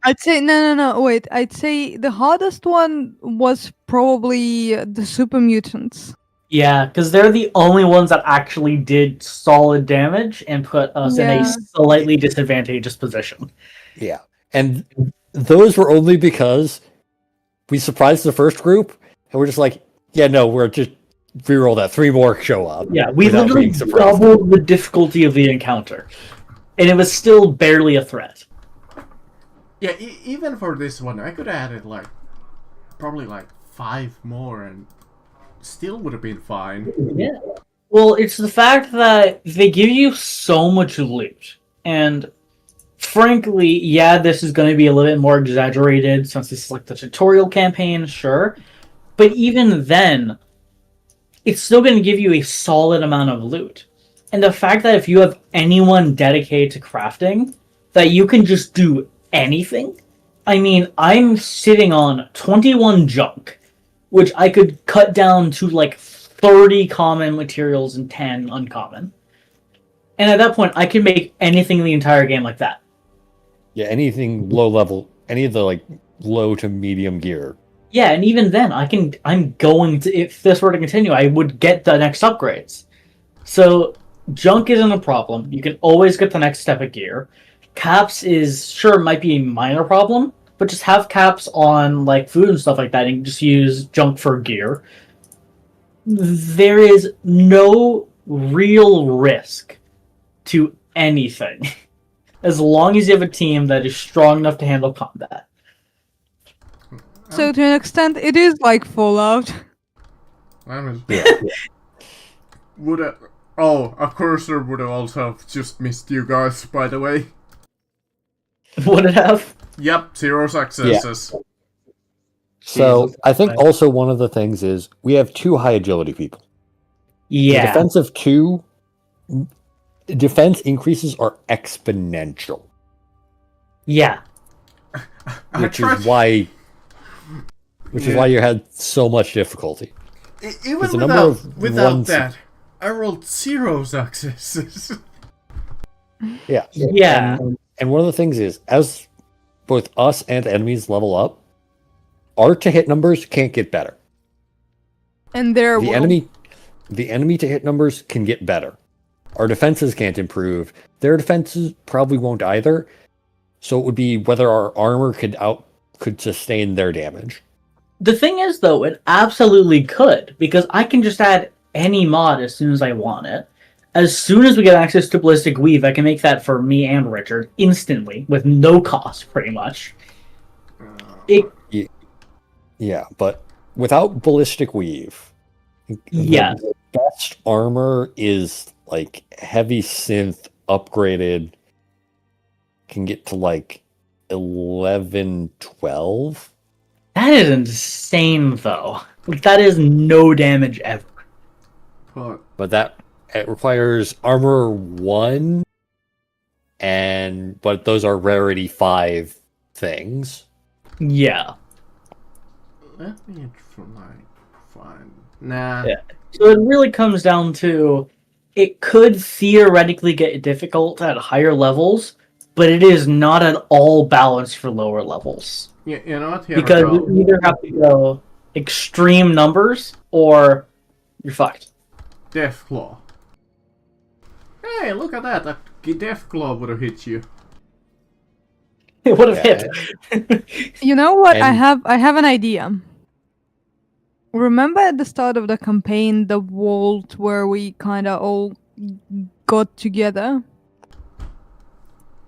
I'd say no. Wait, I'd say the hardest one was probably the super mutants. yeah, because they're the only ones that actually did solid damage and put us in a Yeah. slightly disadvantageous position. Yeah. And those were only because we surprised the first group and we're just like, yeah, no, we're just reroll that. 3 more show up. Yeah, we without literally being surprised. doubled the difficulty of the encounter. And it was still barely a threat. Yeah, even for this one, I could have added like probably like 5 more, and still would have been fine. Yeah. Well, it's the fact that they give you so much loot. And frankly, yeah, this is going to be a little bit more exaggerated since this is like the tutorial campaign, sure. But even then, it's still going to give you a solid amount of loot. And the fact that if you have anyone dedicated to crafting, that you can just do anything. I mean, I'm sitting on 21 junk, which I could cut down to like 30 common materials and 10 uncommon. And at that point, I can make anything in the entire game like that. Yeah, anything low level, any of the like low to medium gear. Yeah, and even then, I'm going to, if this were to continue, I would get the next upgrades. So, junk isn't a problem. You can always get the next step of gear. Caps is, sure, might be a minor problem, but just have caps on, like, food and stuff like that, and just use junk for gear. There is no real risk to anything, as long as you have a team that is strong enough to handle combat. So to an extent, it is like Fallout. I mean, Yeah. would have. Oh, a cursor would have also just missed you guys, by the way. Would it have? Yep, 0 successes. So Jesus. I think also one of the things is we have 2 high agility people. The Yeah. defensive 2 defense increases are exponential, Yeah. I which tried- is why you had so much difficulty. Even There's a number of without ones- that, I rolled 0 successes. Yeah. Yeah. And one of the things is, as both us and enemies level up, our to hit numbers can't get better. And there The enemy to hit numbers can get better. Our defenses can't improve. Their defenses probably won't either. So it would be whether our armor could sustain their damage. The thing is, though, it absolutely could, because I can just add any mod as soon as I want it. As soon as we get access to Ballistic Weave, I can make that for me and Richard instantly, with no cost, pretty much. Yeah, but without Ballistic Weave, Yeah. the best armor is like heavy synth upgraded, can get to like 11, 12. That is insane, though. Like, that is no damage ever. But It requires armor 1, but those are rarity 5 things. Yeah. let me find. Nah. Yeah. So it really comes down to, it could theoretically get difficult at higher levels, but it is not at all balanced for lower levels. You know what? Here Because we go. you either have to go extreme numbers, or you're fucked. Deathclaw. Hey, look at that! A Deathclaw would have hit you. It would have Yeah. hit. You know what? And- I have an idea. Remember at the start of the campaign, the vault where we kind of all got together?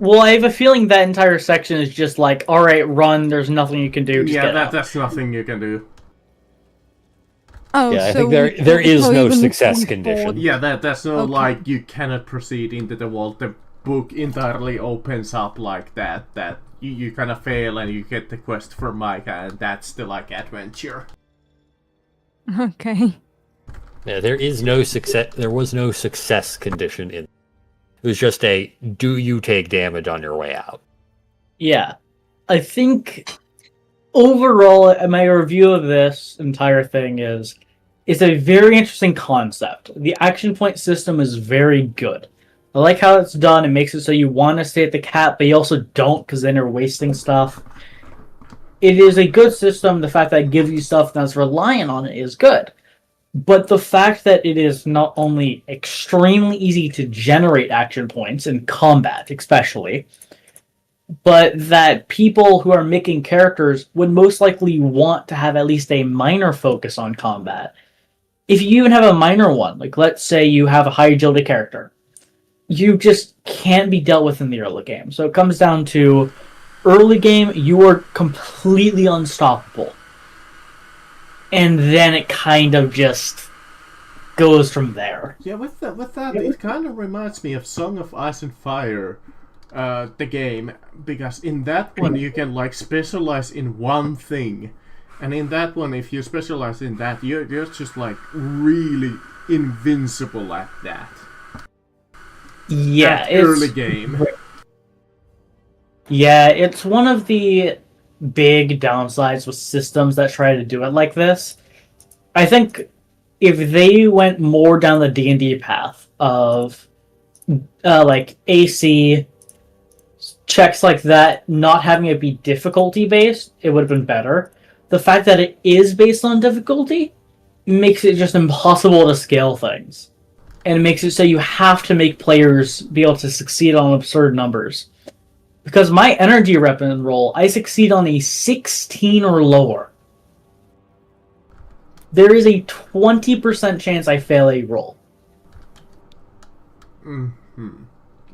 Well, I have a feeling that entire section is just like, all right, run. There's nothing you can do. Just Yeah, get out. that's nothing you can do. Oh, Yeah, I so think there we is so no even if success we condition. fought- Yeah, that's no Okay. like you cannot proceed into the vault. The book entirely opens up like that. That you kind of fail and you get the quest for Micah, and that's the like adventure. Okay. Yeah, there is no success. There was no success condition in. It was just a do you take damage on your way out? Yeah, I think overall, my review of this entire thing is it's a very interesting concept. The action point system is very good. I like how it's done. It makes it so you want to stay at the cap, but you also don't because then you're wasting stuff. It is a good system. The fact that it gives you stuff that's reliant on it is good. But the fact that it is not only extremely easy to generate action points in combat, especially, but that people who are making characters would most likely want to have at least a minor focus on combat. If you even have a minor one, like let's say you have a high agility character, you just can't be dealt with in the early game. So it comes down to early game, you are completely unstoppable. And then it kind of just goes from there. Yeah, with that, it kind of reminds me of Song of Ice and Fire, the game, because in that one you can like specialize in one thing, and in that one, if you specialize in that, you're just like really invincible at that. Yeah, At early game. Yeah, it's one of the big downsides with systems that try to do it like this. I think if they went more down the D&D path of like AC checks like that, not having it be difficulty based, it would have been better. The fact that it is based on difficulty makes it just impossible to scale things. And it makes it so you have to make players be able to succeed on absurd numbers. Because my energy weapon roll, I succeed on a 16 or lower. There is a 20% chance I fail a roll.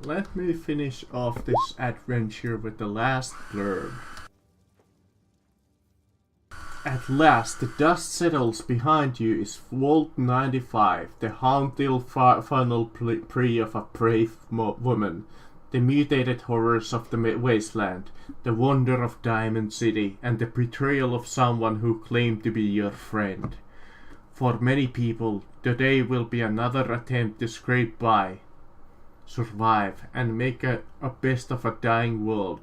Let me finish off this adventure with the last blurb. At last, the dust settles behind you is Vault 95, the haunted final plea of a brave woman, the mutated horrors of the wasteland, the wonder of Diamond City, and the betrayal of someone who claimed to be your friend. For many people, today will be another attempt to scrape by, survive, and make a best of a dying world.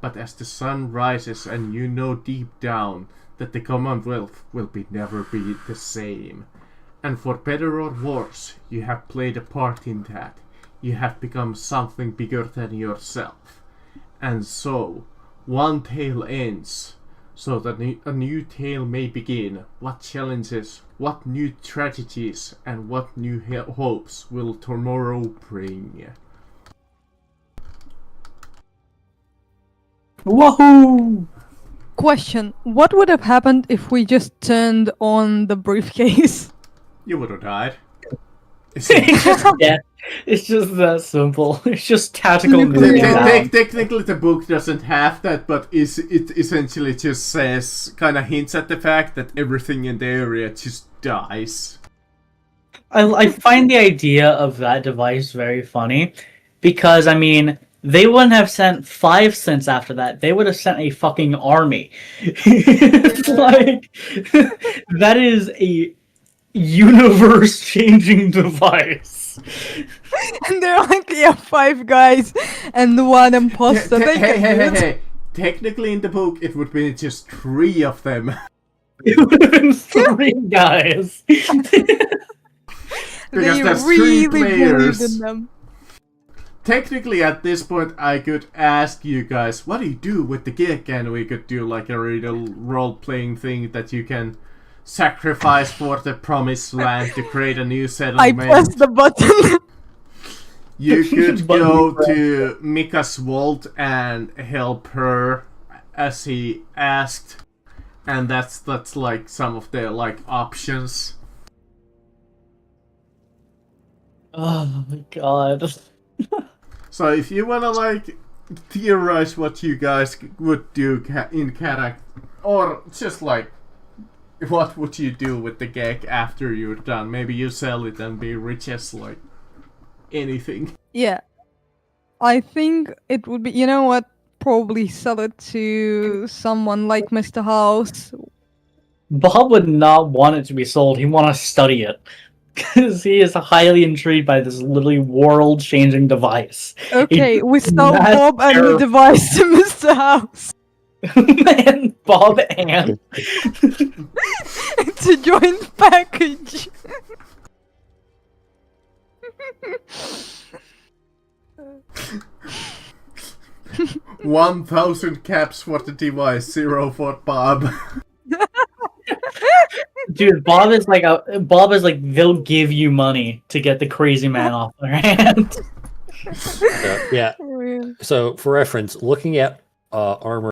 But as the sun rises and you know deep down that the Commonwealth will never be the same. And for better or worse, you have played a part in that. You have become something bigger than yourself. And so, one tale ends, so that a new tale may begin. What challenges, what new tragedies, and what new hopes will tomorrow bring? Woohoo! Question: what would have happened if we just turned on the briefcase? You would have died. Yeah, it's just that simple. It's just tactical Nuclear moving down. Technically, the book doesn't have that, but it essentially just says, kind of hints at the fact that everything in the area just dies. I find the idea of that device very funny because, I mean, they wouldn't have sent 5 cents after that. They would have sent a fucking army. It's like, that is a universe-changing device. And there are like 5 guys and 1 imposter. They can do it. Hey. Technically, in the book, it would be just 3 of them. It would have been 3 guys. Because They that's 3 really believed players. in them. Technically, at this point, I could ask you guys, what do you do with the gig? And we could do like a real role-playing thing that you can sacrifice for the promised land to create a new I settlement. pressed the button. You could Button go press. to Mika's vault and help her as he asked. And that's like some of the like options. Oh my god. So if you wanna like theorize what you guys would do in character, or just like, what would you do with the gag after you're done? Maybe you sell it and be rich as like anything. Yeah. I think it would be, you know what? Probably sell it to someone like Mr. House. Bob would not want it to be sold. He'd want to study it. Because he is highly intrigued by this literally world-changing device. Okay, we sell That's Bob and the terrible. device to Mr. House. And Bob and... It's a joint package. 1,000 caps for the device, 0 for Bob. Dude, Bob is like they'll give you money to get the crazy man off their hand. Yeah. So for reference, looking at armor